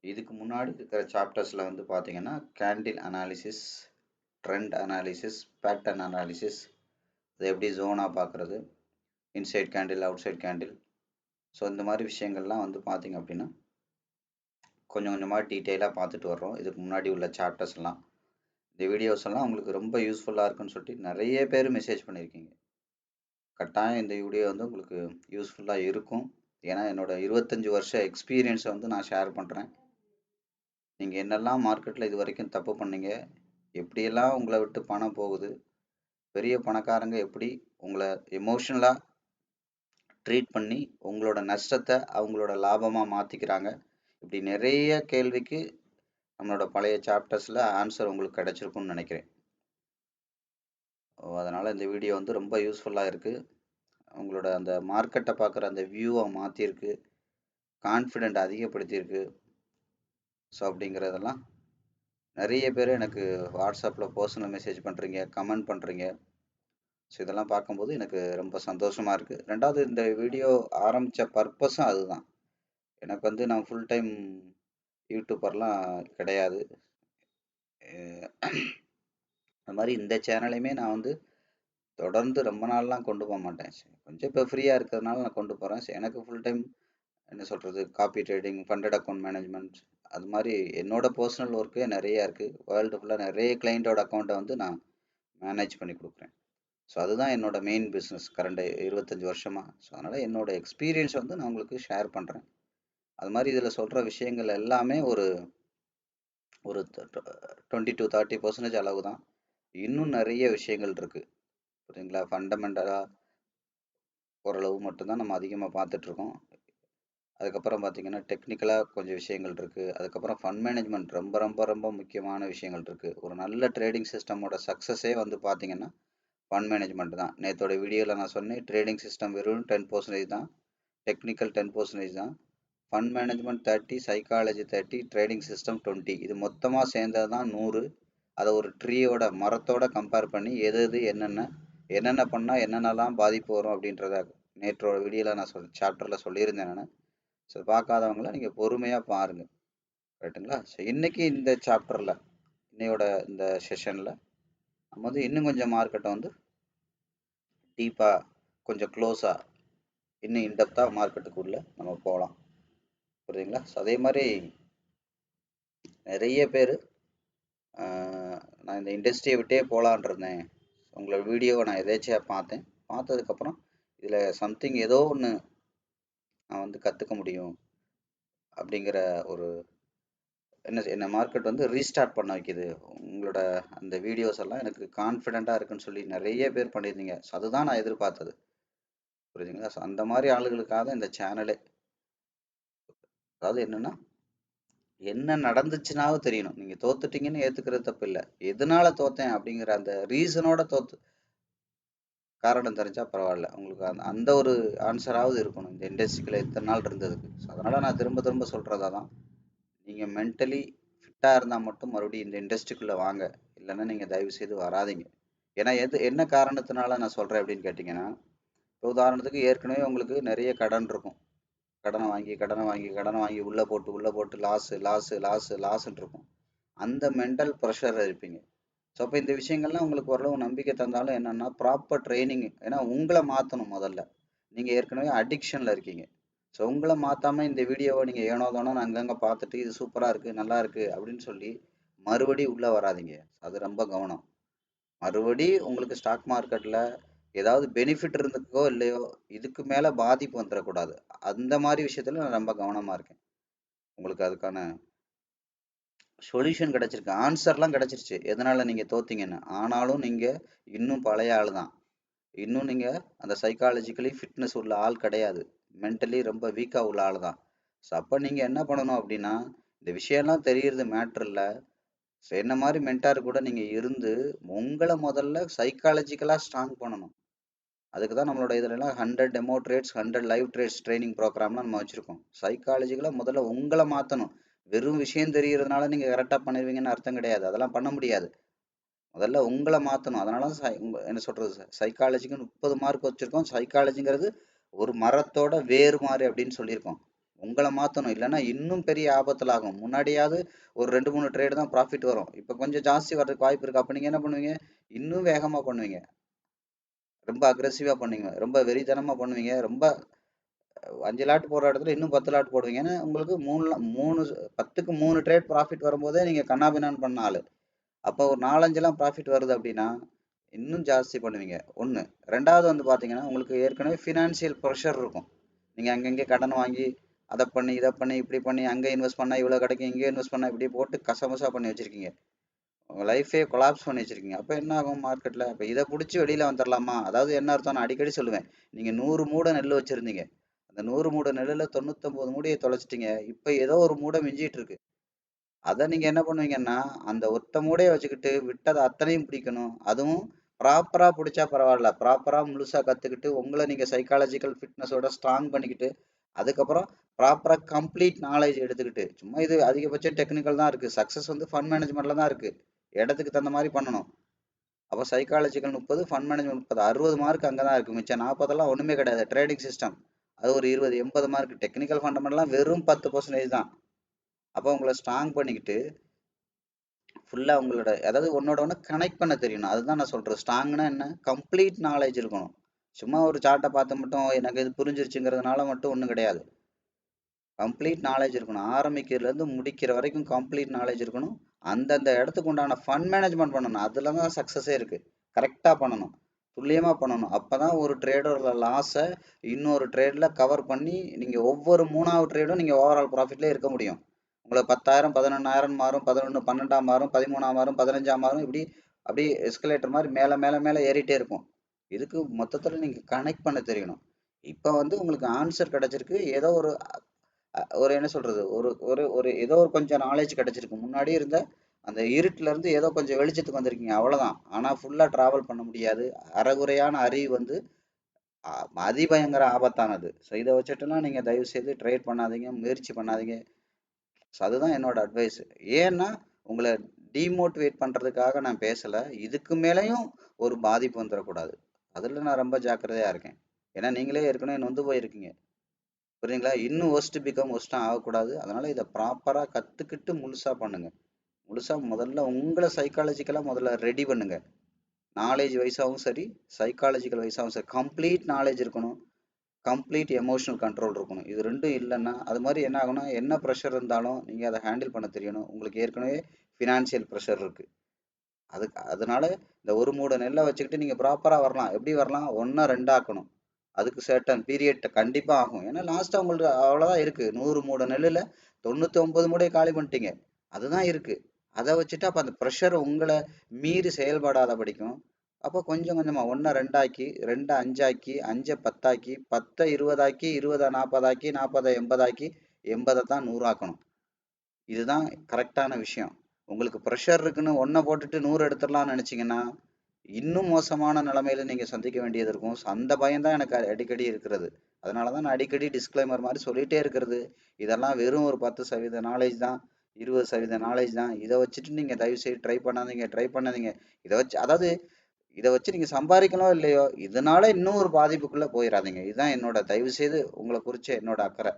இதுக்கு முன்னாடி இருக்கிற சாப்டர்ஸில் வந்து பார்த்தீங்கன்னா candle analysis, trend analysis, pattern analysis, அது எப்படி ஜோனாக பார்க்குறது, inside candle, outside candle. So இந்த மாதிரி விஷயங்கள்லாம் வந்து பார்த்தீங்க அப்படின்னா கொஞ்சம் கொஞ்சமாக டீட்டெயிலாக பார்த்துட்டு வர்றோம். இதுக்கு முன்னாடி உள்ள சாப்டர்ஸ் எல்லாம், இந்த வீடியோஸ் எல்லாம் உங்களுக்கு ரொம்ப யூஸ்ஃபுல்லாக இருக்குன்னு சொல்லிட்டு நிறைய பேர் மெசேஜ் பண்ணியிருக்கீங்க. கட்டாயம் இந்த வீடியோ வந்து உங்களுக்கு யூஸ்ஃபுல்லாக இருக்கும். ஏன்னா என்னோட 25 வருஷ எக்ஸ்பீரியன்ஸை வந்து நான் ஷேர் பண்ணுறேன். நீங்கள் என்னெல்லாம் மார்க்கெட்டில் இது வரைக்கும் தப்பு பண்ணீங்க, எப்படியெல்லாம் உங்களை விட்டு பணம் போகுது, பெரிய பணக்காரங்க எப்படி உங்களை எமோஷ்னலாக ட்ரீட் பண்ணி உங்களோட நஷ்டத்தை அவங்களோட லாபமாக மாற்றிக்கிறாங்க, இப்படி நிறைய கேள்விக்கு நம்மளோட பழைய சாப்டர்ஸில் ஆன்சர் உங்களுக்கு கிடைச்சிருக்கும்னு நினைக்கிறேன். அதனால் இந்த வீடியோ வந்து ரொம்ப யூஸ்ஃபுல்லாக இருக்குது. உங்களோட அந்த மார்க்கெட்டை பார்க்குற அந்த வியூவை மாற்றிருக்கு, கான்ஃபிடென்ட் அதிகப்படுத்தியிருக்கு. ஸோ அப்படிங்கிறதெல்லாம் நிறைய பேர் எனக்கு வாட்ஸ்அப்பில் பர்சனல் மெசேஜ் பண்ணுறீங்க, கமெண்ட் பண்ணுறீங்க. ஸோ இதெல்லாம் பார்க்கும்போது எனக்கு ரொம்ப சந்தோஷமாக இருக்குது. ரெண்டாவது, இந்த வீடியோ ஆரம்பித்த பர்பஸும் அதுதான். எனக்கு வந்து நான் ஃபுல் டைம் யூடியூபர்லாம் கிடையாது. அது மாதிரி இந்த சேனலையுமே நான் வந்து தொடர்ந்து ரொம்ப நாள்லாம் கொண்டு போக மாட்டேன். கொஞ்சம் இப்போ ஃப்ரீயாக இருக்கிறதுனால நான் கொண்டு போகிறேன். எனக்கு ஃபுல் டைம் என்ன சொல்கிறது, copy trading, funded account management, அது மாதிரி என்னோட பர்சனல் ஒர்க்கே நிறையா இருக்குது. வேர்ல்டு ஃபுல்லாக நிறைய கிளைண்ட்டோட அக்கௌண்ட்டை வந்து நான் மேனேஜ் பண்ணி கொடுக்குறேன். ஸோ அதுதான் என்னோட மெயின் பிஸ்னஸ் கரண்ட் 25 வருஷமாக. ஸோ அதனால் என்னோட எக்ஸ்பீரியன்ஸ் வந்து நான் உங்களுக்கு ஷேர் பண்ணுறேன். அது மாதிரி இதில் சொல்கிற விஷயங்கள் எல்லாமே ஒரு ஒரு 20 to 30% அளவு தான். இன்னும் நிறைய விஷயங்கள் இருக்குது, புரியுதுங்களா? ஃபண்டமெண்டலாக ஓரளவு மட்டும்தான் நம்ம அதிகமாக பார்த்துட்ருக்கோம். அதுக்கப்புறம் பார்த்தீங்கன்னா டெக்னிக்கலாக கொஞ்சம் விஷயங்கள் இருக்குது. அதுக்கப்புறம் ஃபண்ட் மேனேஜ்மெண்ட் ரொம்ப ரொம்ப ரொம்ப முக்கியமான விஷயங்கள் இருக்குது. ஒரு நல்ல ட்ரேடிங் சிஸ்டமோட சக்ஸஸே வந்து பார்த்தீங்கன்னா ஃபண்ட் மேனேஜ்மெண்ட் தான். நேற்றோட வீடியோவில் நான் சொன்னேன், ட்ரேடிங் சிஸ்டம் வெறும் 10% தான், டெக்னிக்கல் 10% தான், fund management 30, psychology 30, trading system 20. இது மொத்தமாக சேர்ந்தது தான் 100. அதை ஒரு ட்ரீயோட மரத்தோட கம்பேர் பண்ணி எது எது என்னென்ன பண்ணால் என்னென்னலாம் பாதிப்பு வரும் அப்படின்றத நேற்றோட வீடியோவில் நான் சாப்டரில் சொல்லியிருந்தேன் நான். ஸோ பார்க்காதவங்கள நீங்கள் பொறுமையாக பாருங்கள், ரைட்டுங்களா? ஸோ இன்றைக்கி இந்த சாப்டரில், இன்னையோட இந்த செஷனில் நம்ம வந்து இன்னும் கொஞ்சம் மார்க்கெட்டை வந்து டீப்பாக, கொஞ்சம் க்ளோஸாக, இன்னும் இன்டெப்த்தாக மார்க்கெட்டுக்குள்ளே நம்ம போகலாம், புரியுதுங்களா? ஸோ அதே மாதிரி நிறைய பேர் நான் இந்த இண்டஸ்ட்ரியை விட்டே போகலான் இருந்தேன், உங்களோட வீடியோவை நான் எதேச்சியாக பார்த்ததுக்கப்புறம் இதில் சம்திங் ஏதோ ஒன்று நான் வந்து கற்றுக்க முடியும் அப்படிங்கிற ஒரு என்ன மார்க்கெட் வந்து ரீஸ்டார்ட் பண்ண வைக்கிது. உங்களோட அந்த வீடியோஸ் எல்லாம் எனக்கு கான்ஃபிடெண்ட்டாக இருக்குன்னு சொல்லி நிறைய பேர் பண்ணியிருந்தீங்க. ஸோ அதுதான் நான் எதிர்பார்த்தது, புரியுதுங்களா? ஸோ அந்த மாதிரி ஆளுகளுக்காக இந்த சேனலே. அதாவது என்னென்னா, என்ன நடந்துச்சுனாவும் தெரியணும். நீங்கள் தோத்துட்டீங்கன்னு ஏற்றுக்கிறது தப்பு இல்லை, எதனால தோத்தேன் அப்படிங்கிற அந்த ரீசனோட காரணம் தெரிஞ்சால் பரவாயில்ல. உங்களுக்கு அந்த ஒரு ஆன்சராவது இருக்கணும் இந்த இண்டஸ்ட்ரிக்கில் இத்தனை நாள் இருந்ததுக்கு. ஸோ அதனால் நான் திரும்ப திரும்ப சொல்கிறதா தான், நீங்கள் மென்டலி ஃபிட்டாக இருந்தால் மட்டும் மறுபடியும் இந்த இண்டஸ்ட்ரிக்குள்ளே வாங்க, இல்லைன்னா நீங்கள் தயவு செய்து வராதிங்க. ஏன்னா என்ன காரணத்தினால நான் சொல்கிறேன் அப்படின்னு கேட்டிங்கன்னா, இப்போ உதாரணத்துக்கு ஏற்கனவே உங்களுக்கு நிறைய கடன் இருக்கும். கடனை வாங்கி உள்ளே போட்டு லாஸுன்னு இருக்கும். அந்த மென்டல் ப்ரெஷர் இருப்பீங்க. ஸோ அப்போ இந்த விஷயங்கள்லாம் உங்களுக்கு ஓரளவு நம்பிக்கை தந்தாலும் என்னென்னா, ப்ராப்பர் ட்ரைனிங். ஏன்னா உங்களை மாற்றணும் முதல்ல. நீங்கள் ஏற்கனவே அடிக்ஷனில் இருக்கீங்க. ஸோ உங்களை மாற்றாமல் இந்த வீடியோவை நீங்கள் ஏனோ தானோன்னு அங்கங்கே பார்த்துட்டு இது சூப்பராக இருக்குது, நல்லா இருக்குது அப்படின்னு சொல்லி மறுபடியும் உள்ளே வராதிங்க. அது ரொம்ப கவனம். மறுபடி உங்களுக்கு ஸ்டாக் மார்க்கெட்டில் ஏதாவது பெனிஃபிட் இருந்துக்கோ இல்லையோ, இதுக்கு மேலே பாதிப்பு வந்துடக்கூடாது. அந்த மாதிரி விஷயத்தில் நான் ரொம்ப கவனமாக இருக்கேன். உங்களுக்கு அதுக்கான சொல்யூஷன் கிடச்சிருக்கு, ஆன்சர்லாம் கிடச்சிருச்சு எதனால் நீங்கள் தோத்தீங்கன்னு. ஆனாலும் நீங்கள் இன்னும் பழைய ஆள் தான். இன்னும் நீங்கள் அந்த சைக்காலஜிக்கலி ஃபிட்னஸ் உள்ள ஆள் கிடையாது. மென்டலி ரொம்ப வீக்காக உள்ள ஆள் தான். ஸோ அப்போ நீங்கள் என்ன பண்ணணும் அப்படின்னா, இந்த விஷயம்லாம் தெரியறது மேட்ரு இல்லை. ஸோ என்ன மாதிரி மென்டார் கூட நீங்கள் இருந்து உங்களை முதல்ல சைக்காலஜிக்கலாக ஸ்ட்ராங் பண்ணணும். அதுக்கு தான் நம்மளோட இதுலலாம் 100 demo trades, 100 live trades training ப்ரோக்ராம்லாம் நம்ம வச்சுருக்கோம். சைக்காலஜிக்கலாக முதல்ல உங்களை மாற்றணும். வெறும் விஷயம் தெரிகிறதுனால நீங்கள் கரெக்டாக பண்ணிடுவீங்கன்னு அர்த்தம் கிடையாது. அதெல்லாம் பண்ண முடியாது. முதல்ல உங்களை மாற்றணும். அதனால என்ன சொல்கிறது, சைக்காலஜிக்கு 30 மார்க் வச்சுருக்கோம். சைக்காலஜிங்கிறது ஒரு மரத்தோட வேறு மாதிரி அப்படின்னு சொல்லியிருக்கோம். உங்களை மாற்றணும். இல்லைன்னா இன்னும் பெரிய ஆபத்தில் ஆகும். முன்னாடியாவது ஒரு 2 3 ட்ரேடு தான் ப்ராஃபிட் வரும். இப்போ கொஞ்சம் ஜாஸ்தி வர்றதுக்கு வாய்ப்பு இருக்கு. அப்போ நீங்கள் என்ன பண்ணுவீங்க? இன்னும் வேகமாக பண்ணுவீங்க, ரொம்ப அக்ரெசிவாக பண்ணுவீங்க, ரொம்ப வெறித்தனமாக பண்ணுவீங்க, ரொம்ப 5 லாட் போடுற இடத்துல இன்னும் 10 லாட் போடுவீங்க. ஏன்னா உங்களுக்கு 10க்கு 3 ட்ரேட் ப்ராஃபிட் வரும்போதே நீங்கள் கண்ணாபின்னான்னு பண்ண ஆளு. அப்போ ஒரு 4 5 ப்ராஃபிட் வருது அப்படின்னா இன்னும் ஜாஸ்தி பண்ணுவீங்க. ஒன்று. ரெண்டாவது வந்து பார்த்தீங்கன்னா உங்களுக்கு ஏற்கனவே ஃபினான்ஷியல் ப்ரெஷர் இருக்கும். நீங்கள் அங்கங்கே கடன் வாங்கி அதை பண்ணி இதை பண்ணி இப்படி பண்ணி அங்கே இன்வெஸ்ட் பண்ணால் இவ்வளோ கிடைக்கும், இங்கே இன்வெஸ்ட் பண்ணால் இப்படி போட்டு கசமசா பண்ணி வச்சுருக்கீங்க. உங்கள் லைஃபே கொலாப்ஸ் பண்ணி வச்சுருக்கீங்க. அப்போ என்ன ஆகும் மார்க்கெட்டில்? இப்போ இதை பிடிச்சி வெளியில் வந்துடலாமா? அதாவது என்ன அர்த்தம்? நான் அடிக்கடி சொல்லுவேன், நீங்கள் 100 மூடை நெல் வச்சுருந்தீங்க. அந்த 100 மூடை நெல்லில் 99 மூடையை தொலைச்சிட்டிங்க. இப்போ ஏதோ ஒரு மூடை மிஞ்சிட்டு இருக்கு. அதை நீங்கள் என்ன பண்ணுவீங்கன்னா, அந்த ஒத்த மூடையை வச்சுக்கிட்டு விட்டதை அத்தனையும் பிடிக்கணும். அதுவும் ப்ராப்பராக பிடிச்சா பரவாயில்ல, ப்ராப்பராக முழுசாக கற்றுக்கிட்டு உங்களை நீங்கள் சைக்காலஜிக்கல் ஃபிட்னஸோட ஸ்ட்ராங் பண்ணிக்கிட்டு அதுக்கப்புறம் ப்ராப்பராக கம்ப்ளீட் நாலேஜ் எடுத்துக்கிட்டு, சும்மா இது அதிகபட்சம் டெக்னிக்கல் தான் இருக்குது. சக்ஸஸ் வந்து ஃபண்ட் மேனேஜ்மெண்ட்டில் தான் இருக்குது. இடத்துக்கு தகுந்த மாதிரி பண்ணணும். அப்போ சைக்காலஜிக்கல் 30, ஃபண்ட் மேனேஜ்மெண்ட் 30, 60 மார்க் அங்கே தான் இருக்குது. மிச்சம் 40 ஒன்றுமே கிடையாது. ட்ரேடிங் சிஸ்டம் அது ஒரு 20 80 மார்க். டெக்னிக்கல் ஃபண்டமெண்டலாம் வெறும் 10% தான். அப்போ உங்களை ஸ்ட்ராங் பண்ணிக்கிட்டு ஃபுல்லாக உங்களோட அதாவது ஒன்னோட ஒன்று கனெக்ட் பண்ண தெரியணும். அதுதான் நான் சொல்கிறேன். ஸ்ட்ராங்னா என்ன? கம்ப்ளீட் நாலேஜ் இருக்கணும். சும்மா ஒரு சார்ட்டை பார்த்து மட்டும் எனக்கு இது புரிஞ்சிருச்சுங்கிறதுனால மட்டும் ஒன்றும் கிடையாது. கம்ப்ளீட் நாலேஜ் இருக்கணும். ஆரம்பிக்கிறதுலேருந்து முடிக்கிற வரைக்கும் கம்ப்ளீட் நாலேஜ் இருக்கணும். அந்தந்த இடத்துக்கு உண்டான ஃபண்ட் மேனேஜ்மெண்ட் பண்ணணும். அதில் தான் சக்ஸஸே இருக்குது. கரெக்டாக பண்ணணும், துல்லியமாக பண்ணணும். அப்போ தான் ஒரு ட்ரேடோட லாஸை இன்னொரு ட்ரேடில் கவர் பண்ணி நீங்கள் ஒவ்வொரு 3வது ட்ரேடும் நீங்கள் ஓவரால் ப்ராஃபிட்லேயே இருக்க முடியும். உங்களை 10,000 11,000 மாறும், 11 12 மாறும், 13 மாறும், 15 மாறும். இப்படி அப்படியே எஸ்கலேட்டர் மாதிரி மேலே மேலே மேலே ஏறிட்டே இருக்கும். இதுக்கு மொத்தத்தில் நீங்கள் கனெக்ட் பண்ண தெரியணும். இப்போ வந்து உங்களுக்கு ஆன்சர் கிடைச்சிருக்கு. ஏதோ ஒரு என்ன சொல்றது, ஒரு ஒரு ஒரு ஏதோ ஒரு கொஞ்சம் நாலேஜ் கிடைச்சிருக்கு. முன்னாடி இருந்த அந்த இருட்டுல இருந்து ஏதோ கொஞ்சம் வெளிச்சத்துக்கு வந்திருக்கீங்க, அவ்வளவுதான். ஆனா ஃபுல்லா டிராவல் பண்ண முடியாது. அறகுறையான அறிவு வந்து அதிபயங்கர ஆபத்தானது. ஸோ இதை வச்சுட்டுலாம் நீங்க தயவு செய்து ட்ரை பண்ணாதீங்க, முயற்சி பண்ணாதீங்க. ஸோ அதுதான் என்னோட அட்வைஸ். ஏன்னா உங்களை டிமோட்டிவேட் பண்றதுக்காக நான் பேசல. இதுக்கு மேலேயும் ஒரு பாதிப்பு வந்துடக்கூடாது, அதுல நான் ரொம்ப ஜாக்கிரதையா இருக்கேன். ஏன்னா நீங்களே ஏற்கனவே நொந்து போயிருக்கீங்க. புரியுதுங்களா? இன்னும் ஒஸ்ட் பிகம் ஒஸ்ட்டாக ஆகக்கூடாது. அதனால இதை ப்ராப்பராக கற்றுக்கிட்டு முழுசாக பண்ணுங்க. முழுசாக முதல்ல உங்களை சைக்காலஜிக்கலாக முதல்ல ரெடி பண்ணுங்க. நாலேஜ் வைஸாகவும் சரி, சைக்காலஜிக்கல் வைஸாகவும் சரி, கம்ப்ளீட் நாலேஜ் இருக்கணும், கம்ப்ளீட் எமோஷனல் கண்ட்ரோல் இருக்கணும். இது ரெண்டும் இல்லைன்னா அது மாதிரி என்ன ஆகும்னா, என்ன ப்ரெஷர் இருந்தாலும் நீங்கள் அதை ஹேண்டில் பண்ண தெரியணும். உங்களுக்கு ஏற்கனவே ஃபினான்ஷியல் ப்ரெஷர் இருக்குது. அதனால இந்த ஒரு மூட நெல்லை வச்சுக்கிட்டு நீங்கள் ப்ராப்பராக வரலாம். எப்படி வரலாம்? 1 2 ஆக்கணும். அதுக்கு சர்டன் பீரியட் கண்டிப்பாக ஆகும். ஏன்னா லாஸ்ட்டாக உங்களுக்கு அவ்வளோதான் இருக்குது. 100 மூட நெல்லில் 99 மூடையை காலி பண்ணிட்டீங்க. அதுதான் இருக்குது. அதை வச்சுட்டு அப்போ அந்த ப்ரெஷர் உங்களை மீறி செயல்படாத படிக்கும். அப்போ கொஞ்சம் கொஞ்சமாக 1 2 ஆக்கி, 2 5 ஆக்கி, 5 10 ஆக்கி, 10 20 ஆக்கி, 20 40 ஆக்கி, 40 80 ஆக்கி, 80 தான் 100 ஆக்கணும். இதுதான் கரெக்டான விஷயம். உங்களுக்கு ப்ரெஷர் இருக்குன்னு 1 போட்டுட்டு 100 எடுத்துடலாம்னு நினச்சிங்கன்னா இன்னும் மோசமான நிலைமையில நீங்க சந்திக்க வேண்டியது இருக்கும். அந்த பயம் தான் எனக்கு அடிக்கடி இருக்கிறது. அதனால தான் நான் அடிக்கடி டிஸ்க்ளைமர் மாதிரி சொல்லிட்டே இருக்கிறது. இதெல்லாம் வெறும் ஒரு 10% நாலேஜ் தான், 20% நாலேஜ் தான். இதை வச்சுட்டு நீங்க தயவு செய்து ட்ரை பண்ணாதீங்க. இதை வச்சு அதாவது இதை வச்சு நீங்க சம்பாதிக்கணும் இல்லையோ, இதனால இன்னும் ஒரு பாதிப்புக்குள்ள போயிடாதீங்க. இதுதான் என்னோட தயவு செய்து உங்களை குறிச்ச என்னோட அக்கறை.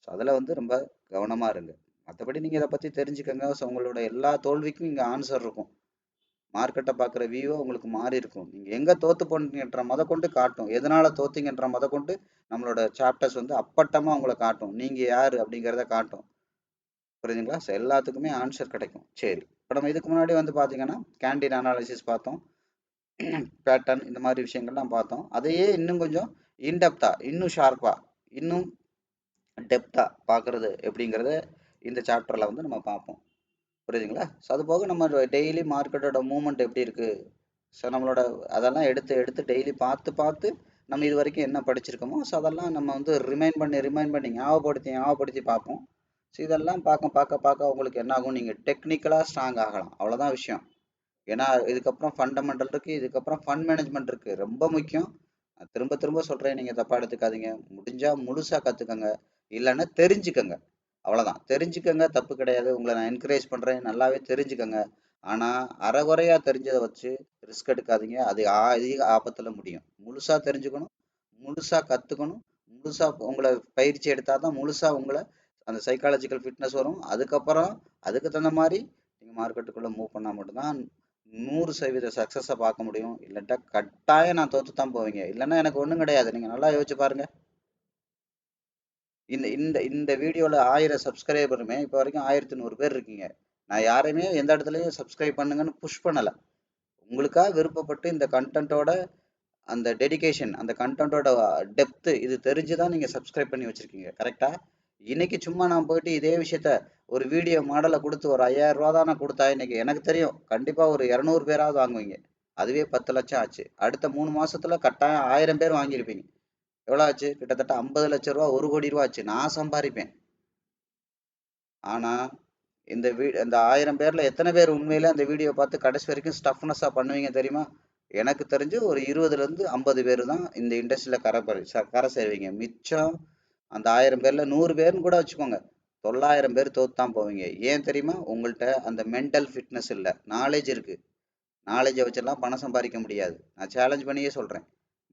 ஸோ அதில் வந்து ரொம்ப கவனமா இருங்க. மற்றபடி நீங்க இதை பத்தி தெரிஞ்சுக்கங்க. ஸோ உங்களோட எல்லா தோல்விக்கும் இங்க ஆன்சர் இருக்கும். மார்க்கெட்டை பார்க்குற வியூவோ உங்களுக்கு மாறி இருக்கும். நீங்கள் எங்கே தோத்து போனீங்கன்ற கொண்டு காட்டும். எதனால தோத்தீங்கன்ற கொண்டு நம்மளோட சாப்டர்ஸ் வந்து அப்பட்டமாக உங்களை காட்டும். நீங்கள் யார் அப்படிங்கிறத காட்டும். புரியுதுங்களா? ஸோ எல்லாத்துக்குமே ஆன்சர் கிடைக்கும். சரி, இப்போ நம்ம இதுக்கு முன்னாடி வந்து பார்த்தீங்கன்னா கேண்டீன் அனாலிசிஸ் பார்த்தோம், பேட்டர்ன், இந்த மாதிரி விஷயங்கள்லாம் பார்த்தோம். அதையே இன்னும் கொஞ்சம் இன்டெப்த்தாக, இன்னும் ஷார்ப்பாக, இன்னும் டெப்த்தாக பார்க்குறது எப்படிங்கிறத இந்த சாப்டரில் வந்து நம்ம பார்ப்போம். புரியுதுங்களா? ஸோ அது போக நம்ம டெய்லி மார்க்கெட்டோட மூவ்மெண்ட் எப்படி இருக்குது, ஸோ நம்மளோட அதெல்லாம் எடுத்து எடுத்து டெய்லி பார்த்து பார்த்து நம்ம இது வரைக்கும் என்ன படிச்சிருக்கோமோ ஸோ அதெல்லாம் நம்ம வந்து ரிமைண்ட் பண்ணி ஞாபகப்படுத்தி பார்ப்போம். ஸோ இதெல்லாம் பார்க்க பார்க்க பார்க்க உங்களுக்கு என்ன ஆகும், நீங்கள் டெக்னிக்கலாக ஸ்ட்ராங் ஆகலாம். அவ்வளோதான் விஷயம். ஏன்னா இதுக்கப்புறம் ஃபண்டமெண்டல் இருக்குது, இதுக்கப்புறம் ஃபண்ட் மேனேஜ்மெண்ட் இருக்குது. ரொம்ப முக்கியம். நான் திரும்ப திரும்ப சொல்கிறேன், நீங்கள் தப்பாக எடுத்துக்காதீங்க. முடிஞ்சால் முழுசாக கற்றுக்கங்க, இல்லைன்னா தெரிஞ்சுக்கங்க. அவ்வளோதான். தெரிஞ்சுக்கங்க, தப்பு கிடையாது. உங்களை நான் என்கரேஜ் பண்ணுறேன், நல்லாவே தெரிஞ்சுக்கங்க. ஆனால் அறகுறையாக தெரிஞ்சதை வச்சு ரிஸ்க் எடுக்காதீங்க. அது அதிக ஆபத்தில் முடியும். முழுசாக தெரிஞ்சுக்கணும், முழுசாக கற்றுக்கணும், முழுசா உங்களை பயிற்சி எடுத்தால் தான் முழுசா உங்களை அந்த சைக்காலஜிக்கல் ஃபிட்னஸ் வரும். அதுக்கப்புறம் அதுக்கு தகுந்த மாதிரி நீங்கள் மார்க்கெட்டுக்குள்ளே மூவ் பண்ணால் மட்டும்தான் 100% சக்ஸஸை பார்க்க முடியும். இல்லைட்டா கட்டாயம் நான் தோற்று தான் போவீங்க. இல்லைன்னா எனக்கு ஒன்றும் கிடையாது. நீங்கள் நல்லா யோசிச்சு பாருங்க. இந்த இந்த இந்த வீடியோவில் 1000 சப்ஸ்கிரைபருமே இப்போ வரைக்கும் 1100 பேர் இருக்கீங்க. நான் யாரையுமே எந்த இடத்துலையும் சப்ஸ்கிரைப் பண்ணுங்கன்னு புஷ் பண்ணலை. உங்களுக்காக விருப்பப்பட்டு இந்த கண்டென்ட்டோட அந்த டெடிகேஷன், அந்த கண்டென்ட்டோட டெப்த்து இது தெரிஞ்சு தான் நீங்கள் சப்ஸ்கிரைப் பண்ணி வச்சுருக்கீங்க. கரெக்டாக? இன்னைக்கு சும்மா நான் போயிட்டு இதே விஷயத்த ஒரு வீடியோ மாடலை கொடுத்து ஒரு 5000 ரூபா தான் நான் கொடுத்தா இன்னைக்கு எனக்கு தெரியும் கண்டிப்பாக ஒரு 200 பேராவது வாங்குவீங்க. அதுவே 10 லட்சம் ஆச்சு. அடுத்த 3 மாசத்துல கட்டாயம் 1000 பேர் வாங்கியிருப்பீங்க. எவ்வளோ ஆச்சு? கிட்டத்தட்ட 50 லட்சம் ரூபா, 1 கோடி ரூபா ஆச்சு. நான் சம்பாதிப்பேன். ஆனால் இந்த 1000 பேர்ல எத்தனை பேர் உண்மையிலே அந்த வீடியோ பார்த்து கடைசி வரைக்கும் ஸ்டஃப்னஸாக பண்ணுவீங்க தெரியுமா? எனக்கு தெரிஞ்சு ஒரு 20லேருந்து 50 பேர் தான் இந்த இண்டஸ்ட்ரியில் கரை சேருவீங்க. மிச்சம் அந்த 1000 பேர்ல 100 பேர்னு கூட வச்சுக்கோங்க, 900 பேர் தோத்து தான் போவீங்க. ஏன் தெரியுமா? உங்கள்கிட்ட அந்த மென்டல் ஃபிட்னஸ் இல்லை. நாலேஜ் இருக்கு. நாலேஜை வச்செல்லாம் பணம் சம்பாதிக்க முடியாது. நான் சேலஞ்ச் பண்ணியே சொல்கிறேன்.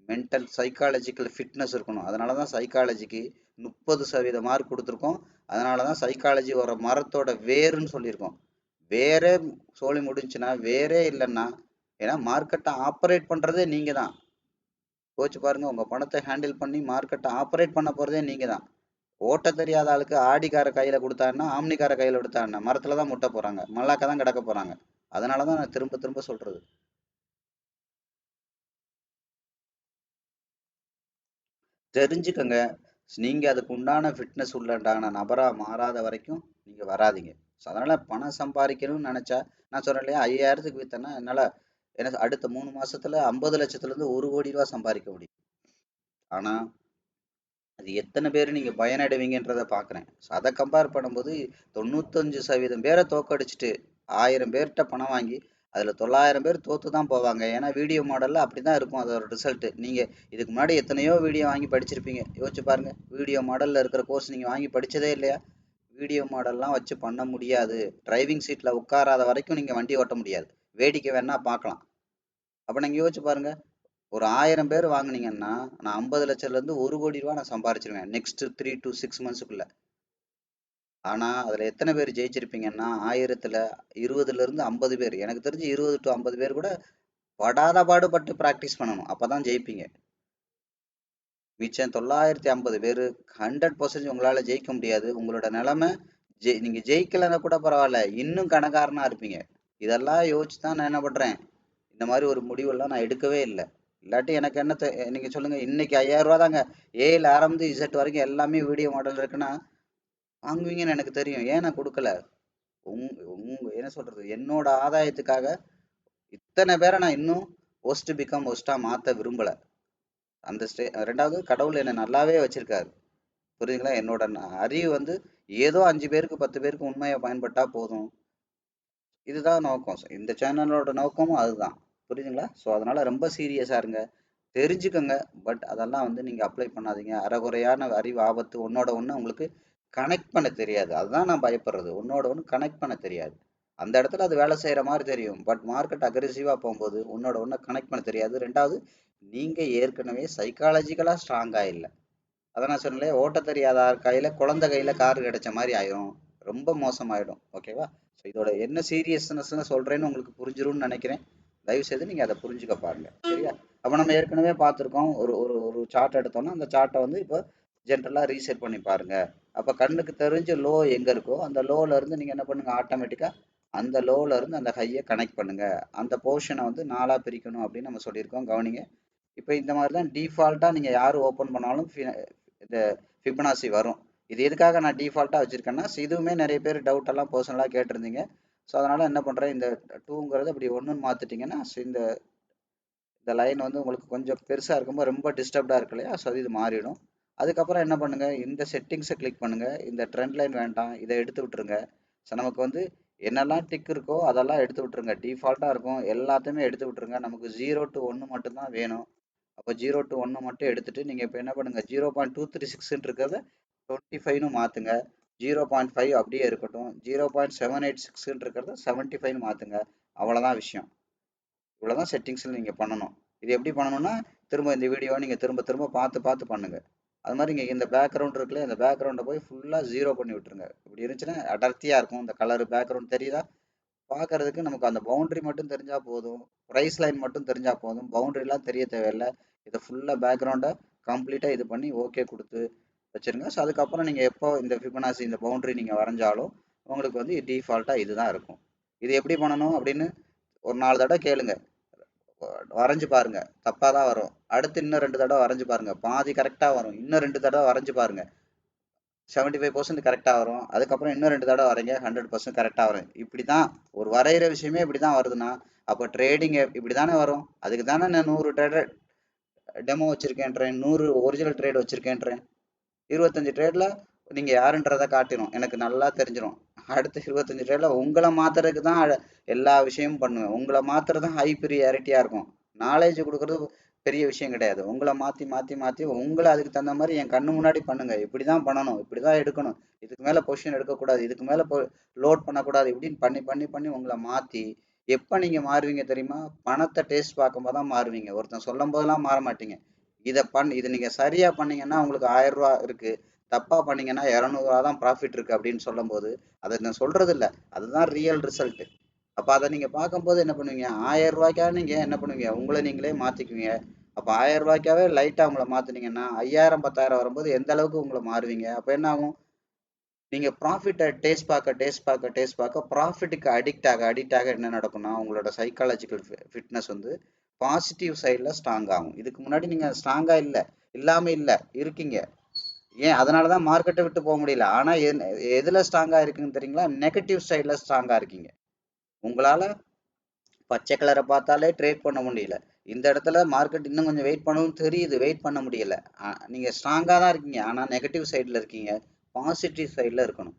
மென்டல் சைக்காலஜிக்கல் ஃபிட்னஸ் இருக்கணும். அதனால தான் சைக்காலஜிக்கு 30% மார்க் கொடுத்துருக்கோம். அதனால தான் சைக்காலஜி ஒரு மரத்தோட வேருன்னு சொல்லியிருக்கோம். வேறே சோழி முடிஞ்சுன்னா வேறே இல்லைன்னா, ஏன்னா மார்க்கெட்டை ஆப்ரேட் பண்ணுறதே நீங்கள் தான். யோசிச்சு பாருங்க, உங்கள் பணத்தை ஹேண்டில் பண்ணி மார்க்கெட்டை ஆப்ரேட் பண்ண போகிறதே நீங்கள் தான். ஓட்ட தெரியாத ஆளுக்கு ஆடிக்கார கையில் கொடுத்தாருன்னா ஆம்னிக்கார கையில் கொடுத்தாருன்னா மரத்தில் தான் முட்டை போகிறாங்க, மல்லாக்க தான் கிடக்க போகிறாங்க. அதனால தான் நான் திரும்ப திரும்ப சொல்கிறது. தெரிஞ்சுக்கங்க. நீங்கள் அதுக்கு உண்டான ஃபிட்னஸ் உள்ளடான நபராக மாறாத வரைக்கும் நீங்கள் வராதீங்க. ஸோ அதனால் பணம் சம்பாதிக்கணும்னு நினச்சா நான் சொல்கிறேன் இல்லையா, 5000க்கு விற்றேன்னா என்னால் எனக்கு அடுத்த 3 மாதத்தில் 50 லட்சத்துலேருந்து 1 கோடி ரூபா சம்பாதிக்க முடியும். ஆனால் அது எத்தனை பேர் நீங்கள் பயனடைவீங்கன்றதை பார்க்குறேன். ஸோ அதை கம்பேர் பண்ணும்போது 95% பேரை தோக்கடிச்சிட்டு 1000 பேர்கிட்ட பணம் வாங்கி அதில் 900 பேர் தோற்று தான் போவாங்க. ஏன்னா வீடியோ மாடலில் அப்படி தான் இருக்கும் அதோட ரிசல்ட்டு. நீங்கள் இதுக்கு முன்னாடி எத்தனையோ வீடியோ வாங்கி படிச்சிருப்பீங்க. யோசிச்சு பாருங்கள், வீடியோ மாடலில் இருக்கிற கோர்ஸ் நீங்கள் வாங்கி படித்ததே இல்லையா? வீடியோ மாடல்லாம் வச்சு பண்ண முடியாது. டிரைவிங் சீட்டில் உட்காராத வரைக்கும் நீங்கள் வண்டி ஓட்ட முடியாது. வேடிக்கை வேணால் பார்க்கலாம். அப்போ நீங்கள் யோசிச்சு பாருங்கள், ஒரு 1000 பேர் வாங்கினீங்கன்னா நான் 50 லட்சத்துலேருந்து 1 கோடி ரூபா நான் சம்பாரிச்சிருவேன் நெக்ஸ்ட் 3 to 6 மந்த்ஸுக்குள்ள. ஆனால் அதில் எத்தனை பேர் ஜெயிச்சிருப்பீங்கன்னா 1000ல் 20லேருந்து 50 பேர். எனக்கு தெரிஞ்சு 20 to 50 பேர் கூட படாத பாடுபட்டு ப்ராக்டிஸ் பண்ணணும். அப்போ தான் ஜெயிப்பீங்க. மிச்சம் 950 பேர் 100% உங்களால் ஜெயிக்க முடியாது. உங்களோட நிலைமை நீங்கள் ஜெயிக்கலைன்னா கூட பரவாயில்ல, இன்னும் கணக்காரனாக இருப்பீங்க. இதெல்லாம் யோசிச்சு தான் நான் என்ன பண்ணுறேன், இந்த மாதிரி ஒரு முடிவெல்லாம் நான் எடுக்கவே இல்லை. இல்லாட்டி எனக்கு என்ன நீங்கள் சொல்லுங்கள், இன்னைக்கு 5000 ரூபா தாங்க ஏல ஆரம்பித்து இசட் வரைக்கும் எல்லாமே வீடியோ மாடல் இருக்குன்னா வாங்குவீங்கன்னு எனக்கு தெரியும். ஏன் நான் கொடுக்கல? என்ன சொல்கிறது, என்னோட ஆதாயத்துக்காக இத்தனை பேரை நான் இன்னும் ஒஸ்ட் பிகம் ஒஸ்ட்டாக மாற்ற விரும்பலை. அந்த ரெண்டாவது, கடவுள் என்னை நல்லாவே வச்சுருக்காரு. புரியுதுங்களா? என்னோட அறிவு வந்து ஏதோ 5 பேருக்கு 10 பேருக்கு உண்மையை பயன்பட்டால் போதும். இதுதான் நோக்கம். இந்த சேனலோட நோக்கமும் அதுதான். புரியுதுங்களா? ஸோ அதனால் ரொம்ப சீரியஸாக இருங்க, தெரிஞ்சுக்கோங்க. பட் அதெல்லாம் வந்து நீங்கள் அப்ளை பண்ணாதீங்க. அறகுறையான அறிவு ஆபத்து. ஒன்னோட ஒன்று உங்களுக்கு கனெக்ட் பண்ண தெரியாது. அதுதான் நான் பயப்படுறது. ஒன்னோட ஒன்று கனெக்ட் பண்ண தெரியாது. அந்த இடத்துல அது வேலை செய்கிற மாதிரி தெரியும். பட் மார்க்கெட் அக்ரெசிவாக போகும்போது உன்னோட ஒன்று கனெக்ட் பண்ண தெரியாது. ரெண்டாவது, நீங்கள் ஏற்கனவே சைக்காலஜிக்கலாக ஸ்ட்ராங்காக இல்லை. அதான் நான் சொன்னேன், ஓட்ட தெரியாத கையில் குழந்தை கையில் கார் கிடைச்ச மாதிரி ஆயிரும். ரொம்ப மோசமாயிடும். ஓகேவா? ஸோ இதோட என்ன சீரியஸ்னஸ்ன்னு சொல்கிறேன்னு உங்களுக்கு புரிஞ்சிரும்னு நினைக்கிறேன். தயவுசெய்து நீங்கள் அதை புரிஞ்சுக்க பாருங்க. சரியா? அப்போ நம்ம ஏற்கனவே பார்த்துருக்கோம், ஒரு ஒரு ஒரு சார்ட் எடுத்தோம்னா அந்த சார்ட்டை வந்து இப்போ ஜென்ரலாக ரீசெட் பண்ணி பாருங்க. அப்போ கண்ணுக்கு தெரிஞ்ச லோ எங்கே இருக்கோ அந்த லோவில் இருந்து நீங்கள் என்ன பண்ணுங்கள், ஆட்டோமேட்டிக்காக அந்த லோவில் இருந்து அந்த ஹையை கனெக்ட் பண்ணுங்க. அந்த போர்ஷனை வந்து 4ஆக பிரிக்கணும் அப்படின்னு நம்ம சொல்லியிருக்கோம். கவனிங்க. இப்போ இந்த மாதிரி தான் டிஃபால்ட்டாக நீங்கள் யார் ஓப்பன் பண்ணாலும் இந்த ஃபிபனாசி வரும். இது எதுக்காக நான் டிஃபால்ட்டாக வச்சுருக்கேன்னா, இதுவுமே நிறைய பேர் டவுட்டெல்லாம் பர்சனலாக கேட்டிருந்தீங்க. ஸோ அதனால் என்ன பண்ணுறேன், இந்த 2ங்கிறது இப்படி 1ன்னு மாற்றிட்டிங்கன்னா, ஸோ இந்த லைன் வந்து உங்களுக்கு கொஞ்சம் பெருசாக இருக்கும்போது ரொம்ப டிஸ்டர்ப்டாக இருக்கு இல்லையா? ஸோ இது மாறிடும். அதுக்கப்புறம் என்ன பண்ணுங்கள், இந்த செட்டிங்ஸை கிளிக் பண்ணுங்கள். இந்த ட்ரெண்ட் லைன் வேண்டாம், இதை எடுத்து விட்டுருங்க. ஸோ நமக்கு வந்து என்னெல்லாம் டிக் இருக்கோ அதெல்லாம் எடுத்து விட்டுருங்க. டிஃபால்ட்டாக இருக்கும் எல்லாத்தையுமே எடுத்து விட்டுருங்க. நமக்கு 0 to 1 மட்டும்தான் வேணும். அப்போ 0 to 1 மட்டும் எடுத்துகிட்டு நீங்கள் இப்போ என்ன பண்ணுங்கள், 0.236 இருக்கிறத 25ன்னு மாற்றுங்க. 0.5 அப்படியே இருக்கட்டும். 0.786 இருக்கிறத 75ன்னு மாற்றுங்க. அவ்வளோதான் விஷயம். இவ்வளோதான் செட்டிங்ஸில் நீங்கள் பண்ணணும். இது எப்படி பண்ணணும்னா, திரும்ப இந்த வீடியோவை நீங்கள் திரும்ப திரும்ப பார்த்து பார்த்து பண்ணுங்கள். அது மாதிரி இங்கே இந்த பேக்ரவுண்ட் இருக்குல்ல, இந்த பேக்ரவுண்டை போய் ஃபுல்லாக ஜீரோ பண்ணி விட்டுருங்க. இப்படி இருந்துச்சுன்னா அடர்த்தியாக இருக்கும். இந்த கலரு பேக்ரவுண்ட் தெரியுதா? பார்க்கறதுக்கு நமக்கு அந்த பவுண்டரி மட்டும் தெரிஞ்சால் போதும். ப்ரைஸ் லைன் மட்டும் தெரிஞ்சால் போதும். பவுண்டரிலாம் தெரிய தேவையில்லை. இதை ஃபுல்லாக பேக்ரவுண்டை கம்ப்ளீட்டாக இது பண்ணி ஓகே கொடுத்து வச்சுருங்க. ஸோ அதுக்கப்புறம் நீங்கள் எப்போ இந்த ஃபிபனாசி இந்த பவுண்டரி நீங்கள் வரைஞ்சாலும் உங்களுக்கு வந்து டிஃபால்ட்டாக இதுதான் இருக்கும். இது எப்படி பண்ணணும் அப்படின்னு ஒரு 4 தடவை கேளுங்க. வரைஞ்சு பாருங்க, தப்பாக தான் வரும். அடுத்து இன்னும் 2 தடவை வரைஞ்சு பாருங்க, பாதி கரெக்டாக வரும். இன்னும் 2 தடவை வரைஞ்சு பாருங்க, 75% கரெக்டாக வரும். அதுக்கப்புறம் இன்னும் 2 தடவை வரைங்க, 100% கரெக்டாக வரும். இப்படி தான் ஒரு வரைகிற விஷயமே இப்படி தான் வருதுன்னா அப்போ ட்ரேடிங் இப்படி தானே வரும். அதுக்கு தானே நான் 100 ட்ரேடர் டெமோ வச்சுருக்கேன்றேன், 100 ஒரிஜினல் ட்ரேட் வச்சுருக்கேன்றேன். 25 ட்ரேடில் நீங்கள் யாருன்றதை காட்டிடும், எனக்கு நல்லா தெரிஞ்சிடும். அடுத்த 25 ட்ரேடில் உங்களை மாற்றுறதுக்கு தான் எல்லா விஷயமும் பண்ணுவேன். உங்களை மாற்றுறது தான் ஹை ப்ரியாரிட்டியாக இருக்கும். நாலேஜ் கொடுக்குறது பெரிய விஷயம் கிடையாது. உங்களை மாற்றி மாற்றி மாற்றி உங்களை அதுக்கு தகுந்த மாதிரி என் கண்ணு முன்னாடி பண்ணுங்க. இப்படி தான் பண்ணணும், இப்படி தான் எடுக்கணும், இதுக்கு மேலே பொசிஷன் எடுக்கக்கூடாது, இதுக்கு மேலே லோட் பண்ணக்கூடாது, இப்படின்னு பண்ணி பண்ணி பண்ணி உங்களை மாற்றி எப்போ நீங்கள் மாறுவீங்க தெரியுமா? பணத்தை டேஸ்ட் பார்க்கும்போது தான் மாறுவீங்க. ஒருத்தன் சொல்லும் போதெல்லாம் மாற மாட்டீங்க. இதை நீங்கள் சரியாக பண்ணீங்கன்னா உங்களுக்கு 1000 ரூபா இருக்குது, தப்பாக பண்ணீங்கன்னா 200 ரூபா தான் ப்ராஃபிட் இருக்குது அப்படின்னு சொல்லும்போது அதை நான் சொல்கிறது இல்லை, அதுதான் ரியல் ரிசல்ட்டு. அப்போ அதை நீங்கள் பார்க்கும்போது என்ன பண்ணுவீங்க? 1000 ரூபாய்க்காக நீங்கள் என்ன பண்ணுவீங்க? உங்களை நீங்களே மாற்றிக்குவீங்க. அப்போ 1000 ரூபாய்க்காவே லைட்டாக உங்களை மாற்றினீங்கன்னா 5000 10,000 வரும்போது எந்த அளவுக்கு உங்களை மாறுவீங்க? அப்போ என்ன ஆகும்? நீங்கள் ப்ராஃபிட்டை டேஸ்ட் பார்க்க ப்ராஃபிட்டுக்கு அடிக்ட் ஆக என்ன நடக்கும்னா உங்களோட சைக்காலஜிக்கல் ஃபிட்னஸ் வந்து பாசிட்டிவ் சைடில் ஸ்ட்ராங் ஆகும். இதுக்கு முன்னாடி நீங்கள் ஸ்ட்ராங்காக இல்லை, இல்லாமல் இல்லை, இருக்கீங்க. ஏன் அதனால தான் மார்க்கெட்டை விட்டு போக முடியல. ஆனால் எதில் ஸ்ட்ராங்காக இருக்குன்னு தெரியுங்களா? நெகட்டிவ் சைடில் ஸ்ட்ராங்காக இருக்கீங்க. உங்களால் பச்சை கலரை பார்த்தாலே ட்ரேட் பண்ண முடியல. இந்த இடத்துல மார்க்கெட் இன்னும் கொஞ்சம் வெயிட் பண்ணவும் தெரியுது, வெயிட் பண்ண முடியல. நீங்கள் ஸ்ட்ராங்காக தான் இருக்கீங்க, ஆனால் நெகட்டிவ் சைடில் இருக்கீங்க. பாசிட்டிவ் சைடில் இருக்கணும்.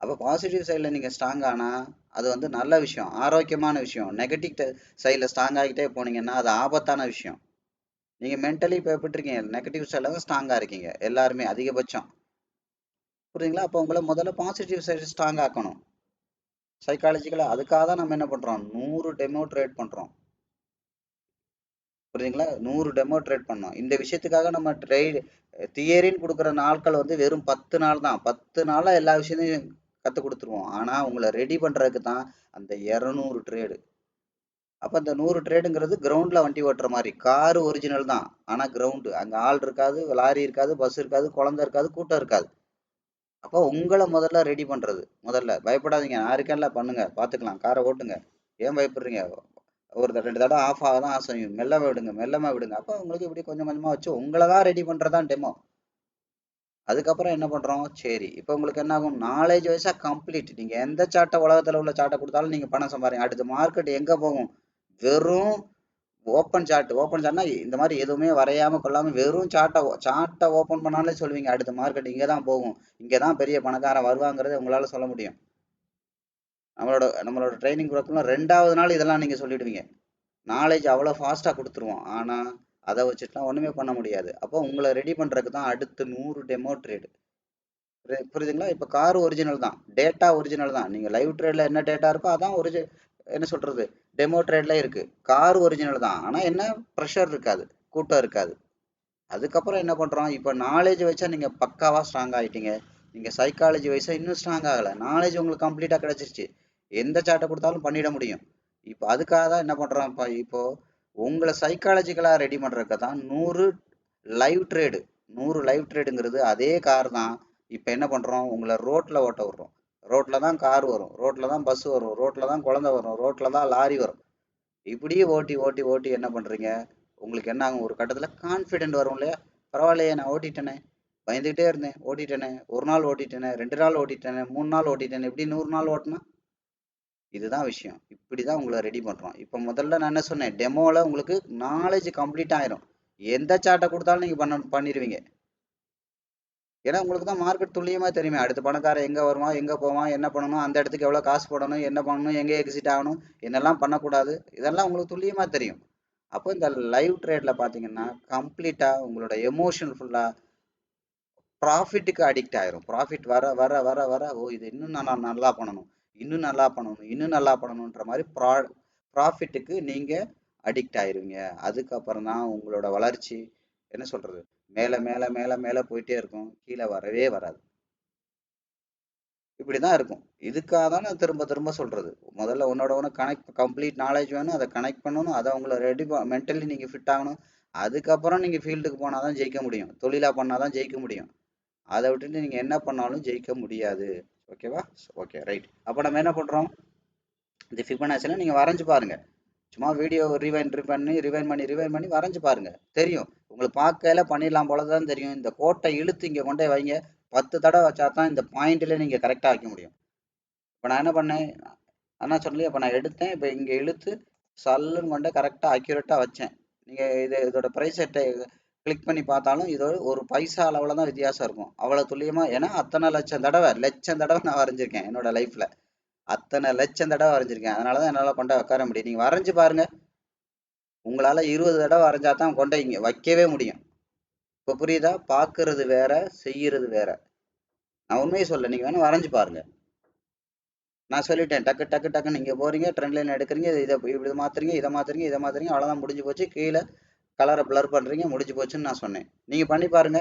அப்போ பாசிட்டிவ் சைடில் நீங்கள் ஸ்ட்ராங் ஆனால் அது வந்து நல்ல விஷயம், ஆரோக்கியமான விஷயம். நெகட்டிவ் சைடில் ஸ்ட்ராங் ஆகிட்டே போனீங்கன்னா அது ஆபத்தான விஷயம். நீங்கள் மென்டலி இப்போ எப்படி இருக்கீங்க? நெகட்டிவ் சைடில் தான் ஸ்ட்ராங்காக இருக்கீங்க எல்லாருமே அதிகபட்சம். புரியுதுங்களா? அப்போ உங்களை முதல்ல பாசிட்டிவ் சைடு ஸ்ட்ராங் ஆக்கணும் சைக்காலஜிக்கலாக. அதுக்காக தான் நம்ம என்ன பண்ணுறோம்? 100 டெமோ ட்ரேட் பண்ணுறோம். புரியுதுங்களா? 100 டெமோ ட்ரேட் பண்ணோம். இந்த விஷயத்துக்காக நம்ம தியரின்னு கொடுக்குற நாட்கள் வந்து வெறும் 10 நாள் தான். 10 நாளாக எல்லா விஷயத்தையும் கற்றுக் கொடுத்துருவோம். ஆனால் உங்களை ரெடி பண்ணுறதுக்கு தான் அந்த 200 ட்ரேடு. அப்போ அந்த 100 ட்ரேடுங்கிறது கிரவுண்டில் வண்டி ஓட்டுற மாதிரி. காரு ஒரிஜினல் தான், ஆனால் கிரவுண்டு அங்கே ஆள் இருக்காது, லாரி இருக்காது, பஸ் இருக்காது, குழந்தை இருக்காது, கூட்டம் இருக்காது. அப்போ உங்களை முதல்ல ரெடி பண்ணுறது. முதல்ல பயப்படாதீங்க, நான் இருக்கேன்ல, பண்ணுங்க, பார்த்துக்கலாம், காரை ஓட்டுங்க. ஏன் பயப்படுறீங்க? ஒரு 2 தடவை ஆஃப் ஆக தான் செய்யும். மெல்லமாக விடுங்க, மெல்லமாக விடுங்க. அப்போ உங்களுக்கு இப்படி கொஞ்சம் கொஞ்சமாக வச்சு உங்களை தான் ரெடி பண்ணுறதான் டெமோ. அதுக்கப்புறம் என்ன பண்ணுறோம்? சரி, இப்போ உங்களுக்கு என்ன ஆகும்? நாலேஜ் வைஸாக கம்ப்ளீட். நீங்கள் எந்த சார்ட்டை, உலகத்தில் உள்ள சார்ட்டை கொடுத்தாலும் நீங்கள் பணம் சம்பாதிங்க. அடுத்து மார்க்கெட் எங்கே போகும்? வெறும் ஓப்பன் சார்ட்னா இந்த மாதிரி எதுவுமே வரையாமல் கொள்ளாமல் வெறும் சார்ட்டை ஓப்பன் பண்ணாலே சொல்லுவீங்க அடுத்த மார்க்கெட் இங்கே தான் போகும், இங்கே தான் பெரிய பணக்காரன் வருவாங்கிறத உங்களால் சொல்ல முடியும். நம்மளோட ட்ரைனிங் ப்ரோக்ராம்ல 2வது நாள் இதெல்லாம் நீங்கள் சொல்லிடுவீங்க. நாலேஜ் அவ்வளோ ஃபாஸ்ட்டாக கொடுத்துருவோம். ஆனால் அதை வச்சுட்டுலாம் ஒன்றுமே பண்ண முடியாது. அப்போ உங்களை ரெடி பண்ணுறதுக்கு தான் அடுத்து 100 டெமோ ட்ரேடு. புரியுதுங்களா? இப்போ கார் ஒரிஜினல் தான், டேட்டா ஒரிஜினல் தான். நீங்கள் லைவ் ட்ரேடில் என்ன டேட்டா இருக்கோ அதான் என்ன சொல்கிறது, டெமோ ட்ரேடில் இருக்குது. கார் ஒரிஜினல் தான், ஆனால் என்ன ப்ரெஷர் இருக்காது, கூட்டம் இருக்காது. அதுக்கப்புறம் என்ன பண்ணுறோம்? இப்போ நாலேஜ் வச்சா நீங்கள் பக்காவாக ஸ்ட்ராங் ஆகிட்டீங்க. நீங்கள் சைக்காலஜி வைஸாக இன்னும் ஸ்ட்ராங் ஆகலை. நாலேஜ் உங்களுக்கு கம்ப்ளீட்டாக கிடச்சிருச்சு. எந்த சார்ட்டை கொடுத்தாலும் பண்ணிட முடியும். இப்போ அதுக்காக தான் என்ன பண்ணுறோம்? இப்போது உங்களை சைக்காலஜிக்கலாக ரெடி பண்ணுறதுக்கு தான் 100 லைவ் ட்ரேடு. 100 லைவ் ட்ரேடுங்கிறது அதே கார் தான். இப்போ என்ன பண்ணுறோம்? உங்களை ரோட்டில் ஓட்ட விட்றோம். ரோட்டில் தான் கார் வரும், ரோட்டில் தான் பஸ் வரும், ரோட்டில் தான் குழந்தை வரும், ரோட்டில் தான் லாரி வரும். இப்படியே ஓட்டி ஓட்டி ஓட்டி என்ன பண்ணுறீங்க? உங்களுக்கு என்ன ஆகும்? ஒரு கட்டத்தில் கான்ஃபிடென்ட் வரும் இல்லையா? பரவாயில்லையே, நான் ஓட்டிட்டேனே, பயந்துக்கிட்டே இருந்தேன், ஓட்டிட்டேனே, 1 நாள் ஓட்டிட்டேனே, 2 நாள் ஓட்டிட்டேனே, 3 நாள் ஓட்டிட்டேனே, இப்படி 100 நாள் ஓட்டினா இதுதான் விஷயம். இப்படி தான் உங்களை ரெடி பண்ணுறோம். இப்போ முதல்ல நான் என்ன சொன்னேன்? டெமோவில் உங்களுக்கு நாலேஜ் கம்ப்ளீட் ஆயிரும். எந்த சார்ட்டை கொடுத்தாலும் நீங்கள் பண்ணிடுவீங்க. ஏன்னா உங்களுக்கு தான் மார்க்கெட் துல்லியமாக தெரியுமே. அடுத்த பணக்காரன் எங்கே வருவான், எங்கே போவான், என்ன பண்ணணும், அந்த இடத்துக்கு எவ்வளோ காசு போடணும், என்ன பண்ணணும், எங்கே எக்ஸிட் ஆகணும், என்னெல்லாம் பண்ணக்கூடாது, இதெல்லாம் உங்களுக்கு துல்லியமாக தெரியும். அப்போ இந்த லைவ் ட்ரேடில் பார்த்தீங்கன்னா கம்ப்ளீட்டாக உங்களோட எமோஷன் ஃபுல்லாக ப்ராஃபிட்டுக்கு அடிக்ட் ஆயிரும். ப்ராஃபிட் வர வர வர வர ஓ இது இன்னும் நான் நல்லா பண்ணணும், இன்னும் நல்லா பண்ணணும், இன்னும் நல்லா பண்ணணுன்ற மாதிரி ப்ராஃபிட்டுக்கு நீங்கள் அடிக்ட் ஆயிருவீங்க. அதுக்கப்புறம் தான் உங்களோட வளர்ச்சி என்ன சொல்கிறது, மேலே மேலே மேலே மேலே போயிட்டே இருக்கும், கீழே வரவே வராது. இப்படிதான் இருக்கும். இதுக்காக தான் நான் திரும்ப திரும்ப சொல்றது. முதல்ல உன்னோட கனெக்ட் கம்ப்ளீட் நாலேஜ் வேணும், அதை கனெக்ட் பண்ணணும், அதை உங்களை ரெடி மென்டலி நீங்க ஃபிட் ஆகணும். அதுக்கப்புறம் நீங்க ஃபீல்டுக்கு போனாதான் ஜெயிக்க முடியும், தொழிலா பண்ணாதான் ஜெயிக்க முடியும். அதை விட்டுட்டு நீங்க என்ன பண்ணாலும் ஜெயிக்க முடியாது. ஓகேவா? Okay, right. அப்ப நம்ம என்ன பண்றோம், இந்த ஃபிபனாச்சில நீங்க வரைஞ்சு பாருங்க. சும்மா வீடியோ ரிவைன் பண்ணி வரைஞ்சு பாருங்க. தெரியும் உங்களுக்கு, பார்க்கையில பண்ணிடலாம் போலதான் தெரியும். இந்த கோட்டை இழுத்து இங்க கொண்டே வைங்க. 10 தடவை வச்சா தான் இந்த பாயிண்ட்ல நீங்க கரெக்டா வைக்க முடியும். இப்ப நான் என்ன பண்ணேன், அதான் சொல்லி அப்ப நான் எடுத்தேன். இப்ப இங்க இழுத்து சல்லுன்னு கொண்டு கரெக்டா அக்யூரேட்டா வச்சேன். நீங்க இதோட பிரைஸ் கிளிக் பண்ணி பார்த்தாலும் இதோட ஒரு பைசா அளவுல தான் வித்தியாசம் இருக்கும். அவ்வளவு துல்லியமா, ஏன்னா அத்தனை லட்சம் தடவை நான் வரைஞ்சிருக்கேன் என்னோட லைஃப்ல. அத்தனை லட்சம் தடவை வரைஞ்சிருக்கேன். அதனாலதான் என்னால கொண்ட உட்கார முடியும். நீங்க வரைஞ்சு பாருங்க. உங்களால 20 தடவை வரைஞ்சா தான் கொண்ட இங்க வைக்கவே முடியும். இப்ப புரியுதா? பாக்குறது வேற, செய்யறது வேற. நான் உண்மையை சொல்ல, நீங்க வேணா வரைஞ்சு பாருங்க. நான் சொல்லிட்டேன், டக்கு டக்கு டக்குன்னு நீங்க போறீங்க, ட்ரெண்ட் லைன் எடுக்கிறீங்க, இதை இப்படி மாத்துறீங்க, இதை மாத்துறீங்க, அவ்வளவுதான், முடிஞ்சு போச்சு. கீழே கலரை பிளர் பண்றீங்க, முடிஞ்சு போச்சுன்னு நான் சொன்னேன். நீங்க பண்ணி பாருங்க.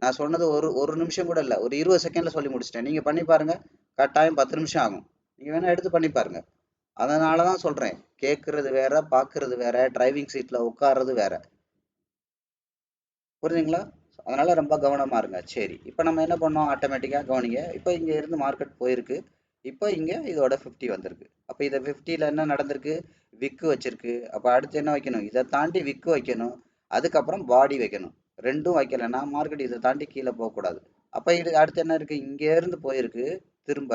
நான் சொன்னது ஒரு ஒரு நிமிஷம் கூட இல்ல, ஒரு 20 செகண்ட்ல சொல்லி முடிச்சிட்டேன். நீங்க பண்ணி பாருங்க. கட்டாயம் 10 நிமிஷம் ஆகும். நீங்க வேணா எடுத்து பண்ணி பாருங்க. அதனாலதான் சொல்றேன், கேட்கறது வேற, பாக்குறது வேற, டிரைவிங் சீட்ல உட்கார்றது வேற. புரியுதுங்களா? அதனால ரொம்ப கவனமா இருங்க. சரி, இப்போ நம்ம என்ன பண்ணோம், ஆட்டோமேட்டிக்கா கவனிங்க. இப்போ இங்க இருந்து மார்க்கெட் போயிருக்கு. இப்போ இங்க இதோட 50 வந்திருக்கு. அப்போ இதை 50ல என்ன நடந்திருக்கு, விக்கு வச்சிருக்கு. அப்போ அடுத்து என்ன வைக்கணும், இதை தாண்டி விக்கு வைக்கணும், அதுக்கப்புறம் பாடி வைக்கணும். ரெண்டும் வைக்கலைன்னா மார்க்கெட் இதை தாண்டி கீழே போகக்கூடாது. அப்போ இது அடுத்து என்ன இருக்கு, இங்க இருந்து போயிருக்கு திரும்ப.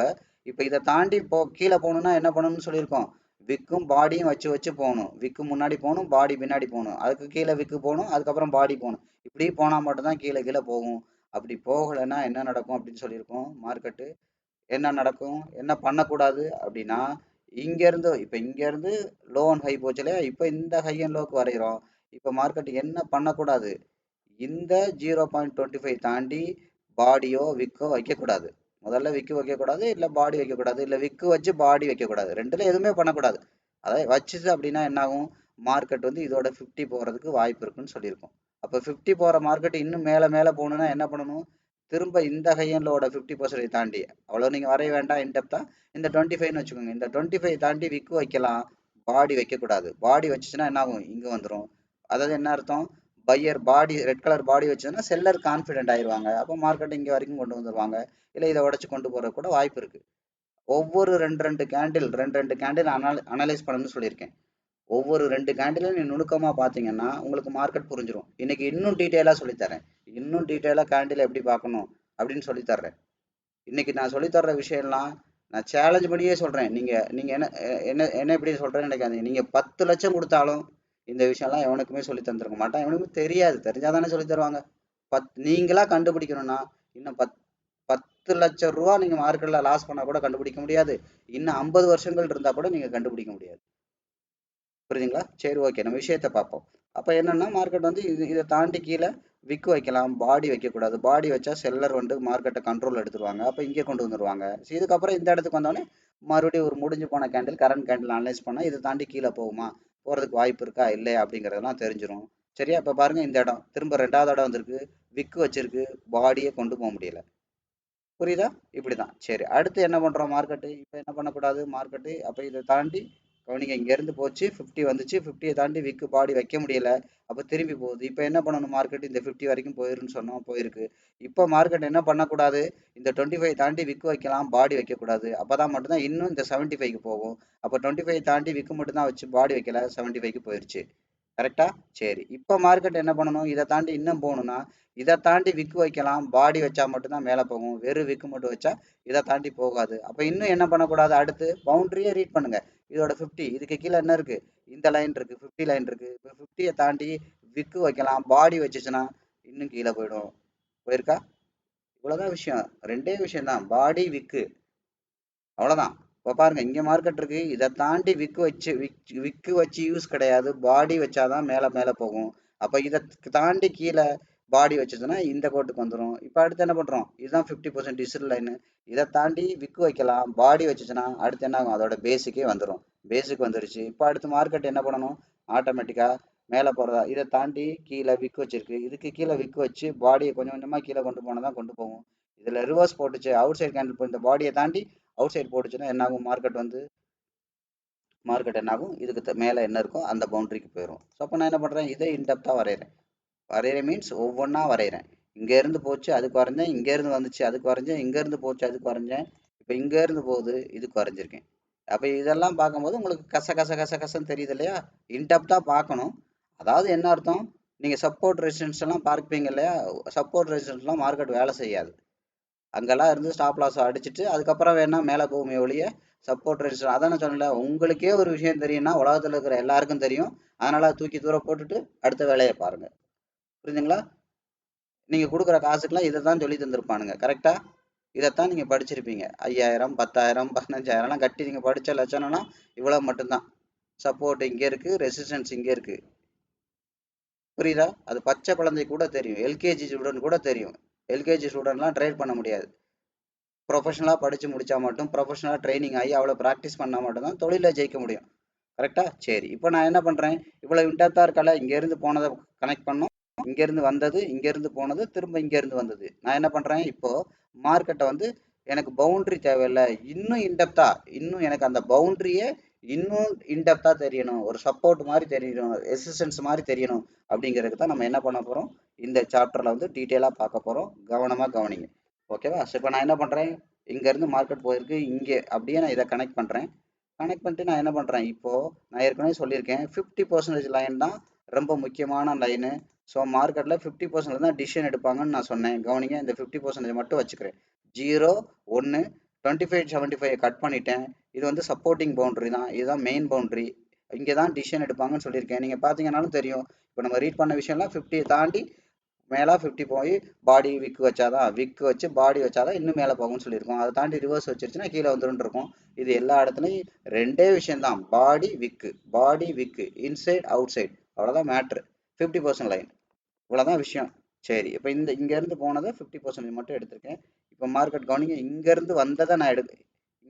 இப்போ இதை தாண்டி கீழே போகணும்னா என்ன பண்ணணும்னு சொல்லியிருக்கோம், விக்கும் பாடியும் வச்சு வச்சு போகணும். விக்கு முன்னாடி போகணும், பாடி பின்னாடி போகணும், அதுக்கு கீழே விக்கு போகணும், அதுக்கப்புறம் பாடி போகணும். இப்படி போனா மட்டும்தான் கீழே கீழே போகும். அப்படி போகலைன்னா என்ன நடக்கும் அப்படின்னு சொல்லியிருக்கோம். மார்க்கெட்டு என்ன நடக்கும், என்ன பண்ணக்கூடாது அப்படின்னா, இங்க இருந்து லோ அண்ட் ஹை போச்சு இல்லையா, இப்போ இந்த ஹை அண்ட் லோக்கு வரைகிறோம். இப்போ மார்க்கெட் என்ன பண்ணக்கூடாது, இந்த 0.25 தாண்டி பாடியோ விக்கோ வைக்கக்கூடாது. முதல்ல விக்கு வைக்கக்கூடாது, இல்லை பாடி வைக்கக்கூடாது, இல்லை விக்கு வச்சு பாடி வைக்கக்கூடாது. ரெண்டுல எதுவுமே பண்ணக்கூடாது. அதாவது வச்சுது அப்படின்னா என்ன ஆகும், மார்க்கெட் வந்து இதோட 50 போகிறதுக்கு வாய்ப்பு இருக்குன்னு சொல்லியிருக்கோம். அப்போ 50 போகிற மார்க்கெட் இன்னும் மேலே மேலே போகணுன்னா என்ன பண்ணணும், திரும்ப இந்த ஹையன்லோட 50% தாண்டி, அவ்வளோ நீங்கள் வரைய வேண்டாம் இன்டெப்தா, இந்த 25ன்னு வச்சுக்கோங்க. இந்த 25 தாண்டி விக்கு வைக்கலாம், பாடி வைக்கக்கூடாது. பாடி வச்சுச்சுன்னா என்ன ஆகும், இங்கே வந்துடும். அதாவது என்ன அர்த்தம், buyer body red colour body வச்சதுன்னா செல்லர் கான்ஃபிடென்ட் ஆயிடுவாங்க. அப்போ மார்க்கெட் இங்கே வரைக்கும் கொண்டு வந்துருவாங்க, இல்லை இதை உடச்சு கொண்டு போகிற கூட வாய்ப்பு இருக்கு. ஒவ்வொரு ரெண்டு கேண்டில் அனலைஸ் பண்ணணும்னு சொல்லியிருக்கேன். ஒவ்வொரு 2 கேண்டிலும் நீ நுணுக்கமா பார்த்தீங்கன்னா உங்களுக்கு மார்க்கெட் புரிஞ்சிடும். இன்னைக்கு இன்னும் டீட்டெயிலாக சொல்லித்தரேன். இன்னும் டீட்டெயிலாக கேண்டில் எப்படி பார்க்கணும் அப்படின்னு சொல்லித்தர்றேன். இன்னைக்கு நான் சொல்லித்தர்ற விஷயம்லாம் நான் சேலஞ்ச் பண்ணியே சொல்றேன். நீங்க நீங்க என்ன என்ன என்ன எப்படி சொல்றேன்னு நினைக்காதீங்க. நீங்க 10 லட்சம் கொடுத்தாலும் இந்த விஷயம்லாம் எவனுக்குமே சொல்லி தந்திருக்க மாட்டான். எவனுக்குமே தெரியாது. தெரிஞ்சாதானே சொல்லி தருவாங்க. நீங்களா கண்டுபிடிக்கணும்னா இன்னும் 10 லட்சம் ரூபா நீங்க மார்க்கெட்ல லாஸ் பண்ணா கூட கண்டுபிடிக்க முடியாது. இன்னும் 50 வருஷங்கள் இருந்தா கூட நீங்க கண்டுபிடிக்க முடியாது. புரியுதுங்களா? சரி, ஓகே, நம்ம விஷயத்த பார்ப்போம். அப்போ என்னன்னா, மார்க்கெட் வந்து இதை தாண்டி கீழே விக்கு வைக்கலாம், பாடி வைக்கக்கூடாது. பாடி வச்சா செல்லர் வந்து மார்க்கெட்டை கண்ட்ரோல் எடுத்துருவாங்க. அப்போ இங்கே கொண்டு வந்துருவாங்க. இதுக்கப்புறம் இந்த இடத்துக்கு வந்தோடனே மறுபடியும் ஒரு முடிஞ்சு போன கேண்டில், கரண்ட் கேண்டில் அனலைஸ் பண்ணால் இதை தாண்டி கீழே போகுமா, போகிறதுக்கு வாய்ப்பு இருக்கா இல்லையா அப்படிங்கிறதெல்லாம் தெரிஞ்சிடும். சரியா? இப்போ பாருங்க, இந்த இடம் திரும்ப 2வது இடம் வந்திருக்கு, விக்கு வச்சிருக்கு, பாடியை கொண்டு போக முடியல. புரியுதா? இப்படிதான். சரி, அடுத்து என்ன பண்றோம், மார்க்கெட்டு இப்போ என்ன பண்ணக்கூடாது, மார்க்கெட்டு அப்போ இதை தாண்டி கவனிங்க, இங்க இருந்து போச்சு 50 வந்துச்சு, 50யை தாண்டி விக்கு பாடி வைக்க முடியல. அப்போ திரும்பி போகுது. இப்போ என்ன பண்ணணும், மார்க்கெட் இந்த 50 வரைக்கும் போயிருன்னு சொன்னோம், போயிருக்கு. இப்போ மார்க்கெட் என்ன பண்ணக்கூடாது, இந்த 25 தாண்டி விக்கு வைக்கலாம், பாடி வைக்கக்கூடாது. அப்பதான் மட்டும்தான் இன்னும் இந்த 75க்கு போகும். அப்போ 25 தாண்டி விக்கு மட்டும்தான் வச்சு பாடி வைக்கல, 75க்கு போயிருச்சு. கரெக்டா? சரி, இப்போ மார்க்கெட் என்ன பண்ணணும், இதை தாண்டி இன்னும் போகணும்னா இதை தாண்டி விக்கு வைக்கலாம், பாடி வச்சா மட்டும்தான் மேலே போகும். வெறும் விக்கு மட்டும் வச்சா இதை தாண்டி போகாது. அப்போ இன்னும் என்ன பண்ணக்கூடாது, அடுத்து பவுண்டரியே ரீட் பண்ணுங்க. இதோட 50, இதுக்கு கீழே என்ன இருக்கு, இந்த லைன் இருக்கு, 50 லைன் இருக்கு. இப்போ 50யை தாண்டி விக்கு வைக்கலாம், பாடி வச்சுச்சுன்னா இன்னும் கீழே போயிடும். போயிருக்கா? இவ்வளவுதான் விஷயம். ரெண்டே விஷயம் தான், பாடி விக்கு, அவ்வளவுதான். இப்போ பாருங்க, இங்க மார்க்கெட் இருக்கு, இதை தாண்டி விக்கு வச்சு யூஸ் கிடையாது, பாடி வச்சாதான் மேல மேல போகும். அப்ப இதை தாண்டி கீழே பாடி வச்சுச்சுன்னா இந்த கோட்டுக்கு வந்துடும். இப்போ அடுத்து என்ன பண்றோம், இதுதான் 50% டிசில் லைன். இதை தாண்டி விக்கு வைக்கலாம், பாடி வச்சுச்சுன்னா அடுத்து என்ன ஆகும், அதோட பேசிக்கே வந்துடும். பேசிக் வந்துருச்சு. இப்போ அடுத்து மார்க்கெட் என்ன பண்ணணும், ஆட்டோமேட்டிக்கா மேலே போகிறதா, இதை தாண்டி கீழே விக்கு வச்சிருக்கு, இதுக்கு கீழே விக்கு வச்சு பாடியை கொஞ்சம் கொஞ்சமாக கீழே கொண்டு போனால் தான் கொண்டு போகும். இதில் ரிவர்ஸ் போட்டுச்சு, அவுட் சைட் கேண்டில் இப்போ இந்த பாடியை தாண்டி அவுட் சைட் போட்டுச்சுன்னா என்ன ஆகும், மார்க்கெட் என்ன ஆகும், இதுக்கு மேலே என்ன இருக்கோ அந்த பவுண்டரிக்கு போயிடும். ஸோ அப்போ நான் என்ன பண்ணுறேன், இதை இன்டெப்த்தாக வரைகிறேன் மீன்ஸ் ஒவ்வொன்றா வரைகிறேன். இங்கேருந்து போச்சு அதுக்கு வரைஞ்சேன், இங்கேருந்து வந்துச்சு அதுக்கு வரைஞ்சேன், இங்கேருந்து போச்சு அதுக்கு வரைஞ்சேன், இப்போ இங்கேருந்து போகுது இதுக்கு வரைஞ்சிருக்கேன். அப்போ இதெல்லாம் பார்க்கும்போது உங்களுக்கு கச கச கச கசன்னு தெரியுது இல்லையா? இன்டெப்த்தாக பார்க்கணும். அதாவது என்ன அர்த்தம், நீங்கள் சப்போர்ட் ரெசிஸ்டன்ஸ் எல்லாம் பார்ப்பீங்க இல்லையா? சப்போர்ட் ரெசிஸ்டன்ஸ்லாம் மார்க்கெட் வேலை செய்யாது. அங்கெல்லாம் இருந்து ஸ்டாப் லாஸ் அடிச்சுட்டு அதுக்கப்புறம் வேணா மேலே போகுமே ஒழிய சப்போர்ட் ரெசிஸ்டன்ஸ். அதான் நான் சொன்னல, உங்களுக்கே ஒரு விஷயம் தெரியும்னா உலகத்தில் இருக்கிற எல்லாருக்கும் தெரியும். அதனால தூக்கி தூரம் போட்டுட்டு அடுத்த வேலையை பாருங்க. புரியுதுங்களா? நீங்கள் கொடுக்குற காசுக்கெல்லாம் இதை தான் சொல்லி தந்திருப்பானுங்க. கரெக்டாக இதைத்தான் நீங்கள் படிச்சிருப்பீங்க. 5000 10,000 15,000லாம் கட்டி நீங்கள் படித்த லட்சணம்னா இவ்வளோ மட்டும்தான். சப்போர்ட் இங்கே இருக்குது, ரெசிஸ்டன்ஸ் இங்கே இருக்குது. புரியுதா? அது பச்சை குழந்தை கூட தெரியும், எல்கேஜி ஸ்டூடெண்ட் கூட தெரியும். எல்கேஜி ஸ்டூடெண்ட்லாம் ட்ரேட் பண்ண முடியாது. ப்ரொஃபஷனலாக படித்து முடித்தா மட்டும், ப்ரொஃபஷனலாக ட்ரைனிங் ஆகி அவ்வளோ ப்ராக்டிஸ் பண்ணால் மட்டும்தான் தொழிலில் ஜெயிக்க முடியும். கரெக்டாக? சரி, இப்போ நான் என்ன பண்ணுறேன், இவ்வளோ இன்டெப்த்தாக இருக்கல, இங்கேருந்து போனதை கனெக்ட் பண்ணோம், இங்கேருந்து வந்தது, இங்கேருந்து போனது, திரும்ப இங்கேருந்து வந்தது. நான் என்ன பண்ணுறேன், இப்போது மார்க்கெட்டை வந்து எனக்கு பவுண்ட்ரி தேவையில்லை, இன்னும் இன்டெப்த்தாக, இன்னும் எனக்கு அந்த பவுண்ட்ரியை இன்னும் இன்டெப்த்தாக தெரியணும், ஒரு சப்போர்ட் மாதிரி தெரியணும், ரெசிஸ்டன்ஸ் மாதிரி தெரியணும். அப்படிங்கிறதுக்கு தான் நம்ம என்ன பண்ண போகிறோம், இந்த சாப்டரில் வந்து டீட்டெயிலாக பார்க்க போகிறோம். கவனமாக கவனிங்க. ஓகேவா? ஸோ இப்போ நான் என்ன பண்ணுறேன், இங்கேருந்து மார்க்கெட் போயிருக்கு, இங்கே அப்படியே நான் இதை கனெக்ட் பண்ணுறேன். கனெக்ட் பண்ணிட்டு நான் என்ன பண்ணுறேன், இப்போது நான் ஏற்கனவே சொல்லியிருக்கேன் 50% லைன் தான் ரொம்ப முக்கியமான லைனு. ஸோ மார்க்கெட்டில் 50% தான் டிசிஷன் எடுப்பாங்கன்னு நான் சொன்னேன். கவனிங்க, இந்த 50% மட்டும் வச்சுக்கிறேன். 0 1 25 75 கட் பண்ணிட்டேன். இது வந்து சப்போர்ட்டிங் பவுண்டரி தான், இதுதான் மெயின் பவுண்டரி. இங்கே தான் டிசிஷன் எடுப்பாங்கன்னு சொல்லியிருக்கேன். நீங்கள் பார்த்தீங்கன்னாலும் தெரியும். இப்போ நம்ம ரீட் பண்ண விஷயம்லாம் 50 தாண்டி மேலே 50 போய் பாடி விக்கு வச்சாதான், விக்கு வச்சு பாடி வச்சாதான் இன்னும் மேலே போகும்னு சொல்லியிருக்கோம். அதை தாண்டி ரிவர்ஸ் வச்சிருச்சுன்னா கீழே வந்துடும் இருக்கும். இது எல்லா இடத்துலையும் ரெண்டே விஷயம்தான், பாடி விக்கு இன்சைட் அவுட் சைட், அவ்வளோதான் மேட்ரு. 50% லைன், இவ்வளோதான் விஷயம். சரி, இப்போ இங்கேருந்து போனதை 50% மட்டும் எடுத்திருக்கேன். இப்போ மார்க்கெட் கவனிங்க, இங்கேருந்து வந்ததை நான்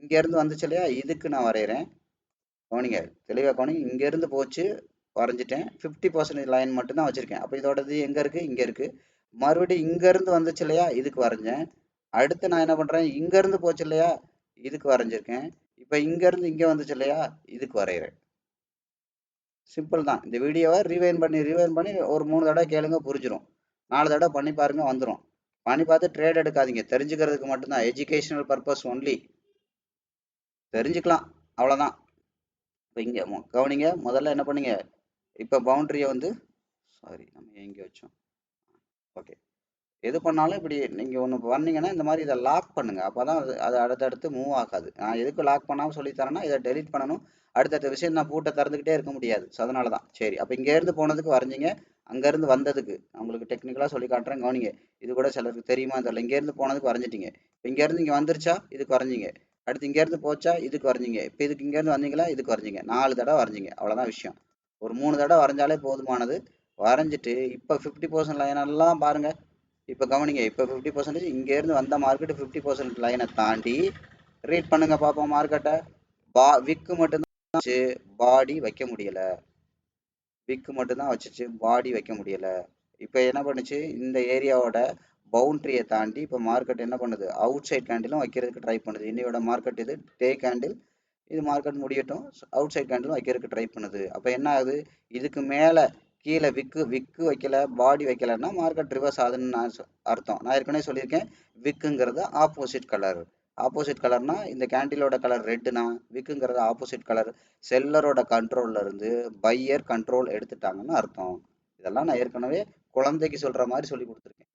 இங்கேருந்து வந்துச்சு இல்லையா, இதுக்கு நான் வரைகிறேன். கவனிங்க, தெளிவாக கவனிங்க, இங்கேருந்து போச்சு வரைஞ்சிட்டேன். 50% லைன் மட்டும்தான் வச்சுருக்கேன். அப்போ இதோடது எங்கே இருக்குது, இங்கே இருக்குது. மறுபடியும் இங்கேருந்து வந்துச்சு இல்லையா, இதுக்கு வரைஞ்சேன். அடுத்து நான் என்ன பண்ணுறேன், இங்கேருந்து போச்சு இல்லையா, இதுக்கு வரைஞ்சிருக்கேன். இப்போ இங்கேருந்து இங்கே வந்துச்சு இல்லையா, இதுக்கு வரைகிறேன். சிம்பிள் தான். இந்த வீடியோவை ரீவைன் பண்ணி ஒரு 3 தடவை கேளுங்க, புரிஞ்சிடும். 4 தடவை பண்ணி பாருங்க, வந்துடும். பண்ணி பார்த்து ட்ரேட் எடுக்காதீங்க, தெரிஞ்சுக்கிறதுக்கு மட்டும்தான், எஜுகேஷனல் பர்பஸ் ஒன்லி. தெரிஞ்சுக்கலாம், அவ்வளோதான். இப்போ இங்கே கவனிங்க, முதல்ல என்ன பண்ணீங்க, இப்போ பவுண்டரியை வந்து நம்ம எங்கே வச்சோம், ஓகே. எது பண்ணாலும் இப்படி நீங்கள் ஒன்று பண்ணீங்கன்னா இந்த மாதிரி இதை லாக் பண்ணுங்கள். அப்போ தான் அது அடுத்தடுத்து மூவ் ஆகாது. நான் எதுக்கு லாக் பண்ணாமல் சொல்லித்தரேன்னா, இதை டெலிட் பண்ணணும், அடுத்தடுத்த விஷயம் நான் பூட்டை திறந்துக்கிட்டே இருக்க முடியாது. ஸோ அதனால தான். சரி, அப்போ இங்கேருந்து போனதுக்கு வரைஞ்சிங்க, அங்கேருந்து வந்ததுக்கு நான் உங்களுக்கு டெக்னிக்கலாக சொல்லி காட்டுறேன், கவனிங்க. இது கூட சிலருக்கு தெரியுமா தெரியல. இங்கேருந்து போனதுக்கு வரைஞ்சிட்டிங்க, இப்போ இங்கேருந்து இங்கே வந்துருச்சா, இதுக்கு வரைஞ்சிங்க. அடுத்து இங்கேருந்து போச்சா, இதுக்கு வரைஞ்சிங்க. இப்போ இதுக்கு இங்கேருந்து வந்தீங்களா, இதுக்கு வரைஞ்சிங்க. 4 தடவை வரைஞ்சிங்க, அவ்வளோதான் விஷயம். ஒரு 3 தடவை வரைஞ்சாலே போதுமானது. வரைஞ்சிட்டு இப்போ 50% லைனெல்லாம் பாருங்கள். இப்போ கவனிங்க, இப்போ 50% இங்கேருந்து வந்த மார்க்கெட்டு 50% லைனை தாண்டி ரீட் பண்ணுங்க பார்ப்போம் மார்க்கெட்டை. விக்கு மட்டும்தான் வச்சு பாடி வைக்க முடியல, விக்கு மட்டும்தான் வச்சுச்சு பாடி வைக்க முடியல. இப்போ என்ன பண்ணுச்சு, இந்த ஏரியாவோட பவுண்ட்ரியை தாண்டி இப்போ மார்க்கெட் என்ன பண்ணுது, அவுட் சைட் கேண்டிலும் வைக்கிறதுக்கு ட்ரை பண்ணுது. இன்னையோட மார்க்கெட் இது டே கேண்டில், இது மார்க்கெட் முடியட்டும், அவுட் சைட் கேண்டிலும் வைக்கிறதுக்கு ட்ரை பண்ணுது. அப்போ என்ன ஆகுது, இதுக்கு மேலே கீழே விக்கு வைக்கல, பாடி வைக்கலன்னா மார்க்கெட் ரிவர்ஸ் ஆகுதுன்னு நான் அர்த்தம். நான் ஏற்கனவே சொல்லியிருக்கேன், விக்குங்கிறது ஆப்போசிட் கலர். ஆப்போசிட் கலர்னா இந்த கேண்டிலோட கலர் ரெட்டுனா, விக்குங்கிறது ஆப்போசிட் கலர். செல்லரோட கண்ட்ரோல்ல இருந்து பையர் கண்ட்ரோல் எடுத்துட்டாங்கன்னு அர்த்தம். இதெல்லாம் நான் ஏற்கனவே குழந்தைக்கு சொல்ற மாதிரி சொல்லி கொடுத்துருக்கேன்.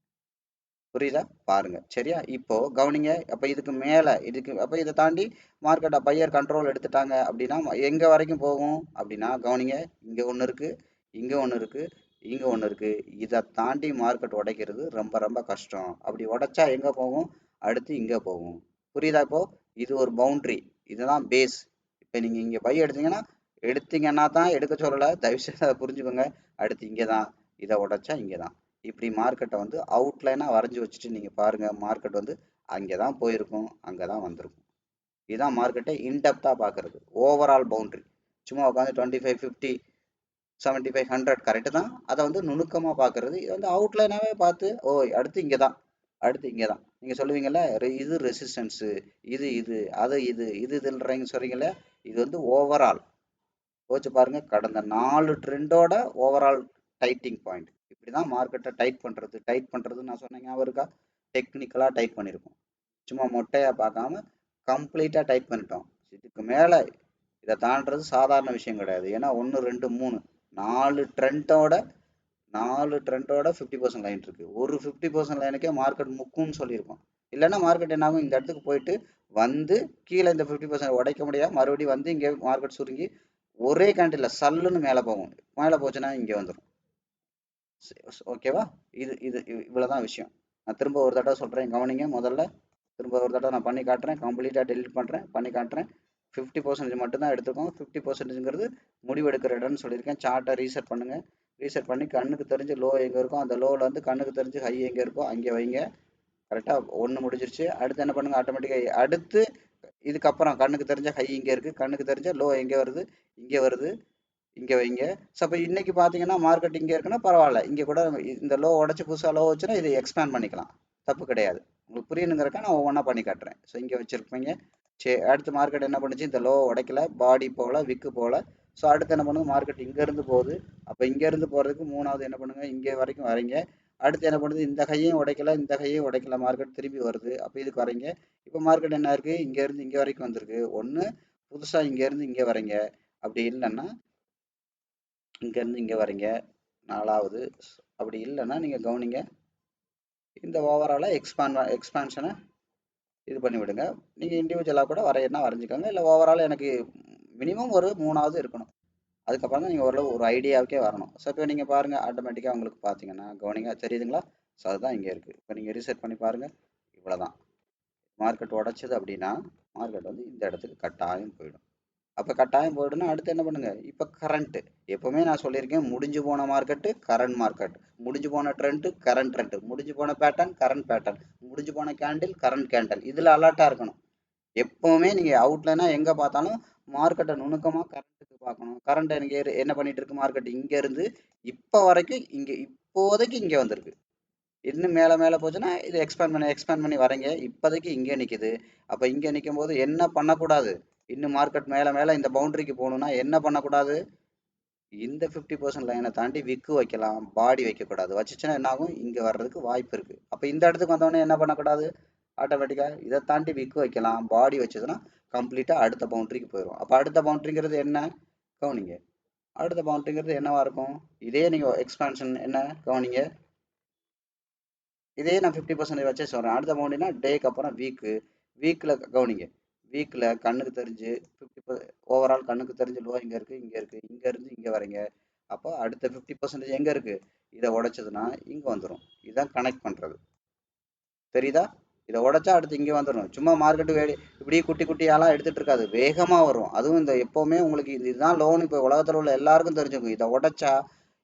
புரியுதா? பாருங்க. சரியா? இப்போ கவனிங்க, அப்ப இதுக்கு மேல அப்ப இதை தாண்டி மார்க்கெட்டை பையர் கண்ட்ரோல் எடுத்துட்டாங்க அப்படின்னா எங்க வரைக்கும் போகும் அப்படின்னா, கவனிங்க, இங்க ஒண்ணு இருக்கு, இங்க ஒண்ணு இருக்கு, இங்க ஒண்ணு இருக்கு. இதை தாண்டி மார்க்கெட் உடைக்கிறது ரொம்ப ரொம்ப கஷ்டம். அப்படி உடைச்சா எங்க போகும், அடுத்து இங்க போகும். புரியுதா? இப்போ இது ஒரு பவுண்டரி, இதுதான் பேஸ். இப்ப நீங்க இங்க பை எடுத்தீங்கன்னா தான், எடுக்க சொல்லல, தயவு செய்து அதை புரிஞ்சுக்கோங்க. அடுத்து இங்கதான், இதை உடைச்சா இங்கதான். இப்படி மார்க்கெட்டை வந்து அவுட்லைனாக வரைஞ்சி வச்சுட்டு நீங்கள் பாருங்கள், மார்க்கெட் வந்து அங்கே தான் போயிருக்கும், அங்கே தான் வந்திருக்கும். இதுதான் மார்க்கெட்டை இன்டெப்த்தாக பார்க்குறது, ஓவரால் பவுண்ட்ரி. சும்மா உட்காந்து 25 50 75 100 கரெக்டு தான். அதை வந்து நுணுக்கமாக பார்க்கறது. இது வந்து அவுட்லைனாகவே பார்த்து ஓ அடுத்து இங்கே தான், அடுத்து இங்கே தான். நீங்கள் சொல்லுவீங்கல்ல இது ரெசிஸ்டன்ஸு, இது அது இதுன்றீங்க சொல்கிறீங்கல்ல. இது வந்து ஓவரால் யோசிச்சு பாருங்க, கடந்த 4 ட்ரெண்டோட ஓவரால் டைட்டிங் பாயிண்ட். இப்படி தான் மார்க்கெட்டை டைட் பண்ணுறது நான் சொன்னேங்க. அவருக்கா டெக்னிக்கலாக டைட் பண்ணியிருக்கோம். சும்மா மொட்டையாக பார்க்காம கம்ப்ளீட்டாக டைட் பண்ணிட்டோம். இதுக்கு மேலே இதை தாண்டது சாதாரண விஷயம் கிடையாது. ஏன்னா 1 2 3 4 ட்ரெண்டோட 50% லைன் இருக்கு. ஒரு 50% லைனுக்கே மார்க்கெட் முக்கும்னு சொல்லியிருக்கோம். இல்லைன்னா மார்க்கெட் என்ன ஆகும், இந்த இடத்துக்கு போயிட்டு வந்து கீழே இந்த 50% உடைக்க முடியாது, மறுபடியும் வந்து இங்கே மார்க்கெட் சுருங்கி ஒரே கேண்டில் சல்லுன்னு மேலே போகும். மேலே போச்சுன்னா இங்கே வந்துடும். ஓகேவா? இது இது இவ்வளோதான் விஷயம். நான் திரும்ப ஒரு தடவை சொல்கிறேன், கவனிங்க. முதல்ல திரும்ப ஒரு தடவை நான் பண்ணி காட்டுறேன், கம்ப்ளீட்டாக டெலிட் பண்ணுறேன், பண்ணி காட்டுறேன். 50% மட்டும்தான் எடுத்துக்கோங்க. 50%ங்கிறது முடிவெடுக்கிற இடம்னு சொல்லியிருக்கேன். சார்ட்டை ரீசெட் பண்ணுங்கள். ரீசெட் பண்ணி கண்ணுக்கு தெரிஞ்சு லோ எங்கே இருக்கும், அந்த லோவில் வந்து கண்ணுக்கு தெரிஞ்சு ஹை எங்கே இருக்கோ அங்கே வைங்க. கரெக்டாக ஒன்று முடிஞ்சிருச்சு. அடுத்து என்ன பண்ணுங்கள், ஆட்டோமேட்டிக்காக அடுத்து இதுக்கப்புறம் கண்ணுக்கு தெரிஞ்ச ஹை இங்கே இருக்குது, கண்ணுக்கு தெரிஞ்ச லோ எங்கே வருது, இங்கே வருது, இங்கே வைங்க. ஸோ அப்போ இன்னைக்கு பார்த்தீங்கன்னா மார்க்கெட் இங்கே இருக்குன்னா பரவாயில்ல, இங்கே கூட இந்த லோ உடச்சி புதுசாக லோ வச்சுன்னா இதை எக்ஸ்பேண்ட் பண்ணிக்கலாம், தப்பு கிடையாது. உங்களுக்கு புரியணுங்கிறக்க நான் ஒவ்வொன்றா பண்ணி காட்டுறேன். ஸோ இங்கே வச்சுருப்பீங்க. சரி, அடுத்து மார்க்கெட் என்ன பண்ணுச்சு, இந்த லோ உடைக்கல, பாடி போகல, விக்கு போகல. ஸோ அடுத்து என்ன பண்ணுங்க, மார்க்கெட் இங்கேருந்து போகுது. அப்போ இங்கேருந்து போகிறதுக்கு மூணாவது என்ன பண்ணுங்க, இங்கே வரைக்கும் வரீங்க. அடுத்து என்ன பண்ணுது, இந்த கையும் உடைக்கல, இந்த கையும் உடைக்கல, மார்க்கெட் திரும்பி வருது. அப்போ இதுக்கு வரீங்க. இப்போ மார்க்கெட் என்ன இருக்குது, இங்கேருந்து இங்கே வரைக்கும் வந்திருக்கு. ஒன்று புதுசாக இங்கேருந்து இங்கே வரீங்க, அப்படி இல்லைன்னா இங்கேருந்து இங்கே வரீங்க, நாலாவது. அப்படி இல்லைன்னா நீங்கள் கவனிங்க, இந்த ஓவராலாக எக்ஸ்பான்ஷனை இது பண்ணி விடுங்க. நீங்கள் இண்டிவிஜுவலாக கூட வரையினா வரைஞ்சிக்கோங்க, இல்லை ஓவரால் எனக்கு மினிமம் ஒரு மூணாவது இருக்கணும். அதுக்கப்புறம் தான் நீங்கள் ஓரளவு ஒரு ஐடியாவுக்கே வரணும். ஸோ இப்போ நீங்கள் பாருங்கள், ஆட்டோமேட்டிக்காக உங்களுக்கு பார்த்தீங்கன்னா கவனிங்க, தெரியுதுங்களா? ஸோ அதுதான் இங்கே இருக்குது. இப்போ நீங்கள் ரீசெட் பண்ணி பாருங்கள், இவ்வளோதான். மார்க்கெட் உடச்சிது அப்படின்னா மார்க்கெட் வந்து இந்த இடத்துக்கு கட்டாயம் போயிடும். அப்போ கட்டாயம் போயிடுனா அடுத்து என்ன பண்ணுங்க, இப்போ கரண்ட்டு. எப்பவுமே நான் சொல்லியிருக்கேன், முடிஞ்சு போன மார்க்கெட்டு கரண்ட் மார்க்கெட், முடிஞ்சு போன ட்ரெண்டு கரண்ட் ட்ரெண்டு, முடிஞ்சு போன பேட்டர்ன் கரண்ட் பேட்டர்ன், முடிஞ்சு போன கேண்டில் கரண்ட் கேண்டில். இதில் அலர்ட்டாக இருக்கணும். எப்பவுமே நீங்கள் அவுட்லைனா எங்கே பார்த்தாலும் மார்க்கெட்டை நுணுக்கமாக கரண்ட்டுக்கு பார்க்கணும். கரண்ட் எனக்கு என்ன பண்ணிட்டு இருக்கு, மார்க்கெட் இங்கேருந்து இப்போ வரைக்கும் இங்கே இப்போதைக்கு இங்கே வந்திருக்கு. இன்னும் மேலே மேலே போச்சுன்னா இது எக்ஸ்பேண்ட் பண்ணி வரீங்க. இப்போதைக்கு இங்கே நிற்கிது. அப்போ இங்கே நிற்கும் போது என்ன பண்ணக்கூடாது, இன்னும் மார்க்கெட் மேலே மேலே இந்த பவுண்டரிக்கு போகணுன்னா என்ன பண்ணக்கூடாது, இந்த 50% லைனை தாண்டி விக்கு வைக்கலாம், பாடி வைக்கக்கூடாது. வச்சுச்சுன்னா என்ன ஆகும், இங்கே வர்றதுக்கு வாய்ப்பு இருக்குது. அப்போ இந்த இடத்துக்கு வந்தோடனே என்ன பண்ணக்கூடாது, ஆட்டோமேட்டிக்காக இதை தாண்டி விக்கு வைக்கலாம், பாடி வச்சதுன்னா கம்ப்ளீட்டாக அடுத்த பவுண்டரிக்கு போயிடும். அப்போ அடுத்த பவுண்டரிங்கிறது என்ன, கவனிங்க. அடுத்த பவுண்டரிங்கிறது என்னவா இருக்கும், இதே நீங்கள் எக்ஸ்பான்ஷன் என்ன கவனிங்க, இதே நான் 50% வச்சே சொல்கிறேன். அடுத்த பவுண்டரினா டேக்கு அப்புறம் வீக்கில் கவனிங்க. வீக்கில் கண்ணுக்கு தெரிஞ்சு 50 ஓவரால் கண்ணுக்கு தெரிஞ்சு லோ இங்கே இருக்குது, இங்கே இருக்குது, இங்கேருந்து இங்கே வரீங்க. அப்போ அடுத்த 50% எங்கே இருக்குது, இதை உடைச்சதுன்னா இங்கே வந்துடும். இதுதான் கனெக்ட் பண்ணுறது. தெரியுதா? இதை உடைச்சா அடுத்து இங்கே வந்துடும். சும்மா மார்க்கெட்டு இப்படி குட்டி குட்டியாலாம் எடுத்துகிட்டு இருக்காது, வேகமாக வரும். அதுவும் இந்த எப்போவுமே உங்களுக்கு இதுதான் லோன். இப்போ உலகத்தில் உள்ள எல்லாருக்கும் தெரிஞ்சுக்கும், இதை உடைச்சா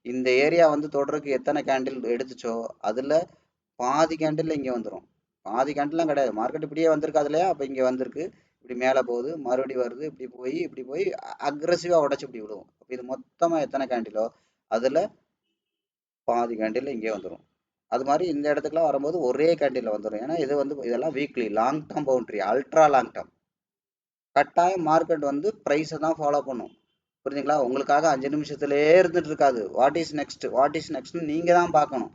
இந்த ஏரியா வந்து தொடருக்கு எத்தனை கேண்டில் எடுத்துச்சோ அதில் பாதி கேண்டில் இங்கே வந்துடும். பாதி கேண்டில்லாம் கிடையாது, மார்க்கெட் இப்படியே வந்திருக்காது இல்லையா, அப்போ இங்கே வந்திருக்கு, இப்படி மேலே போகுது, மறுபடியும் வருது, இப்படி போய் அக்ரெசிவாக உடச்சி இப்படி விடுவோம். அப்போ இது மொத்தமாக எத்தனை கேண்டிலோ அதில் பாதி கேண்டில் இங்கே வந்துடும். அது மாதிரி இந்த இடத்துக்குலாம் வரும்போது ஒரே கேண்டில் வந்துடும். ஏன்னா இது வந்து இதெல்லாம் weekly long term boundary, ultra long term. கட்டாயம் மார்க்கெட் வந்து ப்ரைஸை தான் ஃபாலோ பண்ணும். புரிஞ்சுங்களா? உங்களுக்காக 5 நிமிஷத்துலேயே இருந்துட்டு இருக்காது. வாட் இஸ் நெக்ஸ்ட்னு நீங்கள் தான் பார்க்கணும்,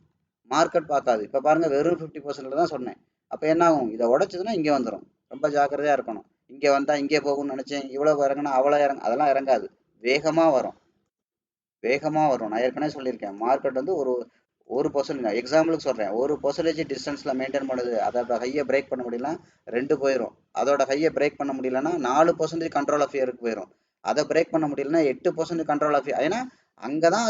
மார்க்கெட் பார்க்காது. இப்போ பாருங்கள், வெறும் 50% தான் சொன்னேன். அப்போ என்ன ஆகும், இதை உடைச்சதுன்னா இங்கே வந்துடும். ரொம்ப ஜாக்கிரதையாக இருக்கணும். இங்கே வந்தால் இங்கே போகும்னு நினச்சேன், இவ்வளோ இறங்குனா அவ்வளோ அதெல்லாம் இறங்காது. வேகமாக வரும், வேகமாக வரும். நான் ஏற்கனவே சொல்லியிருக்கேன், மார்க்கெட் வந்து ஒரு பர்சன்ட் எக்ஸாம்பிளுக்கு சொல்கிறேன், 1% டிஸ்டன்ஸில் மெயின்டைன் பண்ணுது. அதோட ஹையை பிரேக் பண்ண முடியல 2 போயிடும். அதோட ஹையை பிரேக் பண்ண முடியலன்னா 4% கண்ட்ரோல் ஆஃப் இயருக்கு போயிடும். அதை பிரேக் பண்ண முடியலன்னா 8% கண்ட்ரோல் ஆஃப் இயர். ஏன்னா அங்கே தான்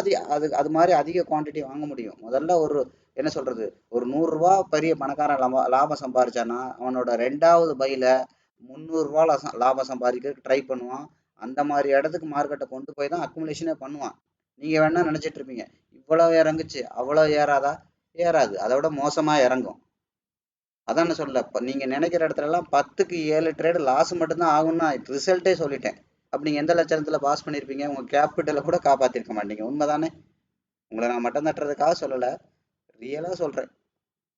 அது மாதிரி அதிக குவான்டிட்டி வாங்க முடியும். முதல்ல ஒரு என்ன சொல்கிறது, ஒரு 100 ரூபா பெரிய பணக்காரன் லாபம் சம்பாதிச்சானா அவனோட 2வது பையில் 300 ரூபா லாபம் சம்பாதிக்க ட்ரை பண்ணுவான். அந்த மாதிரி இடத்துக்கு மார்க்கெட்டை கொண்டு போய் தான் அக்குமுலேஷனே பண்ணுவான். நீங்கள் வேணா நினச்சிட்டு இருப்பீங்க, இவ்வளோ இறங்குச்சு அவ்வளோ ஏறாதா, ஏறாது, அதை விட மோசமாக இறங்கும். அதான் நான் சொல்ல, இப்போ நீங்கள் நினைக்கிற இடத்துலலாம் 10க்கு 7 ட்ரேடு லாஸ் மட்டும்தான் ஆகும்னு நான் ரிசல்ட்டே சொல்லிட்டேன். அப்போ நீங்கள் எந்த லட்சணத்தில் பாஸ் பண்ணியிருப்பீங்க? உங்கள் கேபிட்டலை கூட காப்பாற்றிருக்க மாட்டீங்க. உண்மைதானே? உங்களை நான் மட்டம் தட்டுறதுக்காக சொல்லலை, ரியலாக சொல்கிறேன்.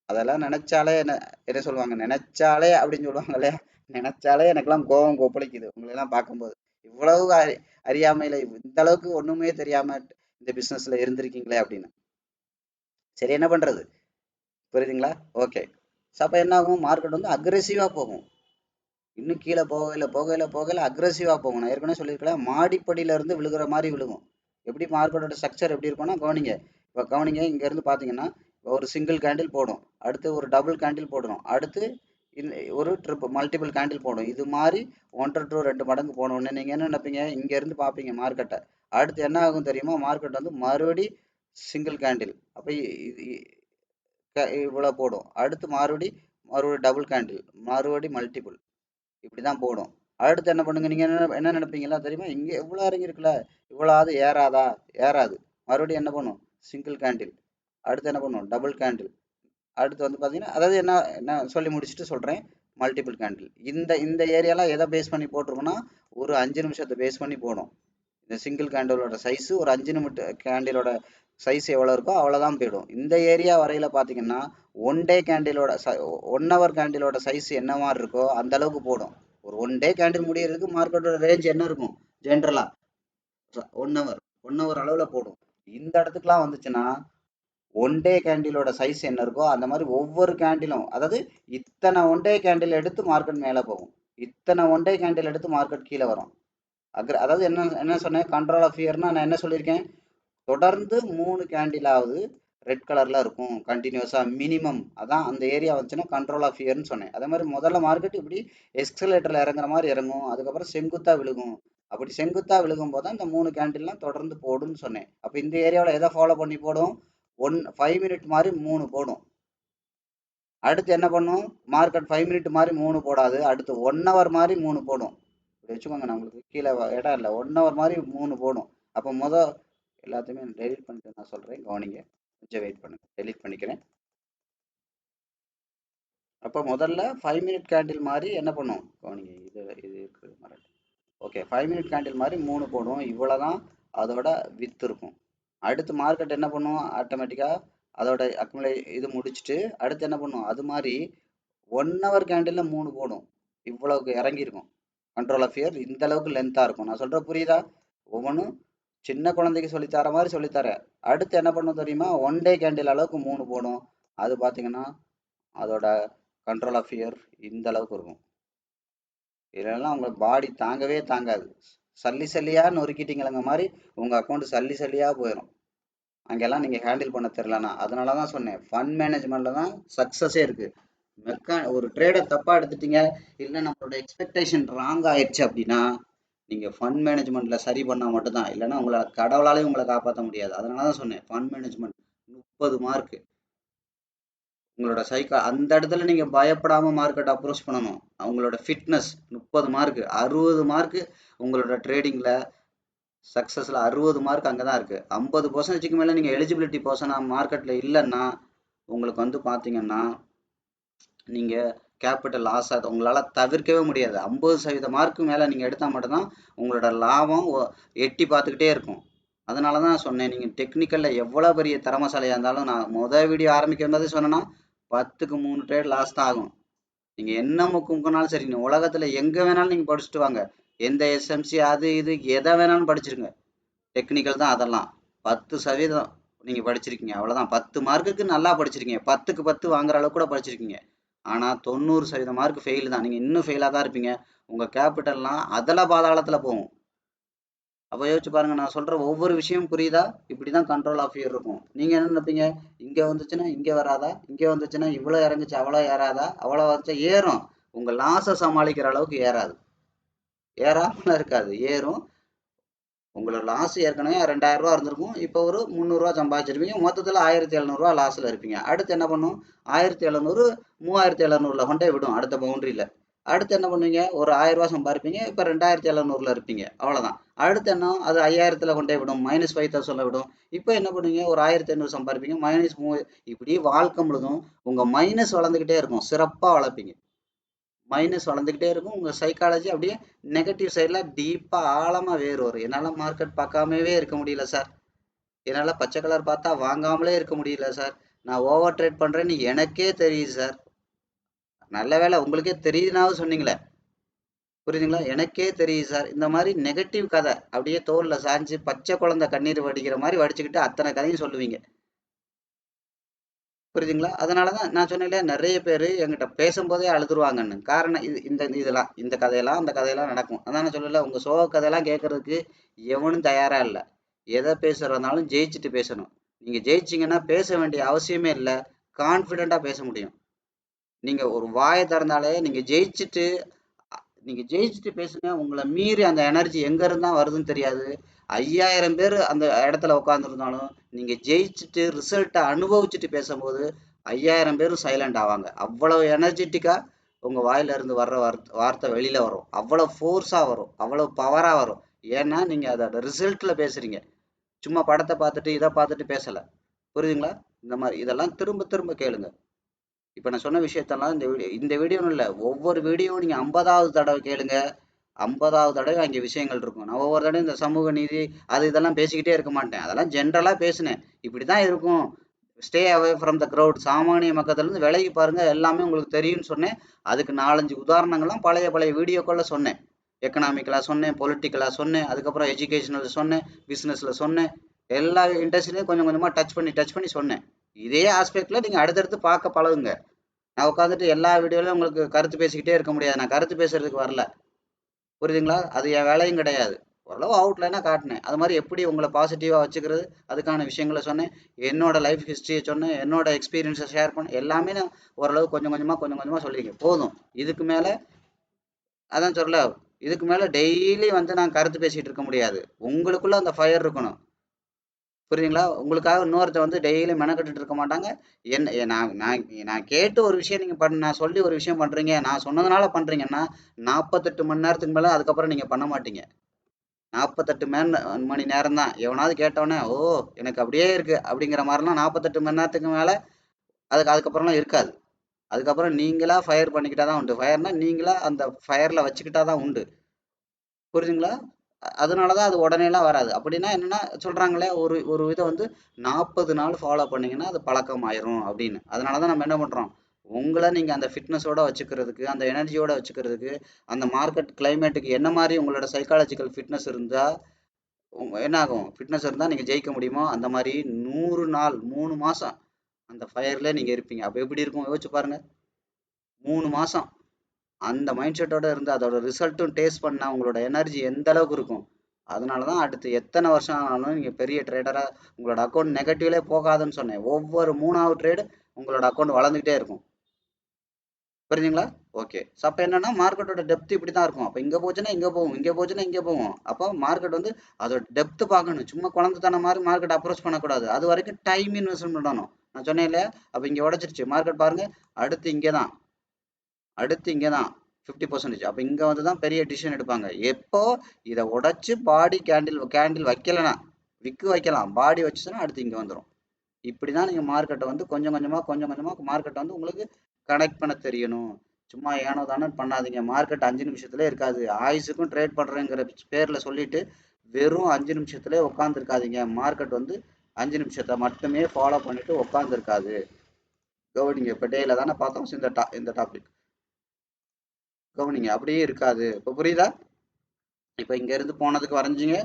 அதெல்லாம் நினைச்சாலே என்ன என்ன சொல்லுவாங்க, நினைச்சாலே அப்படின்னு சொல்லுவாங்க இல்லையா, நினைச்சாலே எனக்கெல்லாம் கோபம் கொப்பளிக்குது உங்களெல்லாம் பார்க்கும்போது. இவ்வளவு அறியாமையில இந்த அளவுக்கு ஒண்ணுமே தெரியாம இந்த பிசினஸ்ல இருந்திருக்கீங்களே அப்படின்னு. சரி, என்ன பண்றது, புரியுதுங்களா? ஓகே. அப்ப என்ன ஆகும், மார்க்கெட் வந்து அக்ரெசிவா போகும். இன்னும் கீழே போகல போகல போகல அக்ரெசிவா போகும். நான் ஏற்கனவே சொல்லியிருக்கேன், மாடிப்படியில இருந்து விழுகிற மாதிரி விழுகும். எப்படி மார்க்கெட்டோட ஸ்ட்ரக்சர் எப்படி இருக்கும்னா, கவனிங்க. இப்போ கவனிங்க, இங்க இருந்து பாத்தீங்கன்னா ஒரு சிங்கிள் கேண்டில் போடும், அடுத்து ஒரு டபுள் கேண்டில் போடணும், அடுத்து ஒரு ட்ரிப் மல்டிபிள் கேண்டில் போடும். இது மாதிரி 1 to 2 மடங்கு போனோடனே நீங்க என்ன நினைப்பீங்க, இங்க இருந்து பாப்பீங்க மார்க்கெட்டை. அடுத்து என்ன ஆகும் தெரியுமா, மார்க்கெட் வந்து மறுபடி சிங்கிள் கேண்டில், அப்ப இவ்வளவு போடும். அடுத்து மறுபடி டபுள் கேண்டில், மறுபடி மல்டிபிள், இப்படிதான் போடும். அடுத்து என்ன பண்ணுங்க, நீங்க என்ன நினைப்பீங்களா தெரியுமா, இங்க இவ்வளவு இறங்கி இருக்குல்ல, இவ்வளவு ஏறாதா? ஏறாது. மறுபடியும் என்ன பண்ணும், சிங்கிள் கேண்டில். அடுத்து என்ன பண்ணும், டபுள் கேண்டில். அடுத்து வந்து பாத்தீங்கன்னா, அதாவது என்ன என்ன சொல்லி முடிச்சுட்டு சொல்றேன், மல்டிபிள் கேண்டில். இந்த இந்த ஏரியாலாம் எதை பேஸ் பண்ணி போட்டிருக்கோம்னா, ஒரு 5 நிமிஷத்தை பேஸ் பண்ணி போடும். இந்த சிங்கிள் கேண்டிலோட சைஸ் ஒரு 5 நிமிஷம் கேண்டிலோட சைஸ் எவ்வளவு இருக்கோ அவ்வளவுதான் போயிடும். இந்த ஏரியா வரையில பாத்தீங்கன்னா, 1 டே கேண்டிலோட 1 ஹவர் கேண்டிலோட சைஸ் என்ன மாதிரி இருக்கோ அந்த அளவுக்கு போடும். ஒரு 1 டே கேண்டில் முடியறதுக்கு மார்க்கெட்டோட ரேஞ்ச் என்ன இருக்கும் ஜென்ரலா, 1 ஹவர் அளவுல போடும். இந்த இடத்துக்குலாம் வந்துச்சுன்னா, 1 டே கேண்டிலோட சைஸ் என்ன இருக்கோ அந்த மாதிரி ஒவ்வொரு கேண்டிலும், அதாவது இத்தனை 1 டே கேண்டில் எடுத்து மார்க்கெட் மேல போகும், இத்தனை 1 டே கேண்டில் எடுத்து மார்க்கெட் கீழே வரும். அதாவது என்ன என்ன சொன்னேன், கண்ட்ரோல் ஆஃப் ஃபியர்னா நான் என்ன சொல்லியிருக்கேன், தொடர்ந்து 3 கேண்டிலாவது ரெட் கலர்ல இருக்கும் கண்டினியூஸா மினிமம். அதான் அந்த ஏரியா வந்துச்சுன்னா கண்ட்ரோல் ஆஃப் ஃபியர்னு சொன்னேன். அதே மாதிரி முதல்ல மார்க்கெட் இப்படி எஸ்கலேட்டர்ல இறங்குற மாதிரி இறங்கும், அதுக்கப்புறம் செங்குத்தா விழுகும். அப்படி செங்குத்தா விழுகும் போது தான் இந்த 3 கேண்டில்லாம் தொடர்ந்து போடும்னு சொன்னேன். அப்ப இந்த ஏரியாவில் எதை ஃபாலோ பண்ணி போடும், 5 மினிட் மாதிரி 3 போடும். அடுத்து என்ன பண்ணும், மார்க்கெட் 5 மினிட் மாதிரி 3 போடாது, அடுத்து 1 ஹவர் மாதிரி 3 போடும். இப்படி வச்சுக்கோங்க, நான் உங்களுக்கு கீழே இடம் இல்லை, 1 ஹவர் மாதிரி 3 போடும். அப்போ எல்லாத்தையுமே டெலிட் பண்ணிட்டு நான் சொல்றேன், கவனிங்க, கொஞ்சம் வெயிட் பண்ணுங்க, டெலிட் பண்ணிக்கிறேன். அப்போ முதல்ல 5 மினிட் கேண்டில் மாதிரி என்ன பண்ணும், கவனிங்க, இது இது இருக்குது மறந்து. ஓகே, 5 மினிட் கேண்டில் மாதிரி 3 போடும், இவ்வளவுதான் அதோட வித் இருக்கும். அடுத்து மார்க்கெட் என்ன பண்ணும், ஆட்டோமேட்டிக்கா அதோட அக்குமுலே இது முடிச்சுட்டு அடுத்து என்ன பண்ணும், அது மாதிரி 1 ஹவர் கேண்டில்ல 3 போடும், இவ்வளவுக்கு இறங்கியிருக்கும். கண்ட்ரோல் ஆஃப் ஃபியர் இந்த அளவுக்கு லென்த்தா இருக்கும். நான் சொல்ற புரியுதா? ஒவ்வொன்றும் சின்ன குழந்தைக்கு சொல்லித்தர மாதிரி சொல்லித்தரேன். அடுத்து என்ன பண்ணும் தெரியுமா, 1 டே கேண்டில் அளவுக்கு 3 போடும். அது பார்த்தீங்கன்னா அதோட கண்ட்ரோல் ஆஃப் ஃபியர் இந்த அளவுக்கு இருக்கும். இதெல்லாம் உங்க பாடி தாங்கவே தாங்காது. சல்லி சல்லியா நொறுக்கிட்டீங்களங்க மாதிரி உங்க அக்கௌண்ட் சல்லி சல்லியா போயிடும் அங்கெல்லாம் நீங்க ஹேண்டில் பண்ண தெரியலனா. அதனாலதான் சொன்னேன், ஃபண்ட் மேனேஜ்மெண்ட்ல தான் சக்சஸே இருக்கு. ஒரு ட்ரேடை தப்பா எடுத்துட்டீங்க, இல்ல நம்மளோட எக்ஸ்பெக்டேஷன் ராங் ஆயிடுச்சு அப்படின்னா, நீங்க ஃபண்ட் மேனேஜ்மெண்ட்ல சரி பண்ணா மட்டும்தான், இல்லைன்னா உங்களை கடவுளாலே உங்களை காப்பாற்ற முடியாது. அதனாலதான் சொன்னேன், ஃபண்ட் மேனேஜ்மெண்ட் 30 மார்க். உங்களோட அந்த இடத்துல நீங்க பயப்படாம மார்க்கெட் அப்ரோச் பண்ணணும். அவங்களோட ஃபிட்னஸ் 30 மார்க், 60 மார்க் உங்களோட ட்ரேடிங்ல சக்சஸ்ல 60 மார்க் அங்கதான் இருக்கு. 50% மேல நீங்க எலிஜிபிலிட்டி பர்சனா மார்க்கெட்ல இல்லைன்னா உங்களுக்கு வந்து பாத்தீங்கன்னா நீங்க கேபிட்டல் லாஸ் ஆகுது, உங்களால தவிர்க்கவே முடியாது. 50% மார்க்கு மேல நீங்க எடுத்தா மட்டும்தான் உங்களோட லாபம் எட்டி பார்த்துக்கிட்டே இருக்கும். அதனாலதான் சொன்னேன், நீங்க டெக்னிக்கல்ல எவ்வளவு பெரிய திறமசாலியா இருந்தாலும், நான் முதல் வீடியோ ஆரம்பிக்கும் போது சொன்னேன்னா 10க்கு 3 ட்ரேட் லாஸ் தான் ஆகும். நீங்க என்ன முக்குனாலும் சரி, நீங்க உலகத்துல எங்க வேணாலும் நீங்க படிச்சுட்டு வாங்க, எந்த எஸ்எம்சி அது இது எதை வேணாலும் படிச்சிருங்க, டெக்னிக்கல் தான் அதெல்லாம். 10% நீங்க படிச்சிருக்கீங்க, அவ்வளவுதான். 10 மார்க்குக்கு நல்லா படிச்சிருக்கீங்க, 10க்கு 10 வாங்குற அளவுக்கு கூட படிச்சிருக்கீங்க. ஆனா 90% மார்க் ஃபெயில் தான், நீங்க இன்னும் ஃபெயிலா தான் இருப்பீங்க. உங்க கேபிட்டல்லாம் அதல பாதாளத்துல போகும். அப்ப யோசிச்சு பாருங்க, நான் சொல்ற ஒவ்வொரு விஷயம் புரியுதா? இப்படிதான் கண்ட்ரோல் ஆஃப் ஃபியர் இருக்கும். நீங்க என்ன நினைப்பீங்க, இங்க வந்துச்சுன்னா இங்க வராதா, இங்க வந்துச்சுன்னா இவ்வளவு இறங்குச்சு அவ்வளவு ஏறாதா, அவ்வளவு வந்துச்சா ஏறும். உங்க லாஸை சமாளிக்கிற அளவுக்கு ஏறாது, ஏறாமல இருக்காது, ஏறும். உங்களோட லாஸ் ஏற்கனவே 2000 ரூபா இருந்திருக்கும், இப்போ ஒரு 300 ரூபா சம்பாதிச்சிருப்பீங்க, மொத்தத்துல 1700 ரூபா லாஸ்ல இருப்பீங்க. அடுத்து என்ன பண்ணும், 1700 3700ல கொண்டே விடும் அடுத்த பவுண்டரியில. அடுத்து என்ன பண்ணுவீங்க, ஒரு 1000 ரூபா சம்பாதிப்பீங்க, இப்ப 2700ல இருப்பீங்க, அவ்வளவுதான். அடுத்து என்ன, அது 5000த்துல கொண்டே விடும், -5000 விடும். இப்ப என்ன பண்ணுவீங்க, ஒரு 1500 சம்பாதிப்பீங்க, -3000. இப்படி வாழ்க்கை முழுதும் உங்க மைனஸ் வளர்ந்துகிட்டே இருக்கும், சிறப்பா வளர்ப்பீங்க. மைனஸ் வளர்ந்துக்கிட்டே இருக்கும். உங்கள் சைக்காலஜி அப்படியே நெகட்டிவ் சைடில் டீப்பாக ஆழமாக வேறு வரும். என்னால் மார்க்கெட் பார்க்காமவே இருக்க முடியல சார், என்னால் பச்சை கலர் பார்த்தா வாங்காமலே இருக்க முடியல சார், நான் ஓவர் ட்ரேட் பண்ணுறேன்னு எனக்கே தெரியுது சார். நல்ல வேலை உங்களுக்கே தெரியுதுனாவும் சொன்னீங்களே, புரியுதுங்களா? எனக்கே தெரியுது சார். இந்த மாதிரி நெகட்டிவ் கதை அப்படியே தோல்ல சாஞ்சு பச்சை குழந்தை கண்ணீர் வடிக்கிற மாதிரி வடிச்சுக்கிட்டு அத்தனை கதையும் சொல்லுவீங்க, புரியுதுங்களா? அதனால தான் நான் சொன்னேன் இல்லையா, நிறைய பேர் என்கிட்ட பேசும்போதே அழுதுருவாங்கன்னு. காரணம் இது, இதெல்லாம் இந்த கதையெல்லாம் அந்த கதையெல்லாம் நடக்கும். அதான் நான் சொல்லல, உங்கள் சோக கதையெல்லாம் கேட்கறதுக்கு எவனும் தயாரா இல்லை. எதை பேசுறதுனாலும் ஜெயிச்சுட்டு பேசணும். நீங்கள் ஜெயிச்சிங்கன்னா பேச வேண்டிய அவசியமே இல்லை, கான்ஃபிடெண்ட்டாக பேச முடியும். நீங்கள் ஒரு வாயை திறந்தாலே நீங்கள் ஜெயிச்சுட்டு பேசுங்க. உங்களை மீறி அந்த எனர்ஜி எங்க இருந்தா வருதுன்னு தெரியாது. 5000 பேர் அந்த இடத்துல உட்காந்துருந்தாலும் நீங்க ஜெயிச்சுட்டு ரிசல்ட்டை அனுபவிச்சுட்டு பேசும்போது 5000 பேரும் சைலண்ட் ஆவாங்க. அவ்வளவு எனர்ஜெட்டிக்கா உங்க வாயில இருந்து வர்ற வார்த்தை வெளியில வரும். அவ்வளவு ஃபோர்ஸா வரும், அவ்வளவு பவரா வரும். ஏன்னா நீங்க அதோட ரிசல்ட்ல பேசுறீங்க, சும்மா படத்தை பார்த்துட்டு இதை பார்த்துட்டு பேசல. புரியுதுங்களா? இந்த மாதிரி இதெல்லாம் திரும்ப திரும்ப கேளுங்க. இப்போ நான் சொன்ன விஷயத்தெல்லாம் இந்த வீடியோன்னு இல்லை, ஒவ்வொரு வீடியோவும் நீங்கள் 50வது தடவை கேளுங்க. 50வது தடவை அங்கே விஷயங்கள் இருக்கும். நான் ஒவ்வொரு தடவை இந்த சமூக நீதி அது இதெல்லாம் பேசிக்கிட்டே இருக்க மாட்டேன். அதெல்லாம் ஜென்ரலாக பேசினேன். இப்படி தான் இருக்கும், stay away from the crowd, சாமானிய மக்கள்லேருந்து விலகி பாருங்க, எல்லாமே உங்களுக்கு தெரியும்னு சொன்னேன். அதுக்கு 4-5 உதாரணங்கள்லாம் பழைய வீடியோக்களில் சொன்னேன். எக்கனாமிக்கலாக சொன்னேன், பொலிட்டிக்கலாக சொன்னேன், அதுக்கப்புறம் எஜுகேஷனில் சொன்னேன், பிஸ்னஸில் சொன்னேன். எல்லா இண்டஸ்ட்ரியிலையும் கொஞ்சம் கொஞ்சமாக டச் பண்ணி சொன்னேன். இதே ஆஸ்பெக்டில் நீங்கள் அடுத்தடுத்து பார்க்க பழகுங்க. நான் உட்காந்துட்டு எல்லா வீடியோலையும் உங்களுக்கு கருத்து பேசிக்கிட்டே இருக்க முடியாது. நான் கருத்து பேசுறதுக்கு வரல, புரியுதுங்களா? அது என் வேலையும் கிடையாது. ஓரளவு அவுட்லைனாக காட்டினேன். அது மாதிரி எப்படி உங்களை பாசிட்டிவாக வச்சுக்கிறது, அதுக்கான விஷயங்களை சொன்னேன். என்னோட லைஃப் ஹிஸ்ட்ரியை சொன்னேன், என்னோட எக்ஸ்பீரியன்ஸை ஷேர் பண்ணேன். எல்லாமே நான் ஓரளவு கொஞ்சம் கொஞ்சமாக சொல்லியிருக்கேன். போதும். இதுக்கு மேலே அதான் சொல்ல, இதுக்கு மேலே டெய்லி வந்து நான் கருத்து பேசிகிட்டு இருக்க முடியாது. உங்களுக்குள்ள அந்த ஃபயர் இருக்கணும், புரியுதுங்களா? உங்களுக்காக இன்னொருத்த வந்து டெய்லி மெனக்கட்டுட்டு இருக்க மாட்டாங்க. நான் நான் நான் கேட்டு ஒரு விஷயம் நீங்கள் நான் சொல்லி ஒரு விஷயம் பண்ணுறீங்க, நான் சொன்னதுனால பண்ணுறீங்கன்னா 48 மணி நேரத்துக்கு மேலே அதுக்கப்புறம் நீங்கள் பண்ண மாட்டீங்க. 48 மணி நேரம் தான். எவனாவது கேட்டவனே ஓ எனக்கு அப்படியே இருக்கு அப்படிங்கிற மாதிரிலாம் 48 மணி நேரத்துக்கு மேலே அதுக்கப்புறம்லாம் இருக்காது. அதுக்கப்புறம் நீங்களா ஃபயர் பண்ணிக்கிட்டா தான் உண்டு. ஃபயர்னா நீங்களா அந்த ஃபயரில் வச்சுக்கிட்டா தான் உண்டு, புரியுதுங்களா? அதனால தான் அது உடனேலாம் வராது. அப்படின்னா என்னன்னா சொல்றாங்களே, ஒரு ஒரு இதை வந்து 40 நாள் ஃபாலோ பண்ணீங்கன்னா அது பழக்கம் ஆயிரும் அப்படின்னு. அதனால தான் நம்ம என்ன பண்றோம், உங்களை நீங்க அந்த ஃபிட்னஸோட வச்சுக்கிறதுக்கு, அந்த எனர்ஜியோட வச்சுக்கிறதுக்கு, அந்த மார்க்கெட் கிளைமேட்டுக்கு என்ன மாதிரி உங்களோட சைக்காலஜிக்கல் ஃபிட்னஸ் இருந்தா என்ன ஆகும், ஃபிட்னஸ் இருந்தால் நீங்கள் ஜெயிக்க முடியுமோ அந்த மாதிரி 100 நாள் 3 மாசம் அந்த ஃபயர்ல நீங்க இருப்பீங்க. அப்போ எப்படி இருக்கும் யோசிச்சு பாருங்க. 3 மாசம் அந்த மைண்ட் செட்டோட இருந்து அதோட ரிசல்ட்டும் டேஸ்ட் பண்ணா உங்களோட எனர்ஜி எந்த அளவுக்கு இருக்கும். அதனால தான் அடுத்து எத்தனை வருஷம் ஆனாலும் நீங்கள் பெரிய ட்ரேடராக உங்களோட அக்கௌண்ட் நெகட்டிவ்லே போகாதுன்னு சொன்னேன். ஒவ்வொரு 3வது ட்ரேடு உங்களோட அக்கௌண்ட் வளர்ந்துக்கிட்டே இருக்கும், புரியுதுங்களா? ஓகே. ஸோ அப்போ என்னன்னா மார்க்கெட்டோட டெப்த் இப்படி தான் இருக்கும். அப்போ இங்கே போச்சுன்னா இங்கே போகும், இங்கே போச்சுன்னா இங்கே போகும். அப்போ மார்க்கெட் வந்து அதோட டெப்த் பார்க்கணும். சும்மா குழந்தைத்தன மாதிரி மார்க்கெட் அப்ரோச் பண்ணக்கூடாது. அது வரைக்கும் டைம் இன்வெஸ்ட்மெண்ட் பண்ணணும். நான் சொன்னேன் இல்லையா? அப்போ இங்கே உடச்சிருச்சு மார்க்கெட் பாருங்க, அடுத்து இங்கே தான், அடுத்து இங்கே தான் 50%. அப்போ இங்கே வந்து தான் பெரிய டிசிஷன் எடுப்பாங்க. எப்போ இதை உடைச்சு பாடி கேண்டில் வைக்கலைன்னா விக்கு வைக்கலாம், பாடி வச்சுச்சுன்னா அடுத்து இங்கே வந்துடும். இப்படி தான் நீங்கள் மார்க்கெட்டை வந்து கொஞ்சம் கொஞ்சமாக மார்க்கெட்டை வந்து உங்களுக்கு கனெக்ட் பண்ண தெரியணும். சும்மா ஏனோ தானே பண்ணாதீங்க. மார்க்கெட் 5 நிமிஷத்துலேயே இருக்காது. ஆயுசுக்கும் ட்ரேட் பண்ணுறேங்கிற பேரில் சொல்லிட்டு வெறும் 5 நிமிஷத்துலேயே உட்காந்துருக்காதீங்க. மார்க்கெட் வந்து 5 நிமிஷத்தை மட்டுமே ஃபாலோ பண்ணிட்டு உட்காந்துருக்காது. கவனிங்க, இப்போ டேயில் தானே பார்த்தோம் இந்த டாபிக். கவனிங்க, அப்படியே இருக்காது. இப்போ புரியுதா? இப்போ இங்கேருந்து போனதுக்கு வரைஞ்சிங்க,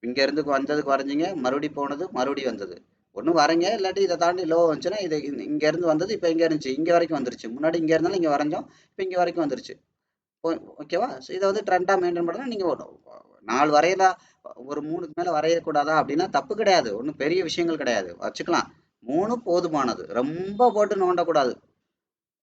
இங்கேருந்து வந்ததுக்கு வரைஞ்சிங்க, மறுபடியும் போனது மறுபடியும் வந்தது. ஒன்று வரைங்க, இல்லாட்டி இதை தாண்டி லோ வந்துச்சுன்னா இது இங்கேருந்து வந்தது இப்போ இங்கே இருந்துச்சு, இங்கே வரைக்கும் வந்துருச்சு. முன்னாடி இங்கே இருந்தாலும் இங்கே வரைஞ்சோம், இப்போ இங்கே வரைக்கும் வந்துருச்சு. ஓகேவா? ஸோ இதை வந்து ட்ரெண்டாக மெயின்டைன் பண்ணால் நீங்கள் 4 வரையலா, ஒரு 3க்கு மேலே வரையக்கூடாதா அப்படின்னா தப்பு கிடையாது. ஒன்றும் பெரிய விஷயங்கள் கிடையாது, வச்சுக்கலாம். 3 போதுமானது. ரொம்ப போட்டு நோண்டக்கூடாது.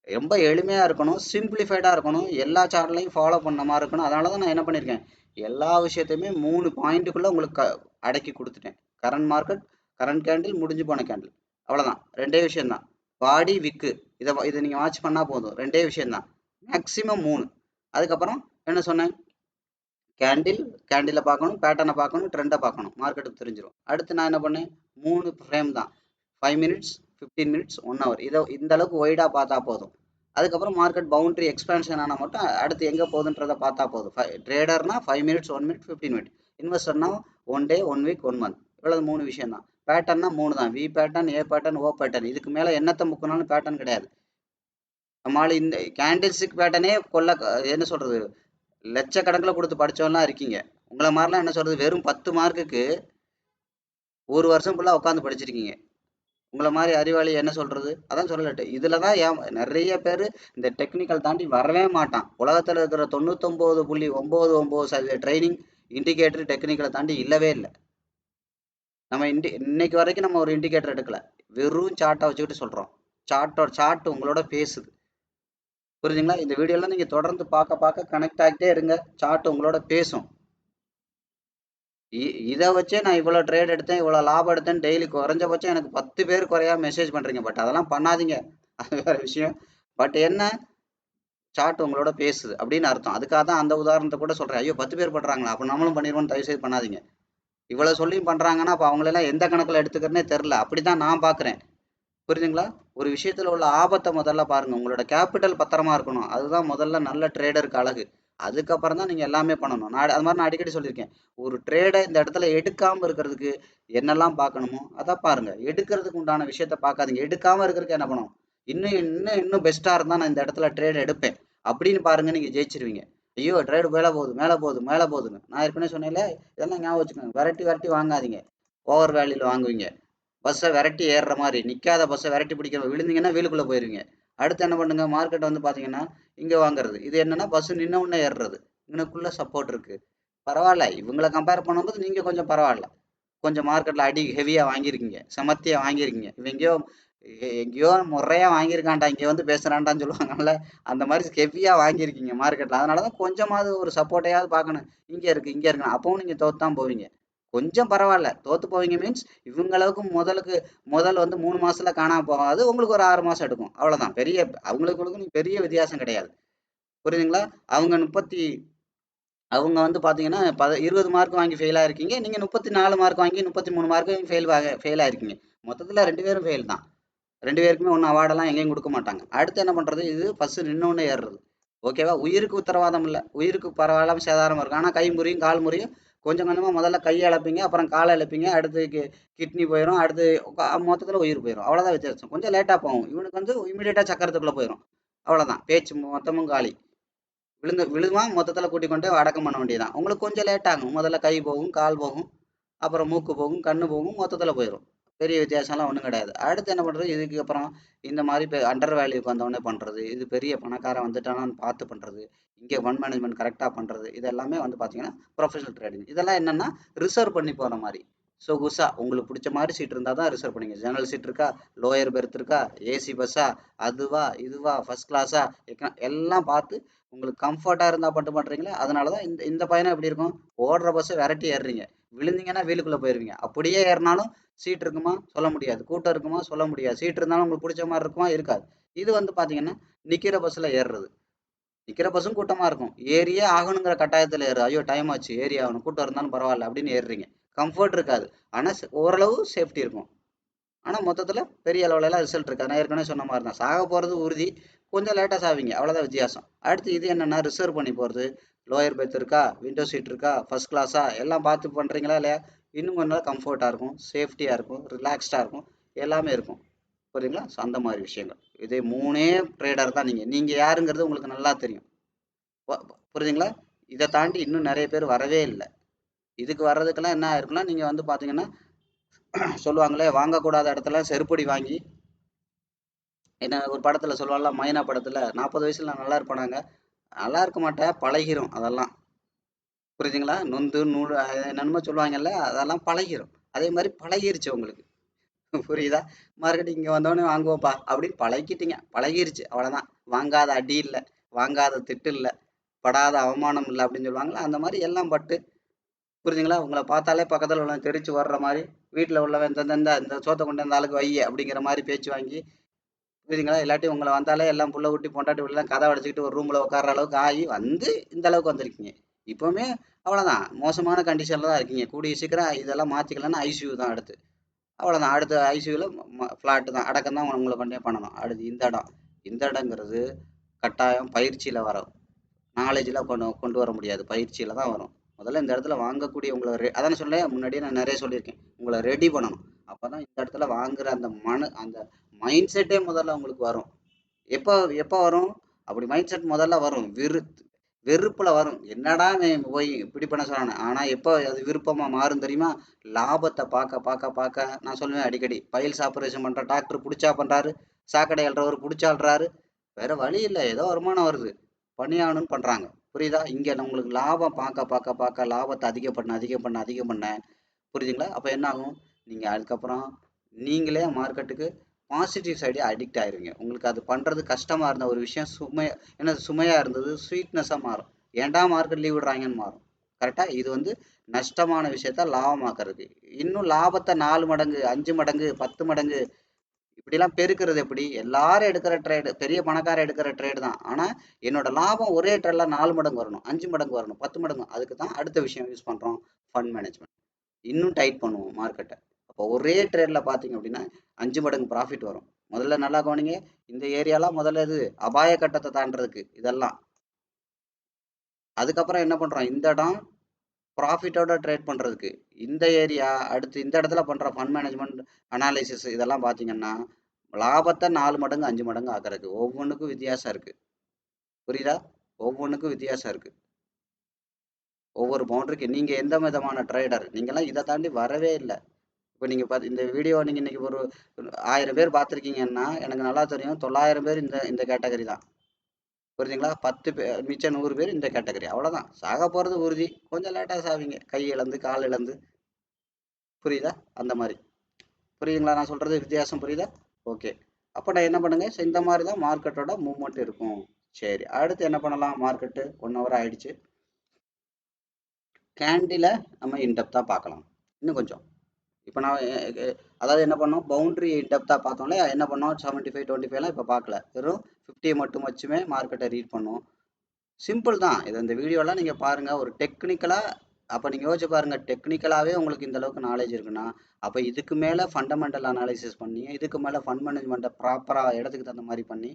ரொம்ப எளிமையாக இருக்கணும், சிம்பிளிஃபைடாக இருக்கணும், எல்லா சேனல்லையும் ஃபாலோ பண்ண மாதிரி இருக்கணும். அதனால தான் நான் என்ன பண்ணியிருக்கேன், எல்லா விஷயத்தையுமே 3 பாயிண்ட்டுக்குள்ளே உங்களுக்கு அடக்கி கொடுத்துட்டேன். கரண்ட் மார்க்கெட், கரண்ட் கேண்டில், முடிஞ்சு போன கேண்டில், அவ்வளோதான். 2 விஷயம்தான். பாடி விக்கு, இதை நீங்கள் வாட்ச் பண்ணால் போதும். 2 விஷயம்தான், மேக்ஸிமம் 3. அதுக்கப்புறம் என்ன சொன்னேன், கேண்டிலை பார்க்கணும், பேட்டர்னை பார்க்கணும், ட்ரெண்டை பார்க்கணும், மார்க்கெட்டுக்கு தெரிஞ்சிடும். அடுத்து நான் என்ன பண்ணேன், 3 ஃப்ரேம் தான். 5 மினிட்ஸ், 15 மினிட்ஸ், 1 ஹவர். இதை இந்த அளவுக்கு ஒய்டாக பார்த்தா போதும். அதுக்கப்புறம் மார்க்கெட் பவுண்டரி எக்ஸ்பேன்ஷன் ஆனால் மட்டும் அடுத்து எங்கே போகுதுன்றதை பார்த்தா போதும். ட்ரேடர்னா 5 மினிட்ஸ், 1 மினிட், 15 மினிட். இன்வெஸ்டர்னா 1 டே, 1 வீக், 1 மந்த். இவ்வளவு 3 விஷயம் தான். பேட்டர்னா 3 தான். V pattern, A pattern, O pattern. இதுக்கு மேலே என்னத்தை முக்கினாலும் பேட்டர்ன் கிடையாது. நம்மளால இந்த கேண்டில் ஸ்டிக் பேட்டர்னே என்ன சொல்றது, லட்சக்கணக்கில் கொடுத்து படிச்சவன்லாம் இருக்கீங்க. உங்களை மாதிரிலாம் என்ன சொல்றது, வெறும் 10 மார்க்குக்கு ஒரு வருஷம் ஃபுல்லாக உட்காந்து படிச்சிருக்கீங்க. உங்களை மாதிரி அறிவாளி என்ன சொல்றது, அதான் சொல்லலட்டு. இதுல தான் நிறைய பேர் இந்த டெக்னிக்கல் தாண்டி வரவே மாட்டான். உலகத்துல இருக்கிற 99.99% ட்ரைனிங் இண்டிகேட்டர் டெக்னிக்கலை தாண்டி இல்லவே இல்லை. நம்ம இன்னைக்கு வரைக்கும் நம்ம ஒரு இண்டிகேட்டர் எடுக்கல, வெறும் சார்ட்டை வச்சுக்கிட்டு சொல்றோம். சார்ட் உங்களோட பேசுது. புரியுதுங்களா? இந்த வீடியோலாம் நீங்க தொடர்ந்து பார்க்க கனெக்ட் ஆகிட்டே இருங்க. சார்ட் உங்களோட பேசும். இதை வச்சே நான் இவ்வளோ ட்ரேட் எடுத்தேன், இவ்வளோ லாபம் எடுத்தேன், டெய்லி குறைஞ்சபட்சம் எனக்கு 10 பேர் குறையாம மெசேஜ் பண்ணுறீங்க. பட் அதெல்லாம் பண்ணாதீங்க, அது வேற விஷயம். பட் என்ன, சார்ட் உங்களோட பேசுது அப்படின்னு அர்த்தம். அதுக்காக தான் அந்த உதாரணத்தை கூட சொல்கிறேன். ஐயோ 10 பேர் பண்ணுறாங்களா, அப்போ நம்மளும் பண்ணிடுவோம்னு தயவுசெய்து பண்ணாதீங்க. இவ்வளோ சொல்லியும் பண்ணுறாங்கன்னா அப்போ அவங்களெல்லாம் எந்த கணக்கில் எடுத்துக்கிறனே தெரில. அப்படி தான் நான் பார்க்குறேன். புரியுதுங்களா? ஒரு விஷயத்தில் உள்ள ஆபத்தை முதல்ல பாருங்கள். உங்களோட கேபிட்டல் பத்திரமா இருக்கணும். அதுதான் முதல்ல நல்ல ட்ரேடருக்கு அழகு. அதுக்கப்புறம் தான் நீங்கள் எல்லாமே பண்ணணும். அது மாதிரி நான் அடிக்கடி சொல்லியிருக்கேன். ஒரு ட்ரேடை இந்த இடத்துல எடுக்காமல் இருக்கிறதுக்கு என்னெல்லாம் பார்க்கணுமோ அதை பாருங்கள். எடுக்கிறதுக்கு உண்டான விஷயத்த பார்க்காதீங்க. எடுக்காமல் இருக்கிறதுக்கு என்ன பண்ணணும், இன்னும் பெஸ்ட்டாக இருந்தால் நான் இந்த இடத்துல ட்ரேட் எடுப்பேன் அப்படின்னு பாருங்கள். நீங்கள் ஜெயிச்சிருவீங்க. ஐயோ ட்ரேடு மேலே போகுதுன்னு நான் ஏற்கனவே சொன்னேன்ல, இதெல்லாம் ஞாபகம் வச்சுக்கோங்க. விரட்டி வாங்காதீங்க. ஓவர் வேல்யூவில் வாங்குவீங்க. பஸ்ஸை விரட்டி ஏறுற மாதிரி, நிற்காத பஸ்ஸை விரட்டி பிடிக்கிற, விழுந்தீங்கன்னா வீலுக்குள்ளே போயிருவீங்க. அடுத்து என்ன பண்ணுங்க, மார்க்கெட் வந்து பார்த்தீங்கன்னா இங்கே வாங்குறது. இது என்னன்னா பஸ் நின்ன உடனே ஏறுறது. இங்கனக்குள்ள சப்போர்ட் இருக்கு. பரவாயில்ல, இவங்களை கம்பேர் பண்ணும்போது நீங்கள் கொஞ்சம் பரவாயில்ல. கொஞ்சம் மார்க்கெட்டில் அடி ஹெவியாக வாங்கியிருக்கீங்க, செமத்தியாக வாங்கியிருக்கீங்க. இவன் எங்கேயோ முறையாக வாங்கியிருக்கான்டா, இங்கே வந்து பேசுகிறான்டான்னு சொல்லுவாங்கல்ல, அந்த மாதிரி ஹெவியாக வாங்கியிருக்கீங்க மார்க்கெட்டில். அதனால தான் கொஞ்சமாவது ஒரு சப்போர்ட்டையாவது பார்க்கணும். இங்கே இருக்குன்னு அப்பவும் நீங்கள் தோற்று தான் போவீங்க. கொஞ்சம் பரவாயில்ல, தோத்து போவீங்க மீன்ஸ் இவங்களுக்கு முதல் வந்து 3 மாசத்துல காணாம போகாது, உங்களுக்கு ஒரு 6 மாசம் எடுக்கும். அவ்வளவுதான். அவங்களுக்கு பெரிய வித்தியாசம் கிடையாது. புரியுதுங்களா? அவங்க வந்து பாத்தீங்கன்னா 20 மார்க் வாங்கி ஃபெயில் ஆயிருக்கீங்க, நீங்க 34 மார்க் வாங்கி 33 மார்க் ஃபெயில் ஆயிருக்கீங்க. மொத்தத்துல 2 பேரும் ஃபெயில் தான். 2 பேருக்குமே ஒன்றும் அவார்டெல்லாம் எங்கேயும் கொடுக்க மாட்டாங்க. அடுத்து என்ன பண்றது, இது ஃபர்ஸ்ட் நின்னோன்னு ஏறுறது. ஓகேவா? உயிருக்கு உத்தரவாதம் இல்லை, உயிருக்கு பரவாயில்லாம சேதாரம் இருக்கும். ஆனால் கை முறியும், கால் முறியும். கொஞ்சம் கொஞ்சமாக முதல்ல கையை இழப்பீங்க, அப்புறம் காலை இழப்பீங்க, அடுத்து கிட்னி போயிடும், அடுத்து மொத்தத்தில் உயிர் போயிடும். அவ்வளோதான் வித்தியாசம். கொஞ்சம் லேட்டாக போகும். இவனுக்கு வந்து இமீடியட்டாக சக்கரத்துக்குள்ளே போயிடும். அவ்வளோதான், பேச்சு மொத்தமும் காலி. விழுவான், மொத்தத்தில் கூட்டிக் கொண்டு அடக்கம் பண்ண வேண்டியதான். உங்களுக்கு கொஞ்சம் லேட் ஆகும். முதல்ல கை போகும், கால் போகும், அப்புறம் மூக்கு போகும், கண்ணு போகும், மொத்தத்தில் போயிடும். பெரிய வித்தியாசம்லாம் ஒன்றும் கிடையாது. அடுத்து என்ன பண்ணுறது, இதுக்கு அப்புறம் இந்த மாதிரி அண்டர் வேல்யூக்கு வந்தவொடனே பண்ணுறது, இது பெரிய பணக்காரன் வந்துட்டானான்னு பார்த்து பண்ணுறது, இங்கே ஃபண்ட் மேனேஜ்மெண்ட் கரெக்டாக பண்ணுறது, இது எல்லாமே வந்து பார்த்தீங்கன்னா ப்ரொஃபஷனல் ட்ரேடிங். இதெல்லாம் என்னென்னா ரிசர்வ் பண்ணி போகிற மாதிரி. சொகுசா உங்களுக்கு பிடிச்ச மாதிரி சீட் இருந்தால் தான் ரிசர்வ் பண்ணிங்க. ஜெனரல் சீட் இருக்கா, லோயர் பெர்த் இருக்கா, ஏசி பஸ்ஸா, அதுவா இதுவா, ஃபர்ஸ்ட் கிளாஸா, எல்லாம் பார்த்து உங்களுக்கு கம்ஃபர்ட்டாக இருந்தால் மட்டும் பண்ணுறீங்களா. அதனால தான் இந்த பயணம் எப்படி இருக்கும், ஓடுற பஸ்ஸை விரட்டி ஏறுறீங்க, விழுந்தீங்கன்னா வீலுக்குள்ளே போயிருவீங்க. அப்படியே ஏறினாலும் சீட் இருக்குமா சொல்ல முடியாது, கூட்டம் இருக்குமா சொல்ல முடியாது, சீட் இருந்தாலும் உங்களுக்கு பிடிச்ச மாதிரி இருக்குமா இருக்காது. இது வந்து பார்த்தீங்கன்னா நிற்கிற பஸ்ஸில் ஏறுறது. நிற்கிற பஸ்ஸும் கூட்டமாக இருக்கும், ஏரியே ஆகணுங்கிற கட்டாயத்தில் ஏறு. ஐயோ டைம் ஆச்சு ஏறி ஆகணும், கூட்டம் இருந்தாலும் பரவாயில்ல அப்படின்னு ஏறுறீங்க. கம்ஃபர்ட் இருக்காது, ஆனால் ஓரளவு சேஃப்டி இருக்கும். ஆனால் மொத்தத்தில் பெரிய அளவுலலாம் ரிசல்ட் இருக்காது. நான் ஏற்கனவே சொன்ன மாதிரி தான், சாக போகிறது உறுதி, கொஞ்சம் லேட்டாக சாவீங்க, அவ்வளோதான் வித்தியாசம். அடுத்து இது என்னென்னா ரிசர்வ் பண்ணி போகிறது. லோயர் பெர்த் இருக்கா, விண்டோ சீட் இருக்கா, ஃபர்ஸ்ட் கிளாஸா, எல்லாம் பார்த்து பண்ணுறீங்களா இல்லையா. இன்னும் கொஞ்சம் நாள் கம்ஃபர்ட்டாக இருக்கும், சேஃப்டியாக இருக்கும், ரிலாக்ஸ்டாக இருக்கும், எல்லாமே இருக்கும். புரியுதுங்களா? ஸோ அந்த மாதிரி விஷயங்கள். இதே 3 ட்ரேடர் தான். நீங்கள் யாருங்கிறது உங்களுக்கு நல்லா தெரியும். புரியுதுங்களா? இதை தாண்டி இன்னும் நிறைய பேர் வரவே இல்லை. இதுக்கு வர்றதுக்கெல்லாம் என்ன ஆயிருக்குன்னா, நீங்கள் வந்து பார்த்தீங்கன்னா சொல்லுவாங்களே, வாங்கக்கூடாத இடத்துல செருப்படி வாங்கி, என்ன ஒரு படத்தில் சொல்லுவாங்கல்ல, மைனா படத்தில் 40 வயசுல நான் நல்லா இருப்பானாங்க. நல்லா இருக்க மாட்டேன், பழகிரும் அதெல்லாம். புரியுதுங்களா? நொந்து நூறு என்னென்னமோ சொல்லுவாங்கல்ல, அதெல்லாம் பழகிரும். அதே மாதிரி பழகிருச்சு உங்களுக்கு. புரியுதா? மார்க்கெட்டிங் இங்கே வந்தோடனே வாங்குவோம்ப்பா அப்படின்னு பழகிட்டீங்க, பழகிருச்சு, அவ்வளோதான். வாங்காத அடி இல்லை, வாங்காத திட்டு இல்லை, படாத அவமானம் இல்லை அப்படின்னு சொல்லுவாங்களா, அந்த மாதிரி எல்லாம் பட்டு. புரியுதுங்களா? உங்களை பார்த்தாலே பக்கத்தில் உள்ள தெரிச்சு வர்ற மாதிரி, வீட்டில் உள்ளவன் இந்த சோத்தை கொண்டு அந்த ஆளுக்கு வை அப்படிங்கிற மாதிரி பேச்சு வாங்கி, புரியுதுங்களா? இல்லாட்டி உங்களை வந்தாலே எல்லாம் புள்ள குட்டி பொண்டாட்டி வீட்டுலாம் கதை அடைச்சிக்கிட்டு ஒரு ரூமில் உட்கார அளவுக்கு ஆகி வந்து இந்த அளவுக்கு வந்திருக்கீங்க. இப்போவுமே அவ்வளோதான், மோசமான கண்டிஷனில் தான் இருக்கீங்க. கூடிய சீக்கிரம் இதெல்லாம் மாற்றிக்கலன்னா ஐசியூ தான் அடுத்து. அவ்வளோதான், அடுத்து ஐசியூவில் ஃப்ளாட்டு தான், அடக்கம் தான் உங்களை கொண்டே பண்ணணும். அடுத்து இந்த இடம் இந்த இடங்கிறது கட்டாயம் பயிற்சியில் வரும், நாலேஜில் கொண்டு வர முடியாது, பயிற்சியில் தான் வரும். முதல்ல இந்த இடத்துல வாங்கக்கூடிய உங்களை அதான் சொன்னேன் முன்னாடியே, நான் நிறைய சொல்லியிருக்கேன், உங்களை ரெடி பண்ணணும். அப்போ தான் இந்த இடத்துல வாங்குற அந்த மைண்ட் செட்டே முதல்ல உங்களுக்கு வரும். எப்போ எப்போ வரும் அப்படி மைண்ட் செட் முதல்ல வரும்? வெறுப்புல வரும். என்னடா இவன் போய் இப்படி பண்ண சொல்றானே. ஆனா எப்போ அது விருப்பமா மாறும் தெரியுமா? லாபத்தை பார்க்க பார்க்க பார்க்க, நான் சொல்லுவேன் அடிக்கடி, பைல்ஸ் ஆபரேஷன் பண்ற டாக்டர் பிடிச்சா பண்றாரு, சாக்கடை அல்றவர் பிடிச்சா அல்றாரு. வேற வழி இல்லை, ஏதோ வருமானம் வருது, பண்ணியாகணும்னு பண்றாங்க. புரியுதா? இங்க உங்களுக்கு லாபம் பார்க்க பார்க்க பார்க்க, லாபத்தை அதிகம் பண்ண, புரியுதுங்களா? அப்ப என்ன ஆகும்? நீங்க அதுக்கப்புறம் நீங்களே மார்க்கெட்டுக்கு பாசிட்டிவ் சைடே அடிக்ட் ஆயிருவீங்க. உங்களுக்கு அது பண்றது கஷ்டமா இருந்த ஒரு விஷயம் சுமையா இருந்தது ஸ்வீட்னஸா மாறும். ஏன்டா மார்க்கெட் லீவ் விடுறாங்கன்னு மாறும். கரெக்டா? இது நஷ்டமான விஷயத்த லாபமாக்குறது. இன்னும் லாபத்தை 4 மடங்கு, 5 மடங்கு, 10 மடங்கு இப்படிலாம் பெருக்கிறது எப்படி? எல்லாரும் எடுக்கிற ட்ரேடு, பெரிய பணக்காரர் எடுக்கிற ட்ரேடு தான். ஆனா என்னோட லாபம் ஒரே ட்ரேட்ல 4 மடங்கு வரணும், 5 மடங்கு வரணும், 10 மடங்கு. அதுக்கு தான் அடுத்த விஷயம் யூஸ் பண்றோம், ஃபண்ட் மேனேஜ்மெண்ட். இன்னும் டைட் பண்ணுவோம் மார்க்கெட்டை. அப்போ ஒரே ட்ரேட்ல பார்த்தீங்க அப்படின்னா 5 மடங்கு ப்ராஃபிட் வரும். முதல்ல நல்லா கவனிங்க, இந்த ஏரியாலாம் முதல்ல இது அபாய கட்டத்தை தாண்டறதுக்கு இதெல்லாம். அதுக்கப்புறம் என்ன பண்றோம்? இந்த இடம் ப்ராஃபிட்டோட ட்ரேட் பண்றதுக்கு. இந்த ஏரியா அடுத்து இந்த இடத்துல பண்ற ஃபண்ட் மேனேஜ்மெண்ட் அனாலிசிஸ் இதெல்லாம் பார்த்தீங்கன்னா லாபத்தை 4 மடங்கு 5 மடங்கு ஆக்குறதுக்கு. ஒவ்வொன்றுக்கும் வித்தியாசம் இருக்கு. புரியுதா? ஒவ்வொன்றுக்கும் வித்தியாசம் இருக்கு. ஒவ்வொரு பவுண்டரிக்கு நீங்க எந்த விதமான ட்ரேடர்? நீங்கெல்லாம் இதை தாண்டி வரவே இல்லை. இப்போ நீங்க இந்த வீடியோ நீங்க இன்னைக்கு ஒரு 1000 பேர் பார்த்துருக்கீங்கன்னா, எனக்கு நல்லா தெரியும் 900 பேர் இந்த இந்த கேட்டகரி தான். புரியுதுங்களா? 10 பேர் மிச்சம் 100 பேர் இந்த கேட்டகரி. அவ்வளவுதான். சாக போறது உறுதி. கொஞ்சம் லேட்டா சாவீங்க, கை இழந்து கால் இழந்து. புரியுதா? அந்த மாதிரி. புரியுதுங்களா நான் சொல்றது? வித்தியாசம் புரியுதா? ஓகே. அப்போ நான் என்ன பண்ணுங்க, இந்த மாதிரி தான் மார்க்கெட்டோட மூவ்மெண்ட் இருக்கும். சரி, அடுத்து என்ன பண்ணலாம்? மார்க்கெட்டு 1 ஹவர் ஆயிடுச்சு. கேண்டில நம்ம இன்டெப்தா பார்க்கலாம் இன்னும் கொஞ்சம். இப்போ நான் அதாவது என்ன பண்ணோம், பவுண்டரி இன்டெப்தா பார்த்தோம்ல, என்ன பண்ணோம், 75 25லாம் இப்போ பார்க்கல, வெறும் 50 மட்டும் வச்சுமே மார்க்கெட்டை ரீட் பண்ணும். சிம்பிள் தான் இது. இந்த வீடியோலாம் நீங்கள் பாருங்கள், ஒரு டெக்னிக்கலாக. அப்போ நீங்கள் யோசிச்சு பாருங்கள், டெக்னிக்கலாகவே உங்களுக்கு இந்த அளவுக்கு நாலேஜ் இருக்குன்னா, அப்போ இதுக்கு மேலே ஃபண்டமெண்டல் அனாலிசிஸ் பண்ணி, இதுக்கு மேலே ஃபண்ட் மேனேஜ்மெண்ட்டை ப்ராப்பராக இடத்துக்கு தகுந்த மாதிரி பண்ணி,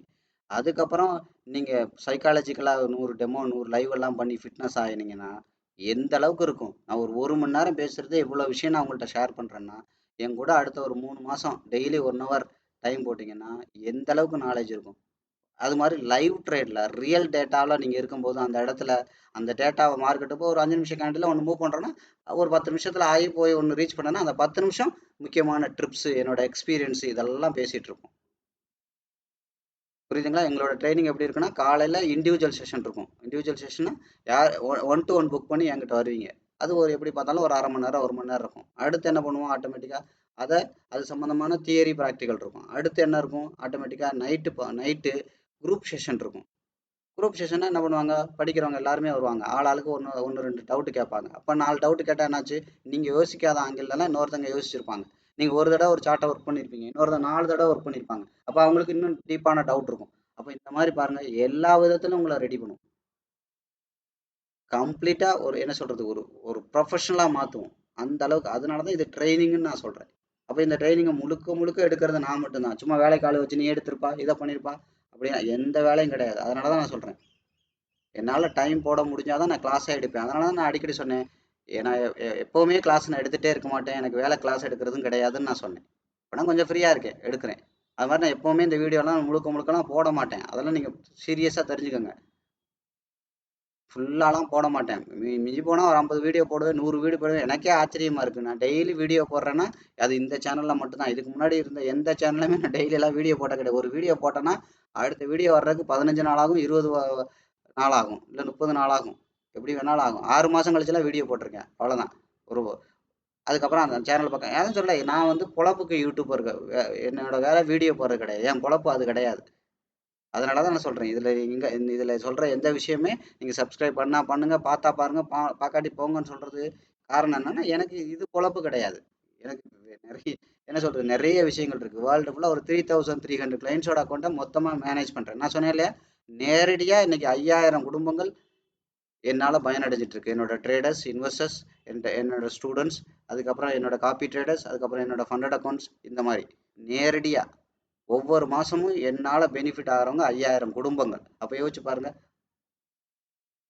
அதுக்கப்புறம் நீங்கள் சைக்காலஜிக்கலாக 100 டெமோ 100 லைவ் எல்லாம் பண்ணி ஃபிட்னஸ் ஆகினீங்கன்னா எந்த அளவுக்கு இருக்கும். நான் ஒரு மணி நேரம் பேசுறது இவ்வளோ விஷயம் நான் உங்கள்கிட்ட ஷேர் பண்ணுறேன்னா, என் கூட அடுத்த ஒரு 3 மாதம் டெய்லி 1 ஹவர் டைம் போட்டிங்கன்னா எந்த அளவுக்கு நாலேஜ் இருக்கும். அது மாதிரி லைவ் ட்ரேடில் ரியல் டேட்டாவில் நீங்கள் இருக்கும்போது அந்த இடத்துல அந்த டேட்டாவை மார்க்கெட்டு இப்போ ஒரு 5 நிமிஷம் கேண்டில் ஒன்று மூவ் பண்ணுறோன்னா, ஒரு 10 நிமிஷத்தில் ஆகி போய் ஒன்று ரீச் பண்ணேன்னா, அந்த 10 நிமிஷம் முக்கியமான ட்ரிப்ஸு, என்னோட எக்ஸ்பீரியன்ஸு இதெல்லாம் பேசிகிட்டு இருப்போம். புரியுதுங்களா? எங்களோட ட்ரைனிங் எப்படி இருக்குன்னா, காலையில் இண்டிவிஜுவல் செஷன் இருக்கும். இண்டிவிஜுவல் செஷன்னா யார் 1 to 1 புக் பண்ணி என்கிட்ட வருவீங்க. அது ஒரு எப்படி பார்த்தாலும் ஒரு 1/2 மணி நேரம் 1 மணி நேரம் இருக்கும். அடுத்து என்ன பண்ணுவோம், ஆட்டோமேட்டிக்காக அது சம்மந்தமான தியரி ப்ராக்டிக்கல் இருக்கும். அடுத்து என்ன இருக்கும், ஆட்டோமேட்டிக்காக நைட்டு குரூப் செஷன் இருக்கும். குரூப் செஷன்னா என்ன பண்ணுவாங்க, படிக்கிறவங்க எல்லாருமே வருவாங்க. ஆளுக்கு ஒன்று 2 டவுட்டு கேட்பாங்க. அப்போ 4 டவுட்டு கேட்டால் என்னாச்சு, நீங்கள் யோசிக்காத ஆங்கிள்லாம் இன்னொருத்தங்க யோசிச்சிருப்பாங்க. நீங்கள் ஒரு தடவை ஒரு சார்ட்டை ஒர்க் பண்ணியிருப்பீங்க, இன்னொருத்தர் 4 தடவை ஒர்க் பண்ணியிருப்பாங்க. அப்போ அவங்களுக்கு இன்னும் டீப்பான டவுட் இருக்கும். அப்போ இந்த மாதிரி பாருங்க, எல்லா விதத்திலும் உங்களை ரெடி பண்ணும். கம்ப்ளீட்டா ஒரு என்ன சொல்றது, ஒரு ஒரு ப்ரொஃபஷனலா மாத்துவோம். அந்த அளவுக்கு. அதனால தான் இது ட்ரைனிங்னு நான் சொல்றேன். அப்போ இந்த ட்ரைனிங்கை முழுக்க முழுக்க எடுக்கிறது நான் மட்டும்தான். சும்மா வேலைக்கு ஆளு வச்சு நீ எடுத்திருப்பா, இதை பண்ணியிருப்பா அப்படின்னா எந்த வேலையும் கிடையாது. அதனால தான் நான் சொல்றேன், என்னால் டைம் போட முடிஞ்சாதான் நான் கிளாஸே எடுப்பேன். அதனால தான் நான் அடிக்கடி சொன்னேன், ஏன்னா எப்போவுமே கிளாஸ் நான் எடுத்துகிட்டே இருக்க மாட்டேன், எனக்கு வேலை கிளாஸ் எடுக்கிறதும் கிடையாதுன்னு நான் சொன்னேன். இப்போ நான் கொஞ்சம் ஃப்ரீயாக இருக்கேன், எடுக்கிறேன். அது மாதிரி நான் எப்போவுமே இந்த வீடியோலாம் முழுக்கலாம் போட மாட்டேன். அதெல்லாம் நீங்கள் சீரியஸாக தெரிஞ்சுக்கோங்க. ஃபுல்லாலாம் போட மாட்டேன். மிஞ்சி போனால் ஒரு 50 வீடியோ போடுவேன், 100 வீடியோ போடுவேன். எனக்கே ஆச்சரியமாக இருக்குது, நான் டெய்லி வீடியோ போடுறேன்னா அது இந்த சேனலில் மட்டும்தான். இதுக்கு முன்னாடி இருந்த எந்த சேனலுமே நான் டெய்லியெல்லாம் வீடியோ போட்ட கிடையாது. ஒரு வீடியோ போட்டேன்னா அடுத்த வீடியோ வர்றதுக்கு 15 நாள் ஆகும், 20 நாள் ஆகும், இல்லை 30 நாள் ஆகும், எப்படி வேணாலும் ஆகும். 6 மாதம் கழிச்சுலாம் வீடியோ போட்டிருக்கேன், அவ்வளோதான். ஒரு அதுக்கப்புறம் அந்த சேனல் பக்கம் யாரும் சொல்ல, நான் பொழப்புக்கு யூடியூபர், என்னோட வேலை வீடியோ போடுறது கிடையாது. என் பொழப்பு அது கிடையாது. அதனால தான் நான் சொல்கிறேன், இதில் சொல்கிற எந்த விஷயமே நீங்கள் சப்ஸ்கிரைப் பண்ணுங்க, பார்த்தா பாருங்க, பார்க்காட்டி போங்கன்னு சொல்கிறது காரணம் என்னன்னா, எனக்கு இது பொழப்பு கிடையாது. எனக்கு நிறைய என்ன சொல்கிறது, நிறைய விஷயங்கள் இருக்குது. வேர்ல்டு ஃபுல்லாக ஒரு 3300 கிளைண்ட்ஸோட அக்கௌண்ட்டை மொத்தமாக மேனேஜ் பண்ணுறேன். நான் சொன்னேன் இல்லையா, நேரடியாக இன்னைக்கு 5000 குடும்பங்கள் என்னால் பயனடைஞ்சிட்டு இருக்கு. என்னோட ட்ரேடர்ஸ், இன்வெஸ்டர்ஸ், என்னோட ஸ்டூடெண்ட்ஸ், அதுக்கப்புறம் என்னோட காப்பி ட்ரேடர்ஸ், அதுக்கப்புறம் என்னோட ஃபண்டட் அக்கௌண்ட்ஸ், இந்த மாதிரி நேரடியாக ஒவ்வொரு மாசமும் என்னால பெனிஃபிட் ஆகிறவங்க 5000 குடும்பங்கள். அப்ப யோசிச்சு பாருங்க,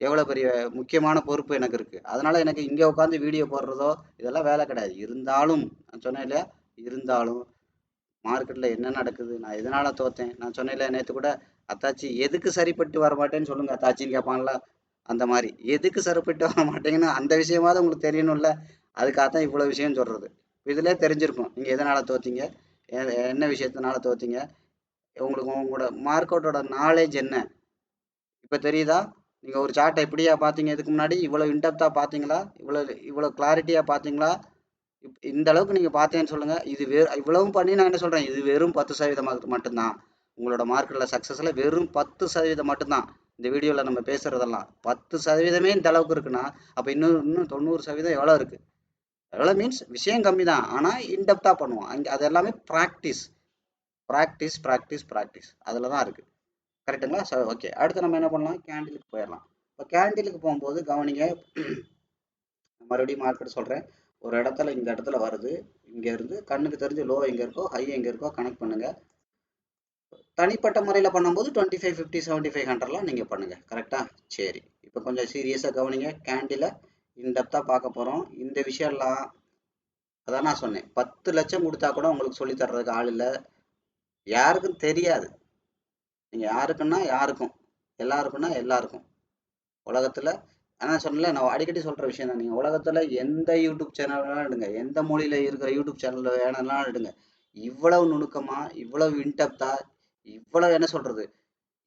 எவ்வளவு பெரிய முக்கியமான பொறுப்பு எனக்கு இருக்கு. அதனால எனக்கு இங்க உட்காந்து வீடியோ போடுறதோ இதெல்லாம் வேலை கிடையாது. இருந்தாலும் நான் சொன்னேன் இல்லையா, இருந்தாலும் மார்க்கெட்ல என்ன நடக்குது, நான் எதனால தோத்தேன், நான் சொன்னேன் இல்லையா நேத்து கூட, அத்தாச்சி எதுக்கு சரிப்பட்டு வர மாட்டேன்னு சொல்லுங்க அத்தாச்சின்னு கேட்பான்ல, அந்த மாதிரி எதுக்கு சரிப்பட்டு வர மாட்டேங்கன்னு அந்த விஷயமாவது உங்களுக்கு தெரியணும்ல. அதுக்காகத்தான் இவ்வளவு விஷயம் சொல்றது. இதுலயே தெரிஞ்சிருக்கும் நீங்க எதனால தோத்தீங்க, என்ன விஷயத்தினால தோத்தீங்க, உங்களுக்கு உங்களோட மார்க் அவுட்டோட நாலேஜ் என்ன இப்ப தெரியுதா? நீங்க ஒரு சார்ட்டை எப்படியா பாத்தீங்க, இதுக்கு முன்னாடி இவ்வளவு இன்டெப்தா பாத்தீங்களா, இவ்வளவு கிளாரிட்டியா பாத்தீங்களா? இந்த அளவுக்கு நீங்க பாத்தேன்னு சொல்லுங்க. இது இவ்வளவும் பண்ணி நான் என்ன சொல்றேன், இது வெறும் 10% மட்டும்தான். உங்களோட மார்க்கெட்ல சக்சஸ்ல வெறும் 10% மட்டும்தான். இந்த வீடியோல நம்ம பேசுறதெல்லாம் 10%மே இந்த அளவுக்கு இருக்குன்னா, அப்ப இன்னும் 90% எவ்வளவு இருக்கு? எவ்வளவு மீன்ஸ் விஷயம் கம்மி தான், ஆனா இன்டெப்தா பண்ணுவோம். அங்க அது எல்லாமே பிராக்டிஸ், பிராக்டிஸ், பிராக்டிஸ், பிராக்டிஸ், அதுலதான் இருக்கு. கரெக்ட்டுங்களா? ஓகே, அடுத்து நம்ம என்ன பண்ணலாம், கேண்டிலுக்கு போயிடலாம். இப்போ கேண்டிலுக்கு போகும்போது கவனிங்க, மறுபடியும் மார்க்கெட் சொல்றேன். ஒரு இடத்துல இந்த இடத்துல வருது, இங்க இருந்து கண்ணுக்கு தெரிஞ்சு லோ எங்க இருக்கோ ஹை எங்க இருக்கோ கனெக்ட் பண்ணுங்க. தனிப்பட்ட முறையில் பண்ணும்போது 25, 50, 75, 100லாம் நீங்க பண்ணுங்க. கரெக்டா? சரி, இப்போ கொஞ்சம் சீரியஸா கவனிங்க. கேண்டில இன்டெப்தா பார்க்க போறோம். இந்த விஷயம்லாம் அதான் நான் சொன்னேன், 10 லட்சம் கொடுத்தா கூட உங்களுக்கு சொல்லி தர்றதுக்கு ஆள் இல்லை, யாருக்கும் தெரியாது. நீங்க யாருக்குன்னா யாருக்கும், எல்லாருக்குன்னா எல்லாருக்கும் உலகத்துல. ஆனா சொன்னல, நான் அடிக்கடி சொல்ற விஷயம் தான், நீங்க உலகத்துல எந்த யூடியூப் சேனல் வேணாலும் எடுங்க, எந்த மொழியில இருக்கிற யூடியூப் சேனல் வேணாலும் எடுங்க, இவ்வளவு நுணுக்கமா, இவ்வளவு இன்டெப்தா, இவ்வளவு என்ன சொல்றது,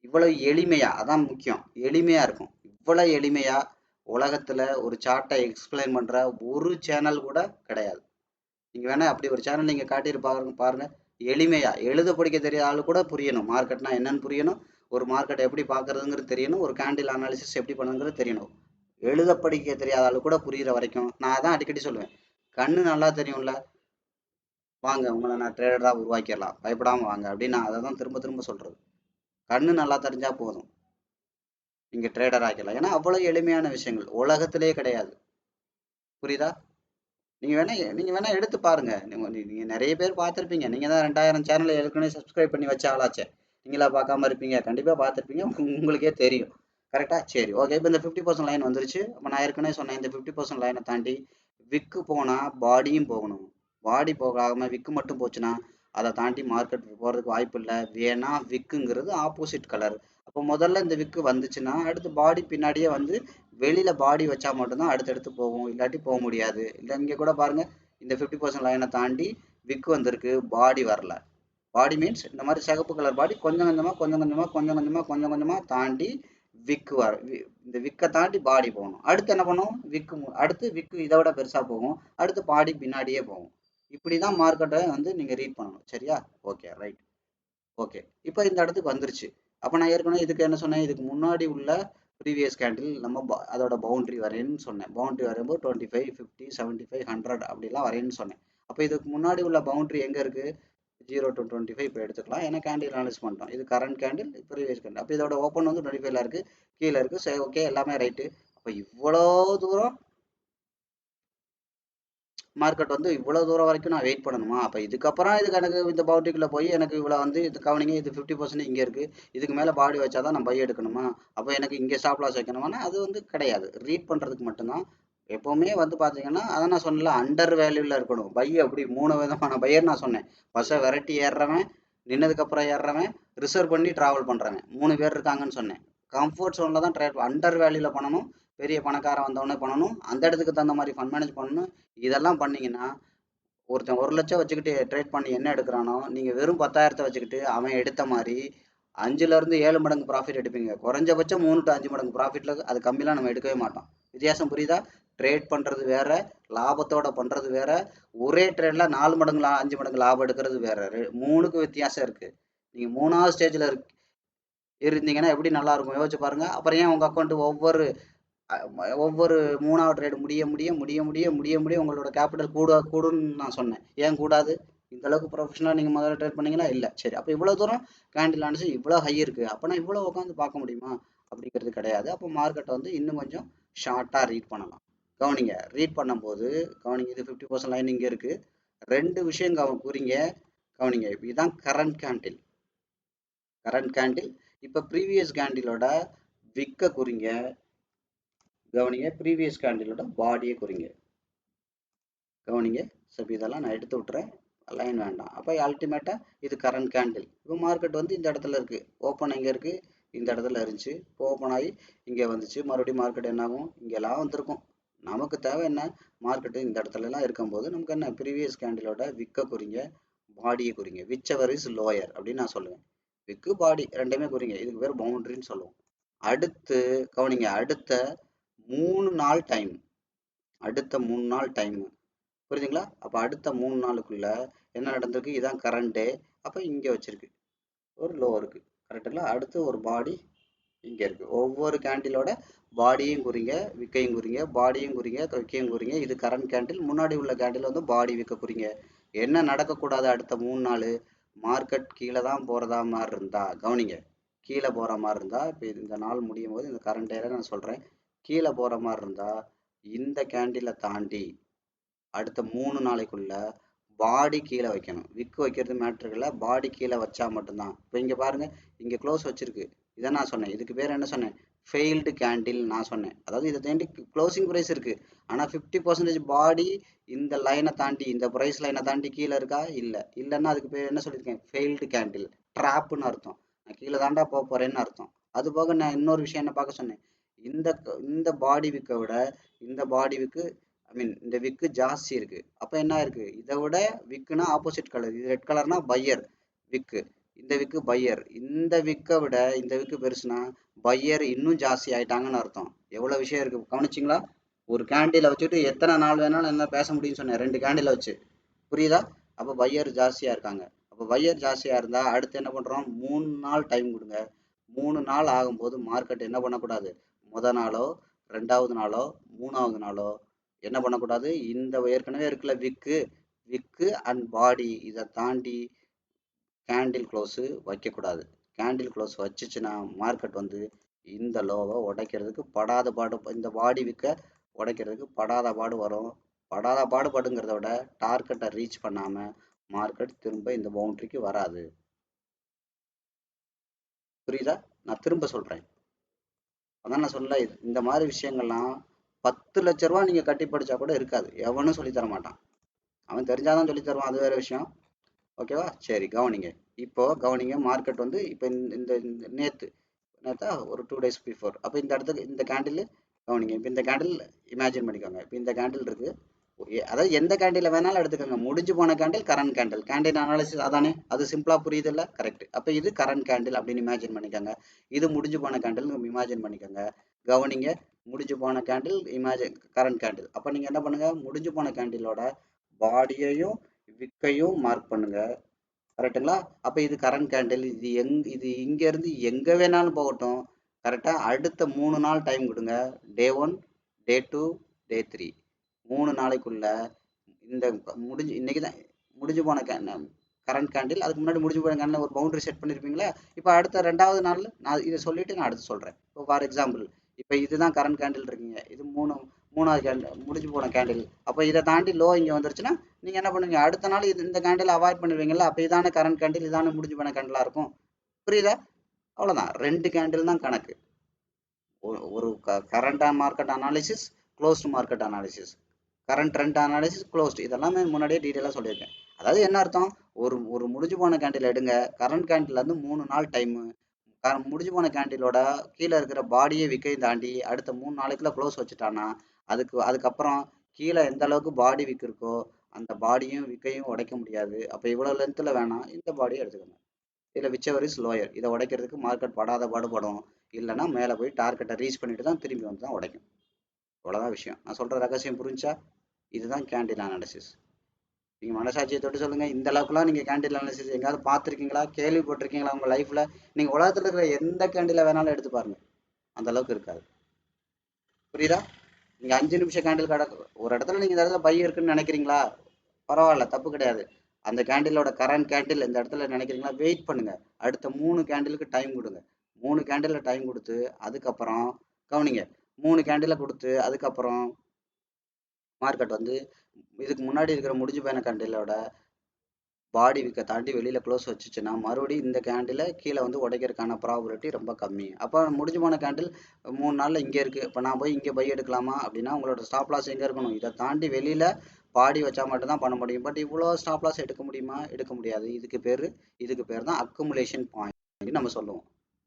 இவ்வளவு எளிமையா, அதான் முக்கியம், எளிமையா இருக்கும். இவ்வளவு எளிமையா உலகத்துல ஒரு சார்ட்டை எக்ஸ்பிளைன் பண்ற ஒரு சேனல் கூட கிடையாது. நீங்க வேணா அப்படி ஒரு சேனல் நீங்க காட்டிட்டு பாருங்க, பாருங்க. எளிமையா எழுத படிக்க தெரியாத ஆளு கூட புரியணும், மார்க்கெட்னா என்னன்னு புரியணும், ஒரு மார்க்கெட் எப்படி பாக்குறதுங்கிறது தெரியணும், ஒரு கேண்டில் அனாலிசிஸ் எப்படி பண்ணுங்கிறது தெரியணும். எழுத படிக்க தெரியாத ஆளு கூட புரியுற வரைக்கும், நான் அதான் அடிக்கடி சொல்லுவேன், கண்ணு நல்லா தெரியும்ல, வாங்க உங்களை நான் ட்ரேடரா உருவாக்கிடலாம், பயப்படாம வாங்க அப்படின்னு நான் அதை தான் திரும்ப திரும்ப சொல்றது. கண்ணு நல்லா தெரிஞ்சா போதும், நீங்க ட்ரேடர் ஆக்கிடலாம். ஏன்னா அவ்வளவு எளிமையான விஷயங்கள் உலகத்திலேயே கிடையாது. புரியுதா? நீங்க வேணா எடுத்து பாருங்க. நீங்க நிறைய பேர் பார்த்திருப்பீங்க, நீங்க தான் 2000 சேனல் ஏற்கனவே சப்ஸ்கிரைப் பண்ணி வச்ச ஆளாச்சே, நீங்களா பார்க்காம இருப்பீங்க? கண்டிப்பா பார்த்திருப்பீங்க, உங்களுக்கே தெரியும். கரெக்டா? சரி, ஓகே. இப்போ இந்த 50% லைன் வந்துருச்சு. அப்ப நான் ஏற்கனவே சொன்னேன், இந்த 50% லைனை தாண்டி விக்கு போனா பாடியும் போகணும். பாடி போகாம விக்கு மட்டும் போச்சுன்னா அதை தாண்டி மார்க்கெட் போறதுக்கு வாய்ப்பு இல்லை. வேணா விக்குங்கிறது ஆப்போசிட் கலர். அப்போ முதல்ல இந்த விக்கு வந்துச்சுன்னா அடுத்து பாடி பின்னாடியே வந்து வெளியில பாடி வச்சா மட்டும்தான் அடுத்தடுத்து போகும், இல்லாட்டி போக முடியாது. இல்லை இங்க கூட பாருங்க, இந்த 50% லைனை தாண்டி விக்கு வந்திருக்கு, பாடி வரல. பாடி மீன்ஸ் இந்த மாதிரி சிகப்பு கலர் பாடி கொஞ்சம் கொஞ்சமா கொஞ்சம் கொஞ்சமா கொஞ்சம் கொஞ்சமா கொஞ்சம் கொஞ்சமா தாண்டி விக்கு இந்த விக்கை தாண்டி பாடி போகணும். அடுத்து என்ன பண்ணும், அடுத்து விக்கு இதை விட பெருசா போகும், அடுத்து பாடி பின்னாடியே போகும். இப்படிதான் மார்க்கெட்டை வந்து நீங்க ரீட் பண்ணணும். சரியா? Okay, right. ஓகே, இப்போ இந்த இடத்துக்கு வந்துருச்சு. அப்ப நான் ஏற்கனவே இதுக்கு என்ன சொன்னேன், இதுக்கு முன்னாடி உள்ள ப்ரீவியஸ் கேண்டில் நம்ம அதோட பவுண்டரி வரையணும்னு சொன்னேன். பவுண்டரி வரையும்போது 25, 50, 75, 100 அப்படிலாம் வரையணும்னு சொன்னேன். அப்போ இதுக்கு முன்னாடி உள்ள பவுண்டரி எங்க இருக்கு, 0 to 25 இப்போ எடுத்துக்கலாம், ஏன்னா கேண்டில் அனலைஸ் பண்ணிட்டோம். இது கரண்ட் கேண்டில், ப்ரீவியஸ் கேண்டில். அப்போ இதோட ஓப்பன் வந்து 25ல இருக்கு, கீழே இருக்கு. சரி, ஓகே, எல்லாமே ரைட்டு. அப்போ இவ்வளோ தூரம் மார்க்கெட் வந்து இவ்வளவு தூரம் வரைக்கும் நான் வெயிட் பண்ணணுமா? அப்ப இதுக்கப்புறம் இதுக்கு எனக்கு இந்த பவுண்டரிக்குள்ள போய் எனக்கு இவ்வளவு வந்து இது கவனிங்க, இது 50% இங்க இருக்கு, இதுக்கு மேல பாடி வச்சாதான் நான் பை எடுக்கணுமா? அப்ப எனக்கு இங்க ஸ்டாப் லாஸ் வைக்கணுமானா அது வந்து கிடையாது. ரீட் பண்றதுக்கு மட்டும்தான். எப்பவுமே வந்து பாத்தீங்கன்னா, அதான் நான் சொன்னல, அண்டர் வேல்யூல இருக்கணும். பை அப்படி 3 விதமான பையர் நான் சொன்னேன். பஸ்ஸை விரட்டி ஏறுறவன், நின்னதுக்கு அப்புறம் ஏறுறவன், ரிசர்வ் பண்ணி டிராவல் பண்றவன், 3 பேர் இருக்காங்கன்னு சொன்னேன். கம்ஃபர்ட் ஜோன்ல தான் ட்ரேட், அண்டர் வேல்யூல பண்ணணும், பெரிய பணக்காரன் வந்தவொடனே பண்ணணும், அந்த இடத்துக்கு தகுந்த மாதிரி ஃபண்ட் மேனேஜ் பண்ணணும். இதெல்லாம் பண்ணீங்கன்னா ஒருத்தன் 1 லட்சம் வச்சுக்கிட்டு ட்ரேட் பண்ணி என்ன எடுக்கிறானோ, நீங்க வெறும் 10,000 வச்சுக்கிட்டு அவன் எடுத்த மாதிரி 5ல இருந்து 7 மடங்கு ப்ராஃபிட் எடுப்பீங்க. குறைஞ்சபட்சம் 3 to 5 மடங்கு ப்ராஃபிட்ல, அது கம்மிலாம் நம்ம எடுக்கவே மாட்டோம். வித்தியாசம் புரியுதா? ட்ரேட் பண்றது வேற, லாபத்தோட பண்றது வேற, ஒரே ட்ரேட்ல 4 மடங்கு 5 மடங்கு லாபம் எடுக்கிறது வேற. 3க்கு வித்தியாசம் இருக்கு. நீங்க 3வது ஸ்டேஜ்ல இருந்தீங்கன்னா எப்படி நல்லா இருக்கும் யோசிச்சு பாருங்க. அப்புறம் ஏன் உங்க அக்கௌண்ட் ஒவ்வொரு 3வது ட்ரேட் முடிய முடிய முடிய முடிய முடிய முடிய உங்களோட கேபிட்டல் கூடுன்னு நான் சொன்னேன். ஏன் கூடாது? இந்த அளவுக்கு ப்ரொஃபஷனலா நீங்க முதல்ல ட்ரேட் பண்ணீங்களா? இல்ல. சரி, அப்ப இவ்வளவு தூரம் கேண்டில் அனாலிசிஸ் இவ்வளவு ஹை இருக்கு, அப்ப நான் இவ்வளவு உட்காந்து பார்க்க முடியுமா அப்படிங்கிறது கிடையாது. அப்போ மார்க்கெட் வந்து இன்னும் கொஞ்சம் ஷார்ட்டா ரீட் பண்ணலாம். கவனிங்க, ரீட் பண்ணும்போது கவனிங்க, இது 50% லைன் இங்க இருக்கு. 2 விஷயம் குறிங்க. கவனிங்க. இதுதான் கரண்ட் கேண்டில். Current candle. இப்ப ப்ரீவியஸ் கேண்டிலோட விக்க குறிங்க. கவனிங்க. ப்ரீவியஸ் கேண்டிலோட பாடியை குறிங்க. கவனிங்க. ஸோ இதெல்லாம் நான் எடுத்து விட்டுறேன். லைன் வேண்டாம். அப்போ அல்டிமேட்டா இது கரண்ட் கேண்டில். இப்போ மார்க்கெட் வந்து இந்த இடத்துல இருக்கு. ஓப்பன் எங்க இருக்கு? இந்த இடத்துல இருந்துச்சு. இப்போ ஓப்பன் ஆகி இங்கே வந்துச்சு. மறுபடியும் மார்க்கெட் என்ன ஆகும்? இங்கெல்லாம் வந்திருக்கும். நமக்கு தேவை என்ன? மார்க்கெட்டு இந்த இடத்துல எல்லாம் இருக்கும்போது நமக்கு என்ன? ப்ரீவியஸ் கேண்டிலோட விக்க குறிங்க, பாடியை குறிங்க. விச் எவர் இஸ் லோயர் அப்படின்னு நான் சொல்லுவேன். விக்கு பாடி ரெண்டுமே குறிங்க. இதுக்கு பேர் பவுண்டரின்னு சொல்லுவோம். அடுத்து கவனிங்க. அடுத்த 3 நாள் டைம். அடுத்த 3 நாள் டைம். புரியுதுங்களா? அப்போ அடுத்த 3 நாளுக்குள்ள என்ன நடந்திருக்கு? இதான் கரண்ட் டே. அப்போ இங்கே வச்சிருக்கு. ஒரு லோ இருக்கு. கரெக்டுங்களா? அடுத்து ஒரு பாடி இங்கே இருக்கு. ஒவ்வொரு கேண்டிலோட பாடியும் குறிங்க, விக்கையும் குறிங்க, பாடியும் குறிங்க, விக்கையும் குறிங்க. இது கரண்ட் கேண்டில். முன்னாடி உள்ள கேண்டில் வந்து பாடி விற்க குறிங்க. என்ன நடக்கக்கூடாது அடுத்த 3 நாள்? மார்க்கெட் கீழே தான் போகிறதா மாதிரி இருந்தா கவனிங்க. கீழே போகிற மாதிரி இருந்தா இப்போ இந்த நாள் முடியும் போது இந்த கரண்ட் டேல நான் சொல்கிறேன். கீழே போகிற மாதிரி இருந்தா இந்த கேண்டிலை தாண்டி அடுத்த 3 நாளைக்குள்ள பாடி கீழே வைக்கணும். விக்கு வைக்கிறது மேட்ரு இல்லை. பாடி கீழே வச்சா மட்டும்தான். இப்போ இங்கே பாருங்க. இங்கே க்ளோஸ் வச்சிருக்கு. இதை நான் சொன்னேன். இதுக்கு பேர் என்ன சொன்னேன்? ஃபெயில்டு கேண்டில் நான் சொன்னேன். அதாவது இதை தாண்டி க்ளோசிங் ப்ரைஸ் இருக்கு. ஆனால் 50% பாடி இந்த லைனை தாண்டி இந்த ப்ரைஸ் லைனை தாண்டி கீழே இருக்கா? இல்லை. இல்லைன்னா அதுக்கு பேர் என்ன சொல்லியிருக்கேன்? Failed candle. ட்ராப்புன்னு அர்த்தம். நான் கீழே தாண்டா போக போறேன்னு அர்த்தம். அது போக நான் இன்னொரு விஷயம் என்ன பார்க்க சொன்னேன்? இந்த இந்த பாடி விக்கை விட இந்த பாடி விக்கு இந்த விக்கு ஜாஸ்தி இருக்கு. அப்ப என்ன இருக்கு? இதை விட விக்குனா ஆப்போசிட் கலர். இது ரெட் கலர்னா பையர் விக்கு. இந்த விக்கு பையர். இந்த விக்கை விட இந்த விக்கு பெருசுனா பையர் இன்னும் ஜாஸ்தி ஆயிட்டாங்கன்னு அர்த்தம். எவ்வளவு விஷயம் இருக்கு கவனிச்சிங்களா? ஒரு கேண்டில வச்சுட்டு எத்தனை நாள் வேணாலும் என்ன பேச முடியும்னு சொன்னேன். 2 கேண்டில வச்சு. புரியுதா? அப்ப பையர் ஜாஸ்தியா இருக்காங்க. அப்ப பையர் ஜாஸ்தியா இருந்தா அடுத்து என்ன பண்றோம்? 3 நாள் டைம் கொடுங்க. 3 நாள் ஆகும்போது மார்க்கெட் என்ன பண்ணக்கூடாது? முத நாளோ 2வது நாளோ 3வது நாளோ என்ன பண்ணக்கூடாது? இந்த ஏற்கனவே இருக்குல்ல விக்கு, விக்கு அண்ட் பாடி இதை தாண்டி கேண்டில் க்ளோஸ் வைக்கக்கூடாது. கேண்டில் க்ளோஸ் வச்சுச்சுன்னா மார்க்கெட் வந்து இந்த லோவை உடைக்கிறதுக்கு படாத பாடு. இந்த பாடி விக்க உடைக்கிறதுக்கு படாத பாடு வரும். படாத பாடுபடுங்கிறத விட டார்கெட்டை ரீச் பண்ணாம மார்க்கெட் திரும்ப இந்த பவுண்டரிக்கு வராது. புரியுதா? நான் திரும்ப சொல்றேன். அதான் நான் சொல்ல. இந்த மாதிரி விஷயங்கள்லாம் 10 லட்ச ரூபா நீங்க கட்டி படிச்சா கூட இருக்காது. எவனும் சொல்லி தர மாட்டான். அவன் தெரிஞ்சாதான் சொல்லி தருவான். அது வேற விஷயம். ஓகேவா? சரி கவனிங்க. இப்போ கவனிங்க. மார்க்கெட் வந்து இப்போ இந்த நேத்து நேத்தா ஒரு 2 டேஸ் பிஃபோர். அப்போ இந்த இடத்துக்கு இந்த கேண்டில் கவனிங்க. இப்போ இந்த கேண்டில் இமேஜின் பண்ணிக்கோங்க. இப்போ இந்த கேண்டில் இருக்கு. அதாவது எந்த கேண்டில் வேணாலும் எடுத்துக்கோங்க. முடிஞ்சு போன candle current candle. Candle analysis அதானே? அது சிம்பிளா புரியுது இல்ல? கரெக்ட். அப்போ இது கரண்ட் கேண்டில் அப்படின்னு இமேஜின் பண்ணிக்கோங்க. இது முடிஞ்சு போன கேண்டில் இமேஜின் பண்ணிக்கோங்க. கவனிங்க. முடிஞ்சு போன கேண்டில் இமேஜின் கரண்ட் கேண்டில். அப்போ நீங்க என்ன பண்ணுங்க? முடிஞ்சு போன கேண்டிலோட பாடியையும் விக்கையும் மார்க் பண்ணுங்க. கரெக்டுங்களா? அப்ப இது கரண்ட் கேண்டில். இது இங்க இருந்து எங்க வேணாலும் போகட்டும். கரெக்டா? அடுத்த 3 நாள் டைம் கொடுங்க. டே 1, டே 2, டே 3. 3 நாளைக்குள்ள இந்த முடிஞ்சு இன்னைக்கு தான் முடிஞ்சு போன கரண்ட் கேண்டில். அதுக்கு முன்னாடி முடிஞ்சு போன கேண்டில் ஒரு பவுண்டரி செட் பண்ணிருப்பீங்களா? இப்போ அடுத்த 2வது நாள் நான் இதை சொல்லிட்டு நான் அடுத்து சொல்றேன். இப்போ ஃபார் எக்ஸாம்பிள் இப்போ இதுதான் கரண்ட் கேண்டில் இருக்கீங்க. இது 3வது கேண்டில் முடிஞ்சு போன கேண்டில். அப்போ இதை தாண்டி லோ இங்க வந்துருச்சுன்னா நீங்க என்ன பண்ணுவீங்க? அடுத்த நாள் இந்த கேண்டில் அவாய்ட் பண்ணிடுவீங்களா? அப்போ இதான கரண்ட் கேண்டில், இதான முடிஞ்சு போன கேண்டிலா இருக்கும். புரியுதா? அவ்வளவுதான். 2 கேண்டில் தான் கணக்கு. ஒரு current market analysis, closed market analysis, current trend analysis, closed. இதெல்லாமே முன்னாடியே டீட்டெயிலாக சொல்லியிருக்கேன். அதாவது என்ன அர்த்தம்? ஒரு ஒரு முடிஞ்சு போன கேண்டில் எடுங்க. கரண்ட் கேண்டில் இருந்து 3 நாள் டைம். முடிஞ்சு போன கேண்டிலோட கீழே இருக்கிற பாடியை விக்கையும் தாண்டி அடுத்த 3 நாளைக்குள்ள க்ளோஸ் வச்சுட்டானா அதுக்கப்புறம் கீழே எந்த அளவுக்கு பாடி விக் இருக்கோ அந்த பாடியும் விக்கையும் உடைக்க முடியாது. அப்போ இவ்வளோ லென்த்தில் வேணாம் இந்த பாடியை எடுத்துக்கணும். இதில் விச்சவர் இஸ் லோயர். இதை உடைக்கிறதுக்கு மார்க்கெட் படாத பாடுபடும். இல்லைன்னா மேலே போய் டார்கெட்டை ரீச் பண்ணிட்டு தான் திரும்பி வந்து தான் உடைக்கும். இவ்வளோதான் விஷயம். நான் சொல்கிற ரகசியம் புரிஞ்சா? இதுதான் கேண்டில் அனாலிசிஸ். நீங்கள் மனசாட்சியை தொட்டு சொல்லுங்க. இந்த அளவுக்குலாம் நீங்கள் கேண்டில் அனாலிசிஸ் எங்கேயாவது பார்த்துருக்கீங்களா? கேள்விப்பட்டிருக்கீங்களா உங்கள் லைஃப்பில்? நீங்கள் உலகத்தில் இருக்கிற எந்த கேண்டிலை வேணாலும் எடுத்து பாருங்க. அந்த அளவுக்கு இருக்காது. புரியுதா? நீங்கள் 5 நிமிஷம் கேண்டில் ஒரு இடத்துல நீங்கள் இந்த இடத்துல பை இருக்குன்னு நினைக்கிறீங்களா? பரவாயில்ல, தப்பு கிடையாது. அந்த கேண்டிலோட கரண்ட் கேண்டில் இந்த இடத்துல நினைக்கிறீங்களா? வெயிட் பண்ணுங்க. அடுத்த 3 கேண்டிலுக்கு டைம் கொடுங்க. 3 கேண்டில் டைம் கொடுத்து அதுக்கப்புறம் கவனிங்க. 3 கேண்டில் கொடுத்து அதுக்கப்புறம் மார்க்கெட் வந்து இதுக்கு முன்னாடி இருக்கிற முடிஞ்சு போன கேண்டிலோட பாடி விக்கை தாண்டி வெளியில க்ளோஸ் வச்சுச்சுன்னா மறுபடியும் இந்த கேண்டில் கீழே வந்து உடைக்கிறதுக்கான ப்ராபபிலிட்டி ரொம்ப கம்மி. அப்போ முடிஞ்சு போன கேண்டில் 3 நாள்ல இங்கே இருக்கு. இப்போ நான் போய் இங்கே பை எடுக்கலாமா அப்படின்னா உங்களோட ஸ்டாப் லாஸ் எங்கே இருக்கணும்? இதை தாண்டி வெளியில பாடி வச்சா மட்டும் தான் பண்ண முடியும். பட் இவ்வளோ ஸ்டாப் லாஸ் எடுக்க முடியுமா? எடுக்க முடியாது. இதுக்கு பேர் தான் அக்குமுலேஷன் பாயிண்ட் நம்ம சொல்லுவோம்.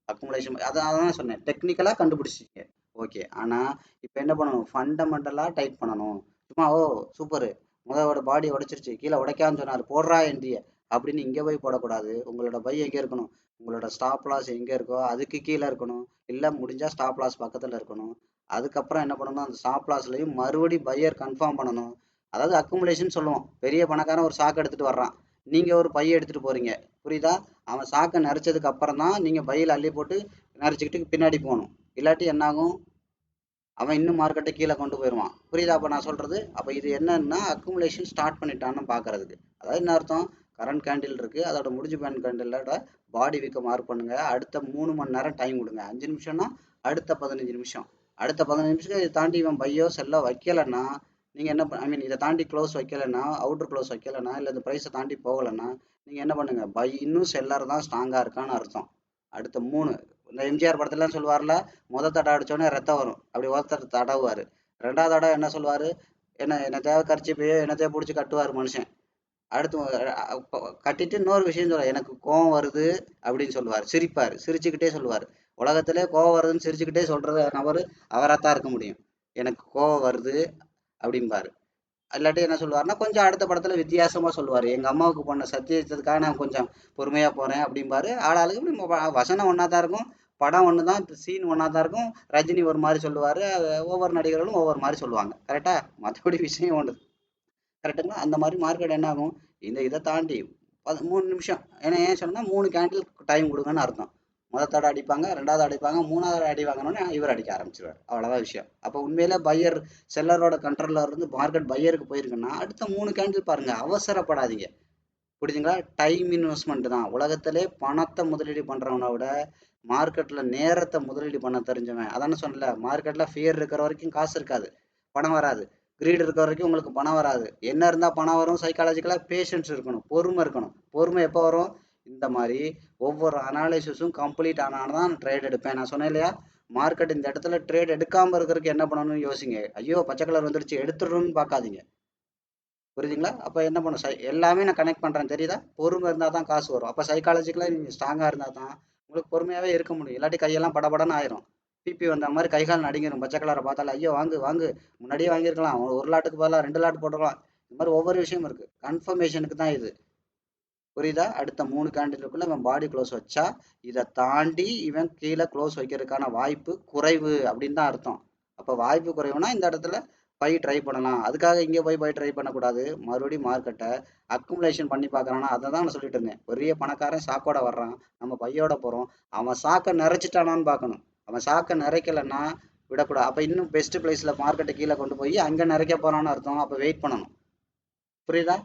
அக்குமுலேஷன் அதான் சொன்னேன், டெக்னிக்கலா கண்டுபிடிச்சிங்க. ஓகே, ஆனா இப்போ என்ன பண்ணணும்? ஃபண்டமெண்டலா டைட் பண்ணணும். சும்மா ஓ சூப்பர் முதலோட பாடி உடைச்சிருச்சு கீழே உடைக்கான்னு சொன்னார் போடுறா என்ட்ரிய அப்படின்னு இங்கே போய் போடக்கூடாது. உங்களோட பை எங்கே இருக்கணும்? உங்களோட ஸ்டாப் லாஸ் எங்கே இருக்கோ அதுக்கு கீழே இருக்கணும். இல்லை முடிஞ்சா ஸ்டாப் லாஸ் பக்கத்தில் இருக்கணும். அதுக்கப்புறம் என்ன பண்ணணும்? அந்த ஸ்டாப் லாஸ்லையும் மறுபடி பையர் கன்ஃபார்ம் பண்ணணும். அதாவது அக்குமுலேஷன் சொல்லுவோம். பெரிய பணக்காரன் ஒரு சாக்கு எடுத்துட்டு வர்றான், நீங்க ஒரு பைய எடுத்துட்டு போறீங்க, புரியுதா? அவன் சாக்கை நிறைச்சதுக்கு அப்புறம் தான் நீங்க பையில அள்ளி போட்டு நிறைச்சிக்கிட்டு பின்னாடி போகணும். இல்லாட்டி என்ன ஆகும்? அவன் இன்னும் மார்க்கெட்டை கீழே கொண்டு போயிடுவான். புரியுதா அப்போ நான் சொல்றது? அப்போ இது என்னன்னா அக்குமுலேஷன் ஸ்டார்ட் பண்ணிட்டான்னு பார்க்கறதுக்கு. அதாவது என்ன அர்த்தம்? கரண்ட் கேண்டில் இருக்கு, அதோட முடிஞ்சு பேன் கேண்டிலோட பாடி வீக்கை மார்க் பண்ணுங்க. அடுத்த 3 மணி நேரம் டைம் கொடுங்க. 5 நிமிஷம்னா அடுத்த 15 நிமிஷம். அடுத்த 15 நிமிஷத்துக்கு இதை தாண்டி இவன் பையோ செல்ல வைக்கலைன்னா நீங்க என்ன ஐ மீன் இதை தாண்டி க்ளோஸ் வைக்கலைன்னா, அவுட்டர் க்ளோஸ் வைக்கலைன்னா, இல்லை இந்த ப்ரைஸை தாண்டி போகலைன்னா நீங்க என்ன பண்ணுங்க? பை இன்னும் செல்லர் தான் ஸ்ட்ராங்கா இருக்கான்னு அர்த்தம். அடுத்த 3 இந்த எம்ஜிஆர் படத்துல சொல்லுவார்ல, தடவை அடிச்சோடனே ரத்தம் வரும், அப்படி ஒருத்தர் தடவுவாரு. 2வது தடவை என்ன சொல்லுவாரு? என்ன தேவை கர்ச்சிப்பையோ என்னத்தையோ பிடிச்சி கட்டுவார் மனுஷன். அடுத்து கட்டிட்டு இன்னொரு விஷயம் சொல்லுவார், எனக்கு கோவம் வருது அப்படின்னு சொல்லுவார். சிரிப்பார், சிரிச்சுக்கிட்டே சொல்லுவார். உலகத்திலே கோவம் வருதுன்னு சிரிச்சுக்கிட்டே சொல்றது நபர் அவராத்தான் இருக்க முடியும். எனக்கு கோவம் வருது அப்படிம்பாரு. இல்லாட்டி என்ன சொல்லுவாருன்னா கொஞ்சம் அடுத்த படத்துல வித்தியாசமா சொல்லுவாரு, எங்க அம்மாவுக்கு பண்ண சத்தியத்துக்காக நான் கொஞ்சம் பொறுமையா போறேன் அப்படிம்பாரு. ஆளாளுக்கு நம்ம வசனம் ஒன்னா தான் இருக்கும், படம் ஒன்று தான், சீன் ஒன்றா தான் இருக்கும். ரஜினி ஒரு மாதிரி சொல்லுவார், ஒவ்வொரு நடிகர்களும் ஒவ்வொரு மாதிரி சொல்லுவாங்க. கரெக்டா? மற்றபடி விஷயம் ஒன்று. கரெக்டுங்களா? அந்த மாதிரி மார்க்கெட் என்ன ஆகும்? இதை தாண்டி 3 நிமிஷம், ஏன்னா ஏன் சொன்னால் 3 கேண்டில் டைம் கொடுங்கன்னு அர்த்தம். தடவை அடிப்பாங்க, 2வது அடிப்பாங்க, 3வது அடி வாங்கினோன்னே இவர் அடிக்க ஆரம்பிச்சிருவார். அவ்வளோதான் விஷயம். அப்போ உண்மையில பையர் செல்லரோட கண்ட்ரோல்ல இருந்து மார்க்கெட் பையருக்கு போயிருக்குன்னா அடுத்த 3 கேண்டில் பாருங்க, அவசரப்படாதீங்க. புரியுதுங்களா? டைம் இன்வெஸ்ட்மெண்ட் தான். உலகத்திலே பணத்தை முதலீடு பண்றவனை விட மார்க்கெட்ல நேரத்தை முதலீடு பண்ண தெரிஞ்சவன். அதானே சொன்னல, மார்க்கெட்ல ஃபியர் இருக்கிற வரைக்கும் காசு இருக்காது, பணம் வராது. கிரீட் இருக்க வரைக்கும் உங்களுக்கு பணம் வராது. என்ன இருந்தா பணம் வரும்? சைக்காலஜிக்கலா பேஷன்ஸ் இருக்கணும், பொறுமை இருக்கணும். பொறுமை எப்போ வரும்? இந்த மாதிரி ஒவ்வொரு அனாலிசிஸும் கம்ப்ளீட் ஆனால்தான் ட்ரேட் எடுப்பேன். நான் சொன்னேன் இல்லையா, மார்க்கெட் இந்த இடத்துல ட்ரேட் எடுக்காம இருக்கிறதுக்கு என்ன பண்ணணும்னு யோசிங்க. ஐயோ பச்சை கலர் வந்துருச்சு எடுத்துடணும்னு பார்க்காதீங்க. புரியுதுங்களா? அப்போ என்ன பண்ணும்? எல்லாமே நான் கனெக்ட் பண்றேன், தெரியுதா? பொறுமை இருந்தால் தான் காசு வரும். அப்போ சைக்காலஜிக்கலா நீங்க ஸ்ட்ராங்கா இருந்தா தான் உங்களுக்கு பொறுமையாவே இருக்க முடியும். இல்லாட்டி கையெல்லாம் படபடன்னு ஆயிரும். பிபி வந்த மாதிரி கைகால் நடுங்கிரும். பச்சை கலரை பார்த்தால ஐயோ வாங்கு வாங்கு, முன்னாடியே வாங்கியிருக்கலாம், ஒரு லாட்டுக்கு பதிலாக 2 லாட் போட்டுக்கலாம். இந்த மாதிரி ஒவ்வொரு விஷயம் இருக்கு. கன்ஃபர்மேஷனுக்கு தான் இது. புரியுதா? அடுத்த 3 கேண்டிலுக்குள்ள இவன் பாடி க்ளோஸ் வச்சா இதை தாண்டி இவன் கீழே க்ளோஸ் வைக்கிறதுக்கான வாய்ப்பு குறைவு அப்படின்னு தான் அர்த்தம். அப்போ வாய்ப்பு குறைவுனா இந்த இடத்துல பை ட்ரை பண்ணலாம். அதுக்காக இங்கே போய் பை ட்ரை பண்ணக்கூடாது. மறுபடியும் மார்க்கெட்டை அக்குமுலேஷன் பண்ணி பார்க்கறானா, அதை தான் நான் சொல்லிட்டு இருந்தேன். பெரிய பணக்காரன் சாக்கோட வர்றான், நம்ம பையோட போகிறோம், அவன் சாக்கை நிறைச்சிட்டானான்னு பார்க்கணும். அவன் சாக்கை நிறைக்கலைன்னா விடக்கூடாது. அப்போ இன்னும் பெஸ்ட் பிளேஸில் மார்க்கெட்டை கீழே கொண்டு போய் அங்கே நிறைக்க போகிறான்னு அர்த்தம். அப்போ வெயிட் பண்ணணும். புரியுதா?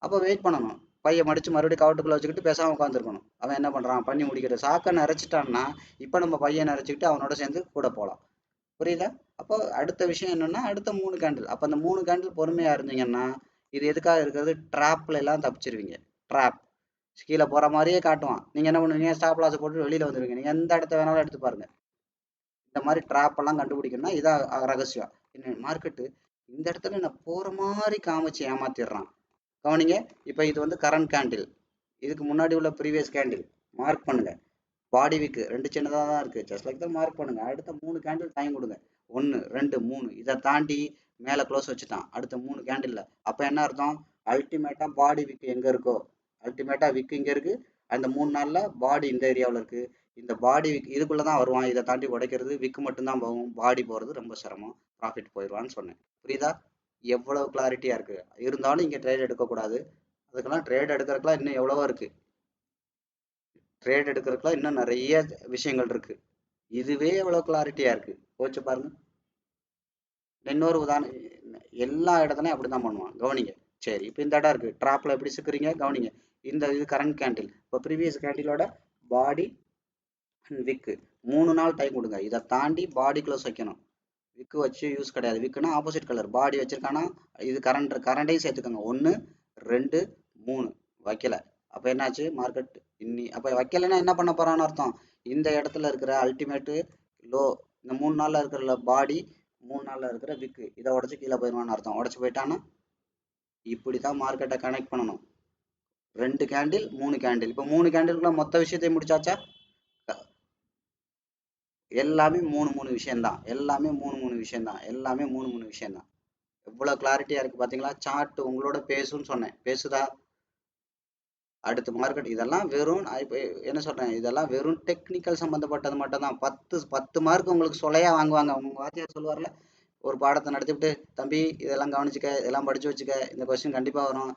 அப்போ வெயிட் பண்ணணும். பையை மடிச்சு மறுபடியும் கவட்டுக்குள்ள வச்சுக்கிட்டு பேசாமல் உட்காந்துருக்கணும். அவன் என்ன பண்ணுறான்? பண்ணி முடிக்கிற சாக்கை நிறைச்சிட்டான்னா இப்போ நம்ம பையன் நிறைச்சிக்கிட்டு அவனோட சேர்ந்து கூட போகலாம். புரியுதா? அப்போ அடுத்த விஷயம் என்னன்னா அடுத்த 3 கேண்டில். அப்போ அந்த 3 கேண்டில் பொறுமையா இருந்தீங்கன்னா இது எதுக்காக இருக்கிறது? ட்ராப்ல எல்லாம் தப்பிச்சிருவீங்க. ட்ராப் கீழே போற மாதிரியே காட்டுவான், நீங்க என்ன பண்ணுவீங்க? ஸ்டாப் லாஸ் போட்டு வெளியில வந்துருவீங்க. நீங்க எந்த இடத்த வேணாலும் எடுத்து பாருங்க. இந்த மாதிரி ட்ராப் எல்லாம் கண்டுபிடிக்கணும்னா இதான் ரகசியம். என்ன மார்க்கெட்டு இந்த இடத்துல நான் போற மாதிரி காமிச்சு ஏமாத்திடுறான். கவனிங்க. இப்போ இது வந்து கரண்ட் கேண்டில், இதுக்கு முன்னாடி உள்ள ப்ரீவியஸ் கேண்டில் மார்க் பண்ணுங்க. பாடி வீக்கு 2 சின்னதாக தான் இருக்கு. ஜஸ்ட் லைக் தான் மார்க் பண்ணுங்க. அடுத்த 3 கேண்டில் டைம் கொடுங்க. 1 2 3 இதை தாண்டி மேலே க்ளோஸ் வச்சுட்டான் அடுத்த 3 கேண்டில்ல. அப்போ என்ன அர்த்தம்? அல்டிமேட்டா பாடி விக்கு எங்க இருக்கோ, அல்டிமேட்டா விக்கு இங்க இருக்கு. அந்த 3 நாள்ல பாடி இந்த ஏரியாவில் இருக்கு. இந்த பாடி விக் இதுக்குள்ள தான் வருவான். இதை தாண்டி உடைக்கிறது விக்கு மட்டும்தான் போகும், பாடி போறது ரொம்ப சிரமம், ப்ராஃபிட் போயிடுவான்னு சொன்னேன். புரியுதா? எவ்வளவு கிளாரிட்டியா இருக்கு. இருந்தாலும் இங்க ட்ரேட் எடுக்கக்கூடாது. அதுக்கெல்லாம் ட்ரேட் எடுக்கிறதுக்குலாம் இன்னும் எவ்வளவோ இருக்கு. ட்ரேட் எடுக்கிறதுக்குலாம் இன்னும் நிறைய விஷயங்கள் இருக்கு. இதுவே எவ்வளவு கிளாரிட்டியா இருக்கு. யோசிச்சு பாருங்க. இன்னொரு உதாரணம், எல்லா இடத்துலையும் அப்படிதான் பண்ணுவான். கவனிங்க. சரி, இப்போ இந்த இடம் இருக்கு, ட்ராப்ல எப்படி சிக்கிறீங்க கவனிங்க. இது கரண்ட் கேண்டில். இப்போ ப்ரீவியஸ் கேண்டிலோட பாடி அண்ட் விக்கு 3 நாள் டைம் கொடுங்க. இதை தாண்டி பாடி க்ளோஸ் வைக்கணும். விக்கு வச்சு யூஸ் கிடையாது. விக்குன்னா ஆப்போசிட் கலர், பாடி வச்சிருக்கானா இது கரண்ட்டையும் சேர்த்துக்கோங்க. 1 2 3 வைக்கல. அப்ப என்னாச்சு மார்க்கெட் அப்ப வைக்கலைன்னா என்ன பண்ண போறான்னு அர்த்தம்? இந்த இடத்துல இருக்கிற அல்டிமேட்டு லோ, இந்த 3 நாள்ல இருக்கிற பாடி, 3 நாள்ல இருக்கிற விக்கு, இதை உடச்சு கீழே போயிடுவான்னு அர்த்தம். உடச்சு போயிட்டான்னா இப்படித்தான் மார்க்கெட்டை கனெக்ட் பண்ணணும். 2 கேண்டில் 3 கேண்டில், இப்ப 3 கேண்டிலுக்குள்ள மொத்த விஷயத்தையும் முடிச்சாச்சா? எல்லாமே மூணு மூணு விஷயம்தான், எல்லாமே மூணு மூணு விஷயம்தான், எல்லாமே மூணு மூணு விஷயம்தான். எவ்வளவு கிளாரிட்டியா இருக்கு பாத்தீங்களா? சார்ட் உங்களோட பேசுன்னு சொன்னேன், பேசுதா? அடுத்து மார்க்கெட், இதெல்லாம் வெறும் நான் இப்ப என்ன சொல்றேன், இதெல்லாம் வெறும் டெக்னிக்கல் சம்பந்தப்பட்டது மட்டும் தான். 10 மார்க் உங்களுக்கு சொலையா வாங்குவாங்க. உங்க வாத்தியார் சொல்லுவார்ல, ஒரு பாடத்தை நடத்திவிட்டு, தம்பி இதெல்லாம் கவனிச்சுக்க, இதெல்லாம் படிச்சு வச்சுக்க, இந்த கொஸ்டின் கண்டிப்பா வரும்,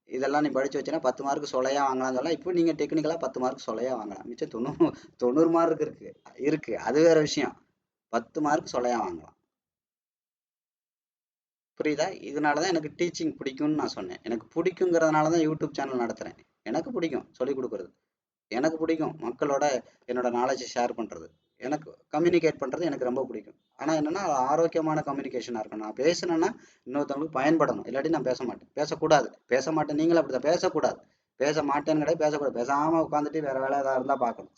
இதெல்லாம் நீ படிச்சு வச்சுன்னா 10 மார்க் சொலையா வாங்கலாம் சொல்லலாம். இப்போ நீங்க டெக்னிக்கலா 10 மார்க் சொலையா வாங்கலாம். மிச்சம் 90 மார்க் இருக்கு. இருக்கு, அது வேற விஷயம். 10 மார்க் சொலையா வாங்கலாம். புரியுதா? இதனாலதான் எனக்கு டீச்சிங் பிடிக்கும்னு நான் சொன்னேன். எனக்கு பிடிக்குங்கிறதுனாலதான் யூடியூப் சேனல் நடத்துறேன். எனக்கு பிடிக்கும் சொல்லிக் கொடுக்கறது, எனக்கு பிடிக்கும் மக்களோட என்னோட நாலேஜை ஷேர் பண்றது, எனக்கு கம்யூனிகேட் பண்றது எனக்கு ரொம்ப பிடிக்கும். ஆனா என்னன்னா, ஆரோக்கியமான கம்யூனிகேஷனா இருக்கணும். நான் பேசணும்னா இன்னொருத்தவங்களுக்கு பயன்படணும், இல்லாட்டி நான் பேச மாட்டேன். பேசக்கூடாது, பேச மாட்டேன். நீங்களும் அப்படிதான், பேசக்கூடாது. பேச மாட்டேன்னு கிடையாது, பேசக்கூடாது. பேசாம உட்காந்துட்டு வேற வேலை ஏதாவது இருந்தா பார்க்கணும்.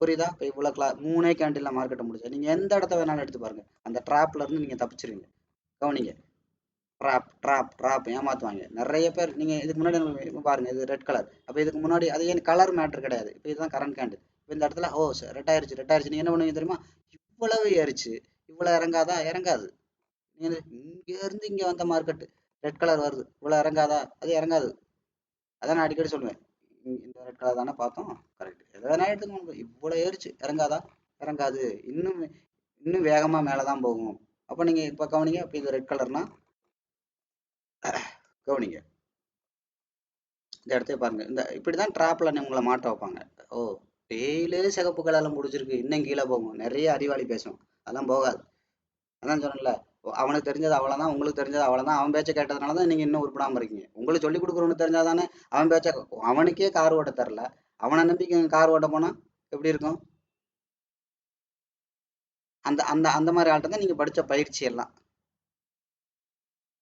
புரியுதா? இப்ப இவ்வளவு மூணே கேண்டில்ல மார்க்கெட்டை முடிச்சா நீங்க எந்த இடத்த வேணாலும் எடுத்து பாருங்க, அந்த ட்ராப்ல இருந்து நீங்க தப்பிச்சிருவீங்க. கவனிங்க. ட்ராப் ட்ராப் ட்ராப் ஏமாத்துவாங்க நிறைய பேர். நீங்க இதுக்கு முன்னாடி இப்ப பாருங்க, இது ரெட் கலர். அப்ப இதுக்கு முன்னாடி அது ஏன் கலர் மேட்டர் கிடையாது. இப்ப இதுதான் கரண்ட் கேண்டில். இப்ப இந்த இடத்துல ஓ ரெட் ஆயிருச்சு, ரெட் ஆயிருச்சு, நீங்க என்ன பண்ணுவீங்க தெரியுமா? இவ்வளவு ஏறிச்சு, இவ்வளவு இறங்காதா? இறங்காது. நீங்க இங்க இருந்து இங்க வந்த மார்க்கெட் ரெட் கலர் வருது, இவ்வளவு இறங்காதா? அது இறங்காது. அதான் நான் அடிக்கடி சொல்லுவேன், இந்த ரெட் கலர் தானே பார்த்தோம், கரெக்ட், எதனா எடுத்துக்கணும். இவ்வளவு ஏறிச்சு, இறங்காதா? இறங்காது. இன்னும் இன்னும் வேகமா மேலதான் போகும். அப்ப நீங்க இப்ப கவனிங்க. அப்ப இது ரெட் கலர்னா கவனிங்க, இந்த இடத்தைய பாருங்க. இந்த இப்படிதான் ட்ராப்ல உங்களை மாட்ட வைப்பாங்க. ஓ, டெய்லி சிகப்பு கலர்ல முடிச்சிருக்கு, இன்னும் கீழே போகும். நிறைய அறிவாளி பேசும், அதெல்லாம் போகாது. அதான் சொன்னேன்ல, அவனுக்கு தெரிஞ்சது அவ்வளவுதான், உங்களுக்கு தெரிஞ்சது அவ்வளவுதான். அவன் பேச்ச கேட்டதுனாலதான் நீங்க இன்னும் உருப்படாம இருக்கீங்க. உங்களுக்கு சொல்லி கொடுக்குறவனு தெரிஞ்சாதானே. அவன் பேச்ச, அவனுக்கே கார் ஓட்ட தரல, அவனை நம்பி கார் ஓட்ட போனா எப்படி இருக்கும்? அந்த அந்த அந்த மாதிரி ஆள்கிட்ட தான் நீங்க படிச்ச பயிற்சி எல்லாம்.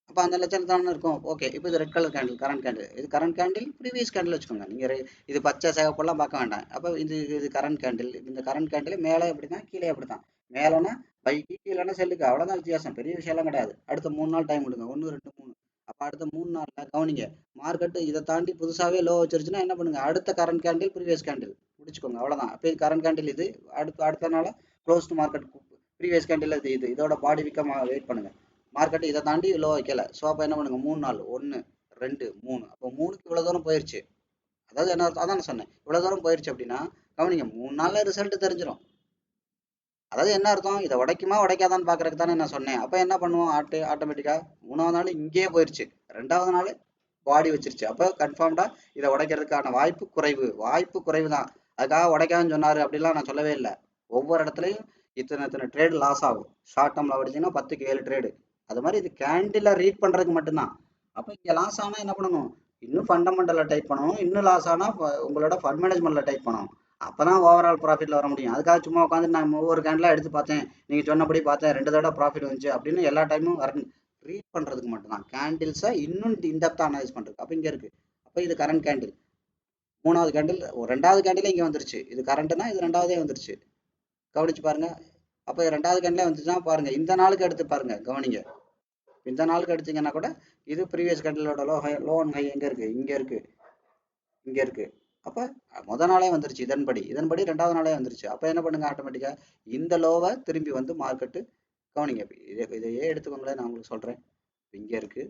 அப்ப அந்த லட்சணம் தானே இருக்கும். ஓகே, இப்போ இது red colour candle, current candle. இது கரண்ட் கேண்டில், ப்ரீவியஸ் கேண்டில் வச்சுக்கோங்க. நீங்க இது பச்சை சிகப்பெல்லாம் பார்க்க வேண்டாம். அப்ப இது கரண்ட் கேண்டில். இந்த கரண்ட் கேண்டில் மேலே அப்படிதான், கீழே அப்படிதான். மேலனா பைக்கு, கீழேனா செல்லுக்கு, அவ்வளவுதான் வித்தியாசம். பெரிய விஷயம் எல்லாம் கிடையாது. அடுத்த 3 நாள் டைம் கொடுங்க, 1 2 3. அப்ப அடுத்த 3 நாள்ல கவனிங்க, மார்க்கெட் இதை தாண்டி புதுசாவே லோ வச்சிருச்சுன்னா என்ன பண்ணுங்க? அடுத்த கரண்ட் கேண்டில், ப்ரீவியஸ் கேண்டில் முடிச்சுக்கோங்க, அவ்வளவுதான். அப்ப இது கரண்ட் கேண்டில், இது அடுத்த நாள close to market. Previous candle இதோட பாடி விக்க வெயிட் பண்ணுங்க. மார்க்கெட் இதை தாண்டி லோ வைக்கல. ஸோ அப்போ என்ன பண்ணுங்க? 3 நாள், 1 2 3. அப்போ 3க்கு இவ்வளவு தூரம் போயிருச்சு. அதாவது என்ன அர்த்தம்? அதான் நான் சொன்னேன், இவ்வளவு தூரம் போயிருச்சு அப்படின்னா கவனிங்க, 3 நாள்ல ரிசல்ட் தெரிஞ்சிடும். அதாவது என்ன அர்த்தம்? இதை உடைக்குமா உடைக்காதான்னு பாக்குறதுக்கு தானே நான் சொன்னேன். அப்ப என்ன பண்ணுவோம்? ஆட்டோமேட்டிக்கா 3வது நாள் இங்கேயே போயிருச்சு, 2வது நாள் பாடி வச்சிருச்சு. அப்போ கன்ஃபார்ம்டா இதை உடைக்கிறதுக்கான வாய்ப்பு குறைவு, வாய்ப்பு குறைவு தான். அதுக்காக உடைக்காதுன்னு சொன்னாரு அப்படிலாம் நான் சொல்லவே இல்லை. ஒவ்வொரு இடத்துலையும் இத்தனை இத்தனை ட்ரேடு லாஸ் ஆகும். ஷார்ட் டேர்ம்ல படிச்சீங்கன்னா 10க்கு 7 ட்ரேடு. அது மாதிரி இது கேண்டில ரீட் பண்றதுக்கு மட்டும்தான். அப்ப இங்க லாஸ் ஆனா என்ன பண்ணணும்? இன்னும் ஃபண்டமெண்டல்ல டைப் பண்ணணும். இன்னும் லாஸ் ஆனா உங்களோட ஃபண்ட் மேனேஜ்மெண்ட்ல டைப் பண்ணணும். அப்பதான் ஓவரால் ப்ராஃபிட்ல வர முடியும். அதுக்காக சும்மா உட்காந்து நான் ஒவ்வொரு கேண்டிலா எடுத்து பார்த்தேன், நீங்க சொன்னபடி பார்த்தேன், 2 தடவை ப்ராஃபிட் வந்துச்சு அப்படின்னு எல்லா டைமும் வர. ரீட் பண்றதுக்கு மட்டும்தான் கேண்டில்ஸை இன்னும் இன்டெப்தா அனலைஸ் பண்றது. அப்ப இங்க இருக்கு. அப்ப இது கரண்ட் கேண்டில், 3வது கேண்டில், 2வது கேண்டில் இங்க வந்துருச்சு. இது கரண்ட்னா இது 2வதே வந்துருச்சு. கவனிச்சு பாருங்க. அப்ப 2வது கேண்டிலே வந்துச்சுன்னா பாருங்க, இந்த நாளுக்கு எடுத்து பாருங்க, கவனிங்க. இந்த நாளுக்கு எடுத்தீங்கன்னா கூட இது ப்ரீவியஸ் கேண்டிலோட லோ அண்ட் ஹை எங்க இருக்கு? இங்க இருக்கு, இங்க இருக்கு. அப்ப நாளே வந்துருச்சு. இதன்படி 2வது நாளே வந்துருச்சு. அப்ப என்ன பண்ணுங்க? ஆட்டோமேட்டிக்கா இந்த லோவை திரும்பி வந்து மார்க்கெட்டு, கவனிங்க, இதையே எடுத்துக்கோங்களேன், நான் உங்களுக்கு சொல்றேன். இங்க இருக்கு,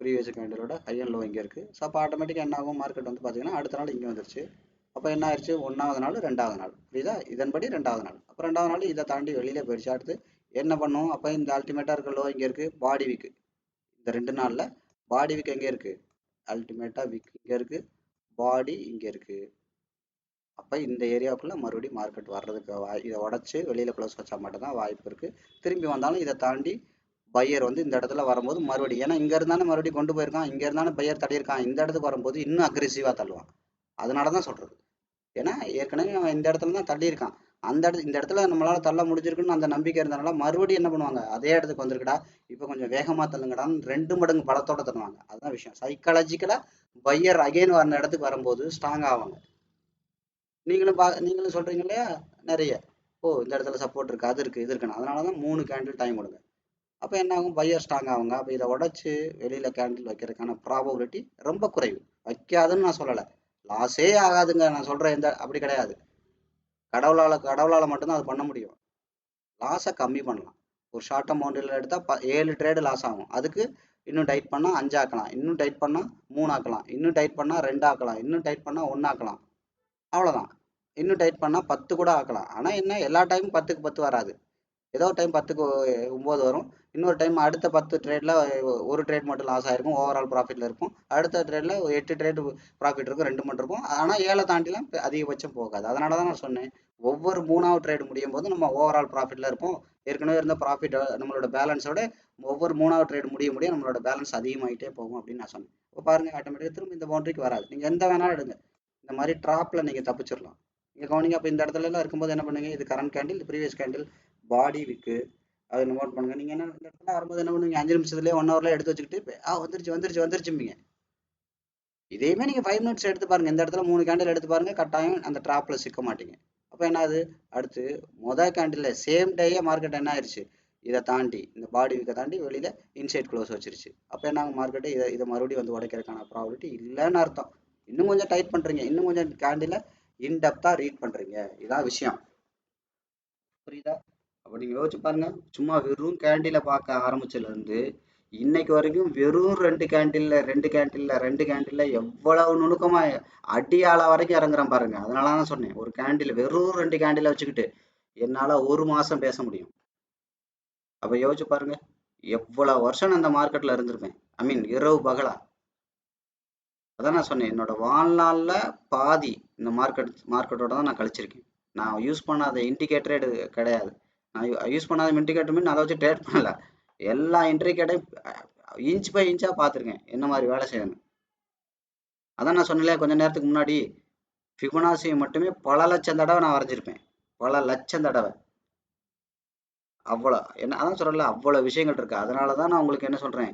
ப்ரீவியஸ் கேண்டிலோட ஹை அண்ட் லோ இங்க இருக்கு. ஸோ அப்போ ஆட்டோமேட்டிக்கா என்ன ஆகும்? மார்க்கெட் வந்து பாத்தீங்கன்னா அடுத்த நாள் இங்க வந்துருச்சு. அப்ப என்ன ஆயிடுச்சு? 1வது நாள் 2வது நாள், புரியுதா? இதன்படி 2வது நாள். அப்ப 2வது நாள் இதை தாண்டி வெளியில போயிடுச்சு. அடுத்து என்ன பண்ணும்? அப்ப இந்த அல்டிமேட்டா இருக்க லோ இங்க இருக்கு, பாடி வீக். இந்த 2 நாள்ல பாடி வீக் எங்க இருக்கு? அல்டிமேட்டா வீக் இங்க இருக்கு, பாடி இங்க இருக்கு. அப்ப இந்த ஏரியாவுக்குள்ள மறுபடியும் மார்க்கெட் வர்றதுக்கு இதை உடைச்சு வெளியில க்ளோஸ் வச்சா மட்டும்தான் வாய்ப்பு இருக்கு. திரும்பி வந்தாலும் இதை தாண்டி பையர் வந்து இந்த இடத்துல வரும்போது மறுபடியும், ஏன்னா இங்க இருந்தானே மறுபடியும் கொண்டு போயிருக்கான், இங்க இருந்தானே பையர் தள்ளி இருக்கான், இந்த இடத்துக்கு வரும்போது இன்னும் அக்ரெசிவா தள்ளுவான். அதனாலதான் சொல்றது. ஏன்னா ஏற்கனவே அவன் இந்த இடத்துல தான் தள்ளி இருக்கான். இந்த இடத்துல நம்மளால தள்ள முடிஞ்சிருக்குன்னு அந்த நம்பிக்கை இருந்தனால மறுபடியும் என்ன பண்ணுவாங்க, அதே இடத்துக்கு வந்திருக்குடா, இப்போ கொஞ்சம் வேகமா தள்ளுங்கடான்னு 2 மடங்கு பலத்தோட தருவாங்க. அதுதான் விஷயம். சைக்காலஜிக்கலா பையர் அகைன் வர இடத்துக்கு வரும்போது ஸ்ட்ராங் ஆவாங்க. நீங்களும் சொல்றீங்க இல்லையா, நிறைய இந்த இடத்துல சப்போர்ட் இருக்கு, அது இருக்கு, இது இருக்குன்னு. அதனாலதான் 3 கேண்டில் டைம் கொடுங்க. அப்ப என்ன ஆகும், பையர் ஸ்ட்ராங் ஆகுங்க. அப்ப இதை உடைச்சு வெளியில கேண்டில் வைக்கிறதுக்கான ப்ராபபிலிட்டி ரொம்ப குறைவு. வைக்காதுன்னு நான் சொல்லலை, லாஸே ஆகாதுங்க நான் சொல்றேன். அப்படி கிடையாது. கடவுளால மட்டும்தான் அது பண்ண முடியும். லாஸை கம்மி பண்ணலாம். ஒரு ஷார்ட் அமௌண்ட்டில் எடுத்தால் 7 ட்ரேடு லாஸ் ஆகும். அதுக்கு இன்னும் டைட் பண்ணால் 5 ஆக்கலாம், இன்னும் டைட் பண்ணால் 3 ஆக்கலாம், இன்னும் டைட் பண்ணால் 2 ஆக்கலாம், இன்னும் டைட் பண்ணால் 1 ஆக்கலாம். அவ்வளோதான். இன்னும் டைட் பண்ணால் 10 கூட ஆக்கலாம். ஆனால் என்ன, எல்லா டைமும் 10க்கு 10 வராது. ஏதோ டைம் 10க்கு 9 வரும். இன்னொரு டைம் அடுத்த 10 ட்ரேடில் ஒரு ட்ரேட் மட்டும் லாஸ் ஆகிருக்கும், ஓவரால் ப்ராஃபிட்டில் இருக்கும். அடுத்த ட்ரேடில் 8 ட்ரேடு ப்ராஃபிட் இருக்கும், 2 மட்டும் இருக்கும். ஆனால் 7 தாண்டிலாம் அதிகபட்சம் போகாது. அதனால தான் நான் சொன்னேன், ஒவ்வொரு 3வது ட்ரேடு முடியும் போது நம்ம ஓவரால் ப்ராஃபிட்டில் இருப்போம். ஏற்கனவே இருந்த ப்ராஃபிட் நம்மளோட பேலன்ஸோட ஒவ்வொரு 3வது ட்ரேடு முடிய நம்மளோட பேலன்ஸ் அதிகமாகிட்டே போகும் அப்படின்னு நான் சொன்னேன். இப்போ பாருங்கள், ஆட்டோமேட்டிக்காக திரும்ப இந்த பவுண்டரிக்கு வராது. நீங்கள் எந்த வேணாலும் எடுங்க, இந்த மாதிரி ட்ராப்பில் நீங்கள் தப்பிச்சிடலாம். நீங்கள் கவனிங்க. அப்போ இந்த இடத்துல எல்லாம் இருக்கும்போது என்ன பண்ணுங்க, இது கரண்ட் கேண்டில், ப்ரீவியஸ் கேண்டில், பாடி விக்கு, அதை நோட் பண்ணுங்க. நீங்க என்ன இந்த இடத்துல வரும்போது என்ன பண்ணுவீங்க, 5 நிமிஷத்துலயே 1 ஹவர்ல எடுத்து வச்சுக்கிட்டு வந்துருச்சும்பீங்க. இதையுமே நீங்க 5 மினிட்ஸ் எடுத்து பாருங்க. இந்த இடத்துல 3 கேண்டில் எடுத்து பாருங்க, கட்டாயம் அந்த டிராப்ல சிக்க மாட்டீங்க. அப்ப என்ன ஆகுது, அடுத்து கேண்டில் சேம் டேயே மார்க்கெட் என்ன ஆயிடுச்சு, இதை தாண்டி இந்த பாடி விக்கை தாண்டி வெளியில இன்சைட் க்ளோஸ் வச்சிருச்சு. அப்ப என்ன மார்க்கெட்டு இதை மறுபடியும் வந்து உடைக்கிறதுக்கான ப்ராபபிலிட்டி இல்லைன்னு அர்த்தம். இன்னும் கொஞ்சம் டைட் பண்றீங்க, இன்னும் கொஞ்சம் கேண்டில இன்டெப்தா ரீட் பண்றீங்க. இதான் விஷயம். புரியுதா? அப்ப நீங்க யோசிச்சு பாருங்க. சும்மா வெறும் கேண்டில பார்க்க ஆரம்பிச்சதுல இருந்து இன்னைக்கு வரைக்கும் வெறும் 2 கேண்டில்ல எவ்வளவு நுணுக்கமா அடியாள வரைக்கும் இறங்குறேன் பாருங்க. அதனாலதான் சொன்னேன், ஒரு கேண்டில் வெறும் 2 கேண்டில வச்சுக்கிட்டு என்னால 1 மாசம் பேச முடியும். அப்ப யோசிச்சு பாருங்க, எவ்வளவு வருஷம் நான் இந்த மார்க்கெட்ல இருந்திருப்பேன். ஐ மீன் இரவு பகலா. அதான் நான் சொன்னேன், என்னோட வாழ்நாள்ல பாதி இந்த மார்க்கெட்டோட தான் நான் கழிச்சிருக்கேன். நான் யூஸ் பண்ணாத இண்டிகேட்டரே கிடையாது. நான் யூஸ் பண்ணாத இண்டிகேட்டர் மீன் அதை வச்சு ட்ரேட் பண்ணல. எல்லா இண்டிகேட்டரையும் இன்ச் பை இன்ச்சா பார்த்துருக்கேன், என்ன மாதிரி வேலை செய்யணும். அதான் நான் சொன்னேன் கொஞ்ச நேரத்துக்கு முன்னாடி, ஃபிபனாசியை மட்டுமே பல லட்சம் தடவை நான் வரைஞ்சிருப்பேன். பல லட்சம் தடவை. அவ்வளோ என்ன, அதான் சொல்றேன்ல, அவ்வளோ விஷயங்கள் இருக்கு. அதனால தான் நான் உங்களுக்கு என்ன சொல்றேன்,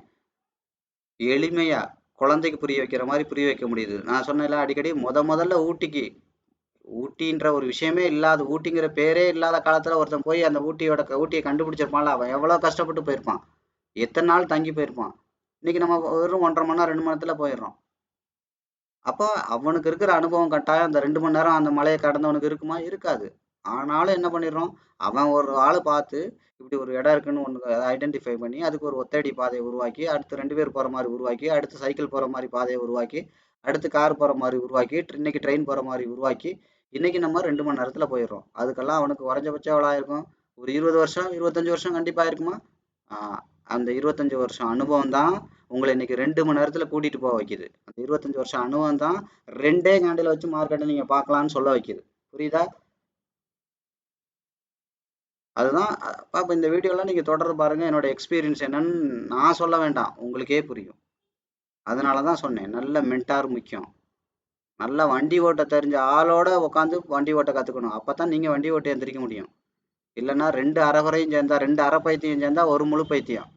எளிமையா குழந்தைக்கு புரிய வைக்கிற மாதிரி புரிய வைக்க முடியுது. நான் சொன்னேன்ல அடிக்கடி, முதல்ல ஊட்டின்ற ஒரு விஷயமே இல்லாத, ஊட்டிங்கிற பேரே இல்லாத காலத்துல ஒருத்தன் போய் அந்த ஊட்டியை கண்டுபிடிச்சிருப்பான்ல, அவன் எவ்வளவு கஷ்டப்பட்டு போயிருப்பான், எத்தனை நாள் தங்கி போயிருப்பான். இன்னைக்கு நம்ம வெறும் 1.5 மணி நேரம் 2 மணி நேரத்துல போயிடுறோம். அப்போ அவனுக்கு இருக்கிற அனுபவம் கட்டாயம் அந்த 2 மணி நேரம் அந்த மலையை கடந்தவனுக்கு இருக்குமா, இருக்காது. ஆனாலும் என்ன பண்ணிடுறோம், அவன் ஒரு ஆளு பார்த்து இப்படி ஒரு இடம் இருக்குன்னு ஒன்று ஐடென்டிஃபை பண்ணி அதுக்கு ஒரு ஒத்தடி பாதையை உருவாக்கி, அடுத்து 2 பேர் போற மாதிரி உருவாக்கி, அடுத்து சைக்கிள் போற மாதிரி பாதையை உருவாக்கி, அடுத்து கார் போற மாதிரி உருவாக்கி, இன்னைக்கு ட்ரெயின் போற மாதிரி உருவாக்கி, இன்னைக்கு நம்ம 2 மணி நேரத்துல போயிடுறோம். அதுக்கெல்லாம் அவனுக்கு குறைஞ்சபட்சம் எவ்வளோ ஆயிருக்கும், ஒரு 20 வருஷம் 25 வருஷம் கண்டிப்பா இருக்குமா. அந்த 25 வருஷம் அனுபவம் தான் உங்களை இன்னைக்கு 2 மணி நேரத்துல கூட்டிட்டு போக வைக்குது. அந்த 25 வருஷம் அனுபவம் தான் 2 கேண்டில் வச்சு மார்க்கெட்டை நீங்க பார்க்கலாம்னு சொல்ல வைக்குது. புரியுதா? அதுதான். அப்ப இந்த வீடியோலாம் நீங்க தொடர்ந்து பாருங்க. என்னோட எக்ஸ்பீரியன்ஸ் என்னன்னு நான் சொல்ல வேண்டாம், உங்களுக்கே புரியும். அதனாலதான் சொன்னேன், நல்ல மென்டார் முக்கியம். நல்லா வண்டி ஓட்ட தெரிஞ்ச ஆளோட உட்காந்து வண்டி ஓட்ட கத்துக்கணும். அப்பதான் நீங்க வண்டி ஓட்ட எந்திரிக்க முடியும். இல்லைன்னா 2 அரைகுறையும் சேர்ந்தா, 2 அரை பைத்தியம் சேர்ந்தா ஒரு முழு பைத்தியம்.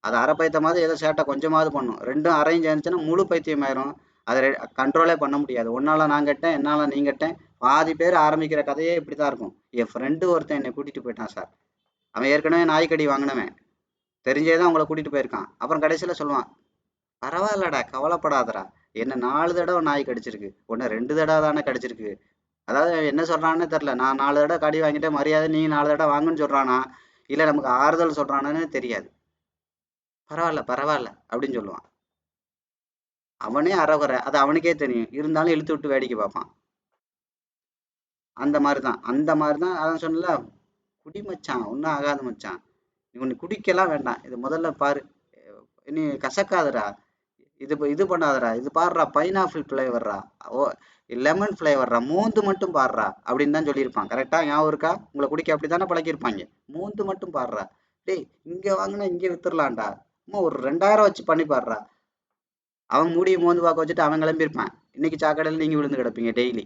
அது அரை பைத்தியமாவது ஏதோ சேட்டை கொஞ்சமாவது பண்ணும். 2ம் அரையும் சேர்ந்துச்சுன்னா முழு பைத்தியம் ஆயிரும். அதை கண்ட்ரோலே பண்ண முடியாது. உன்னால நான் கெட்டேன், என்னால நீ கெட்டேன். பாதி பேர் ஆரம்பிக்கிற கதையே இப்படித்தான் இருக்கும். என் ஃப்ரெண்டு ஒருத்தன் என்னை கூட்டிட்டு போயிட்டான் சார். அவன் ஏற்கனவே நாய்க்கடி வாங்கினவன், தெரிஞ்சேதான் அவங்கள கூட்டிட்டு போயிருக்கான். அப்புறம் கடைசியில சொல்லுவான், பரவாயில்லடா கவலைப்படாதடா, என்ன 4 தடவை நாய் கடிச்சிருக்கு, உன்னை 2 தடவை தானே கடிச்சிருக்கு. அதாவது என்ன சொல்றான்னு தெரியல. நான் 4 தடவை கடி வாங்கிட்டேன், மரியாதை நீ 4 தடவை வாங்குன்னு சொல்றானா, இல்ல நமக்கு ஆறுதல் சொல்றானு தெரியாது. பரவாயில்ல பரவாயில்ல அப்படின்னு சொல்லுவான். அவனே அறகுறை, அது அவனுக்கே தெரியும், இருந்தாலும் இழுத்து விட்டு வேடிக்கை பார்ப்பான். அந்த மாதிரிதான் அதான் சொன்னல, குடி மச்சான், ஒன்றும் ஆகாது மச்சான், நீ ஒன்று குடிக்கலாம் வேண்டாம், இது முதல்ல பாரு, நீ கசக்காதடா, இது பண்ணாதடா, இது பாடுறா பைனாப்பிள் ஃப்ளேவர்ரா, ஓ லெமன் ஃப்ளேவர்ரா, மூந்து மட்டும் பாடுறா அப்படின்னு தான் சொல்லியிருப்பான். கரெக்டா ஞாபகம் இருக்கா? உங்களை குடிக்க அப்படித்தானே பழக்கியிருப்பாங்க. மூந்து மட்டும் பாடுறா, டேய் இங்க வாங்கினா இங்க வித்துடலாம்டா, சும்மா ஒரு 2000 வச்சு பண்ணி பாடுறா. அவன் மூடியை மோந்து பார்க்க வச்சுட்டு அவன் கிளம்பியிருப்பான். இன்னைக்கு சாக்கடையில் நீங்க விழுந்து கிடப்பீங்க டெய்லி.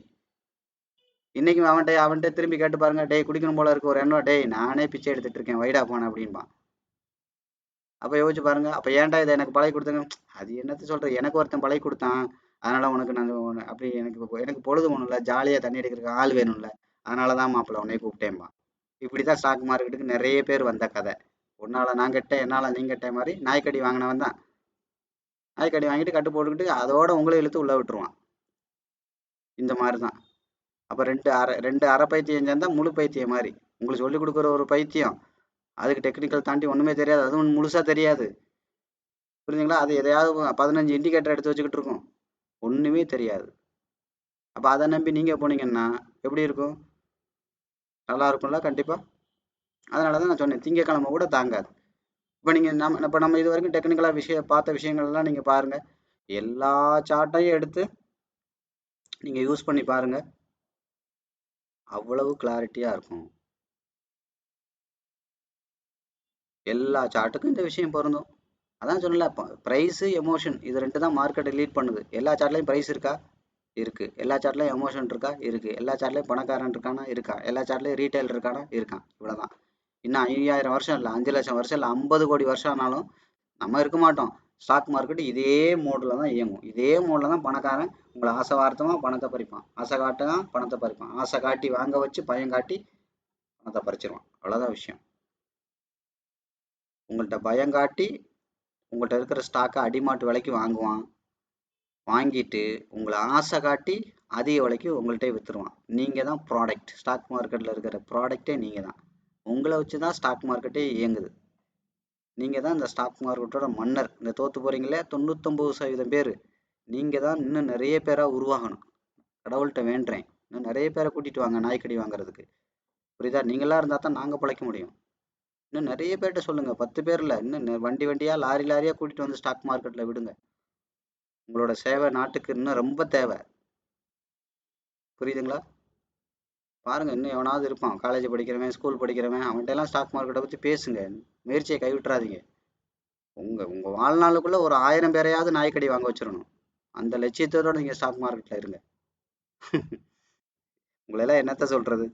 இன்னைக்கு அவன்கிட்ட திரும்பி கேட்டு பாருங்க, டேய் குடிக்கணும் போல இருக்கு ஒரு எண்ணம், டேய் நானே பிச்சை எடுத்துட்டு இருக்கேன் வைடா போன அப்படின்பான். அப்ப யோசிச்சு பாருங்க, அப்ப ஏன்டா இதை எனக்கு பழகி கொடுத்தாங்க? அது என்னத்த சொல்றது, எனக்கு ஒருத்தன் பழகி கொடுத்தான், அதனால உனக்கு நான் அப்படி எனக்கு பொழுது ஒண்ணும்ல, ஜாலியா தண்ணி அடிக்கிறதுக்கு ஆள் வேணும்ல, அதனாலதான் மாப்பிள்ள உன்னை கூப்பிட்டேன்பா. இப்படிதான் ஸ்டாக் மார்க்கெட்டுக்கு நிறைய பேர் வந்த கதை. உன்னால நான் கெட்டேன், என்னால நீ கெட்ட மாதிரி நாய்க்கடி வாங்கினவன் தான். நாய்க்கடி வாங்கிட்டு கட்டு போட்டுக்கிட்டு அதோட உங்களை இழுத்து உள்ள விட்டுருவான். இந்த மாதிரிதான். அப்ப ரெண்டு அரை பைத்தியம் சேர்ந்தா முழு பைத்தியம் மாதிரி. உங்களுக்கு சொல்லிக் கொடுக்குற ஒரு பைத்தியம், அதுக்கு டெக்னிக்கல் தாண்டி ஒண்ணுமே தெரியாது, அதுவும் முழுசா தெரியாது. புரியுதுங்களா? அது எதையாவது 15 இண்டிகேட்டர் எடுத்து வச்சுக்கிட்டு இருக்கும், ஒண்ணுமே தெரியாது. அப்ப அதை நம்பி நீங்க போனீங்கன்னா எப்படி இருக்கும்? நல்லா இருக்கும்ல கண்டிப்பா. அதனாலதான் நான் சொன்னேன், திங்கக்கிழமை கூட தாங்காது. இப்ப நம்ம இது வரைக்கும் டெக்னிக்கலா பார்த்த விஷயங்கள் எல்லாம் நீங்க பாருங்க, எல்லா சார்ட்டையும் எடுத்து நீங்க யூஸ் பண்ணி பாருங்க, அவ்வளவு கிளாரிட்டியா இருக்கும். எல்லா சார்ட்டுக்கும் இந்த விஷயம் பொருந்தும். அதான் சொன்னல, பிரைஸ் எமோஷன் இது ரெண்டு தான் மார்க்கெட்டை லீட் பண்ணுது. எல்லா சார்ட்லயும் பிரைஸ் இருக்கா? இருக்கு. எல்லா சார்ட்லயும் எமோஷன் இருக்கா? இருக்கு. எல்லா சார்ட்லயும் பணக்காரன் இருக்கானா? இருக்கா. எல்லா சார்ட்லயும் ரீட்டைல் இருக்கானா? இருக்கான். இவ்வளவுதான். இன்னும் 5000 வருஷம் இல்லை, 5 லட்சம் வருஷம் இல்லை, 50 கோடி வருஷம் ஆனாலும் நம்ம இருக்க மாட்டோம். ஸ்டாக் மார்க்கெட் இதே மோட்ல தான் இயங்கும். இதே மோட்ல தான் பணக்காரன் உங்களை ஆசை வார்த்தமா பணத்தை பறிப்பான், ஆசை காட்டுதான் பணத்தை பறிப்பான், ஆசை காட்டி வாங்க வச்சு பயம் காட்டி பணத்தை பறிச்சிருவான். அவ்வளவுதான் விஷயம். உங்கள்கிட்ட பயம் காட்டி உங்கள்கிட்ட இருக்கிற ஸ்டாக்கை அடிமாட்டு விலைக்கு வாங்குவான். வாங்கிட்டு உங்களை ஆசை காட்டி அதிக விலைக்கு உங்கள்கிட்ட விற்றுருவான். நீங்கள் தான் ப்ராடக்ட். ஸ்டாக் மார்க்கெட்டில் இருக்கிற ப்ராடக்டே நீங்கள் தான். உங்களை வச்சு தான் ஸ்டாக் மார்க்கெட்டே இயங்குது. நீங்கள் தான் இந்த ஸ்டாக் மார்க்கெட்டோட மன்னர். இந்த தோற்று போகிறீங்களே 99% பேர், நீங்கள் தான் இன்னும் நிறைய பேராக உருவாகணும். கடவுள்கிட்ட வேண்டுறேன், இன்னும் நிறைய பேரை கூட்டிகிட்டு வாங்க நாய்க்கடி வாங்குறதுக்கு. புரியுதா? நீங்களாக இருந்தால் தான் நாங்கள் பிழைக்க முடியும். இன்னும் நிறைய பேர்கிட்ட சொல்லுங்கள், 10 பேரில் இன்னும் வண்டி வண்டியாக லாரி லாரியாக கூட்டிகிட்டு வந்து ஸ்டாக் மார்க்கெட்டில் விடுங்க. உங்களோட சேவை நாட்டுக்கு இன்னும் ரொம்ப தேவை. புரியுதுங்களா? பாருங்க, இன்னும் எவனாவது இருப்பான் காலேஜ் படிக்கிறவன், ஸ்கூல் படிக்கிறவன், அவன்கிட்ட எல்லாம் ஸ்டாக் மார்க்கெட்டை பற்றி பேசுங்க. முயற்சியை கைவிட்டுறாதீங்க. உங்க வாழ்நாளுக்குள்ள ஒரு 1000 பேரையாவது நாய்க்கடி வாங்க வச்சிடணும். அந்த லட்சியத்தோட நீங்க ஸ்டாக் மார்க்கெட்ல இருங்க. உங்களெல்லாம் என்னத்த சொல்றது?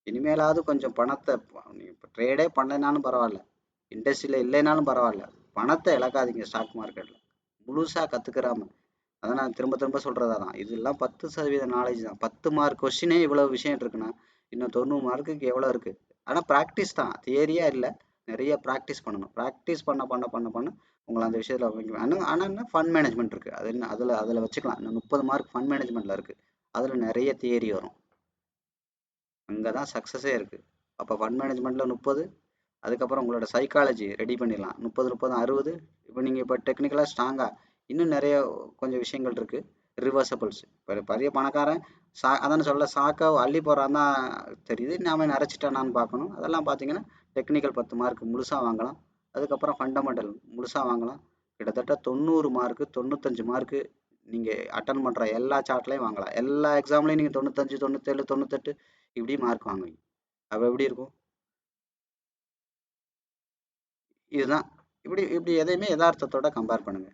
இனிமேலாவது கொஞ்சம் பணத்தை, இப்போ ட்ரேடே பண்ணலைனாலும் பரவாயில்ல, இண்டஸ்ட்ரியில இல்லைனாலும் பரவாயில்ல, பணத்தை இழக்காதீங்க ஸ்டாக் மார்க்கெட்ல முழுசா கத்துக்கிறாம. அதான் நான் திரும்ப திரும்ப சொல்றதா தான், இதெல்லாம் 10% நாலேஜ் தான். 10 மார்க் கொஸ்டினே இவ்வளவு விஷயம் இருக்குன்னா, இன்னும் 90 மார்க்குக்கு எவ்வளோ இருக்கு? ஆனால் ப்ராக்டிஸ் தான், தியரியா இல்லை. நிறைய ப்ராக்டிஸ் பண்ணணும். ப்ராக்டிஸ் பண்ண பண்ண பண்ண பண்ண உங்களை அந்த விஷயத்தில் ஆனால் என்ன ஃபண்ட் மேனேஜ்மெண்ட் இருக்கு, அது என்ன அதில் வச்சுக்கலாம். இன்னும் 30 மார்க் ஃபண்ட் மேனேஜ்மெண்ட்ல இருக்கு. அதில் நிறைய தியரி வரும். அங்கே தான் சக்ஸஸே இருக்கு. அப்போ ஃபண்ட் மேனேஜ்மெண்ட்ல 30, அதுக்கப்புறம் உங்களோட சைக்காலஜி ரெடி பண்ணிடலாம். 30 30 60. இப்போ நீங்கள் இப்போ டெக்னிக்கலாக ஸ்ட்ராங்காக இன்னும் நிறைய கொஞ்சம் விஷயங்கள் இருக்கு. ரிவர்சபிள்ஸ், இப்போ பெரிய பணக்காரன் அதான சொல்ல சாக்கா அள்ளி போகிறான் தான் தெரியுது, நாம அரைச்சிட்டானான்னு பார்க்கணும். அதெல்லாம் பார்த்தீங்கன்னா டெக்னிக்கல் 10 மார்க் முழுசாக வாங்கலாம். அதுக்கப்புறம் ஃபண்டமெண்டல் முழுசாக வாங்கலாம். கிட்டத்தட்ட 90 மார்க்கு 95 மார்க்கு நீங்கள் அட்டன் பண்ணுற எல்லா சார்ட்லையும் வாங்கலாம். எல்லா எக்ஸாம்லையும் நீங்கள் 95 97 98 இப்படி மார்க் வாங்குவீங்க. அப்போ எப்படி இருக்கும்? இதுதான். இப்படி இப்படி எதையுமே யதார்த்தத்தோட கம்பேர் பண்ணுங்க.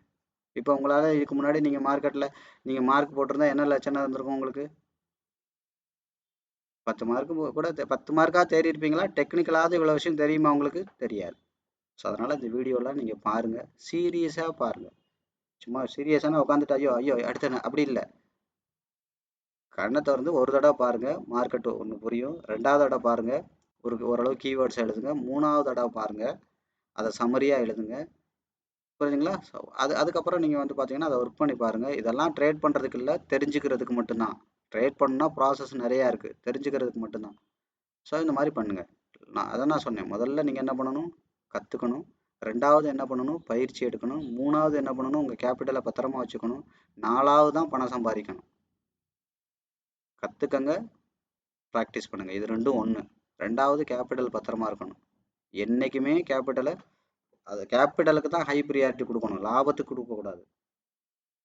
இப்போ உங்களால் இதுக்கு முன்னாடி நீங்கள் மார்க்கெட்டில் நீங்கள் மார்க் போட்டிருந்தா என்ன லட்சணம் இருந்திருக்கும் உங்களுக்கு? 10 மார்க்கு கூட 10 மார்க்காக தேறி இருப்பீங்களா? டெக்னிக்கலாவது இவ்வளோ விஷயம் தெரியுமா உங்களுக்கு? தெரியாது. ஸோ அதனால் இந்த வீடியோலாம் நீங்கள் பாருங்கள், சீரியஸாக பாருங்கள். சும்மா சீரியஸான உட்காந்துட்டு ஐயோ ஐயோ அடுத்த அப்படி இல்லை. கண்ணை திறந்து ஒரு தடவை பாருங்கள், மார்க்கெட்டு ஒன்று புரியும். ரெண்டாவது தடவை பாருங்கள், ஓரளவு கீவேர்ட்ஸ் எழுதுங்க. மூணாவது தடவை பாருங்கள், அதை சம்மரியாக எழுதுங்க. புரியுதுங்களா? ஸோ அதுக்கப்புறம் நீங்கள் வந்து பார்த்தீங்கன்னா அதை ஒர்க் பண்ணி பாருங்கள். இதெல்லாம் ட்ரேட் பண்ணுறதுக்கு இல்லை, தெரிஞ்சுக்கிறதுக்கு மட்டும்தான். ட்ரேட் பண்ணால் ப்ராசஸ் நிறையா இருக்குது, தெரிஞ்சுக்கிறதுக்கு மட்டும்தான். ஸோ இந்த மாதிரி பண்ணுங்கள். நான் சொன்னேன், முதல்ல நீங்கள் என்ன பண்ணணும்? கற்றுக்கணும். ரெண்டாவது என்ன பண்ணணும்? பயிற்சி எடுக்கணும். மூணாவது என்ன பண்ணணும்? உங்கள் கேபிட்டலை பத்திரமா வச்சுக்கணும். நாலாவது தான் பணம் சம்பாதிக்கணும். கற்றுக்கங்க, ப்ராக்டிஸ் பண்ணுங்கள். இது ரெண்டும் ஒன்று. ரெண்டாவது கேபிட்டல் பத்திரமா இருக்கணும். என்றைக்குமே கேபிட்டலுக்கு தான் ஹை ப்ரியாரிட்டி கொடுக்கணும், லாபத்துக்கு கொடுக்கக்கூடாது.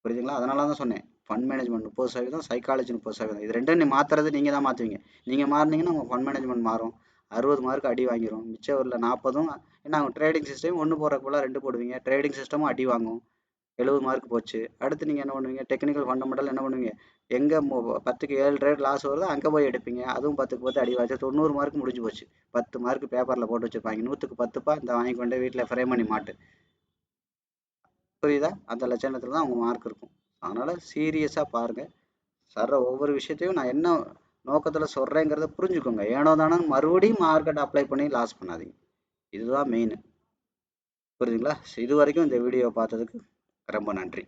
புரியுதுங்களா? அதனால தான் சொன்னேன், ஃபண்ட் மேனேஜ்மெண்ட் 30%, சைக்காலஜி 30%. இது ரெண்டும் நீ மாற்றுறது நீங்கள் தான் மாற்றுவீங்க. நீங்கள் மாறினீங்கன்னா உங்கள் ஃபண்ட் மேனேஜ்மெண்ட் மாறும். 60 மார்க் அடி வாங்கிடும். மிச்சம் உள்ள 40ம் என்ன ஆகும்? ட்ரேடிங் சிஸ்டம் ஒன்று போடுறதுக்குள்ள 2 போடுவீங்க, ட்ரேடிங் சிஸ்டமும் அடி வாங்கும். 70 மார்க் போச்சு. அடுத்து நீங்கள் என்ன பண்ணுவீங்க, டெக்னிக்கல் ஃபண்டமெண்டல் என்ன பண்ணுவீங்க, எங்கே 10க்கு 7 ரேட் லாஸ் வருதோ அங்கே போய் எடுப்பீங்க. அதுவும் 10க்கு 10 அடி வாச்சு 90 மார்க் முடிஞ்சு போச்சு. 10 மார்க் பேப்பரில் போட்டு வச்சுருப்பாங்க, 100க்கு 10பா இந்த வாங்கி கொண்டு வீட்டில் ஃப்ரேம் பண்ணி மாட்டு. புரியுதா? அந்த லட்சணத்தில் தான் அவங்க மார்க் இருக்கும். அதனால் சீரியஸாக பாருங்கள். சர்ற ஒவ்வொரு விஷயத்தையும் நான் என்ன நோக்கத்தில் சொல்கிறேங்கிறத புரிஞ்சுக்கோங்க. ஏனோ தானோ மறுபடியும் மார்க்கெட் அப்ளை பண்ணி லாஸ் பண்ணாதீங்க. இதுதான் மெயின். புரியுதுங்களா? இது வரைக்கும் இந்த வீடியோவை பார்த்ததுக்கு ரொம்ப நன்றி.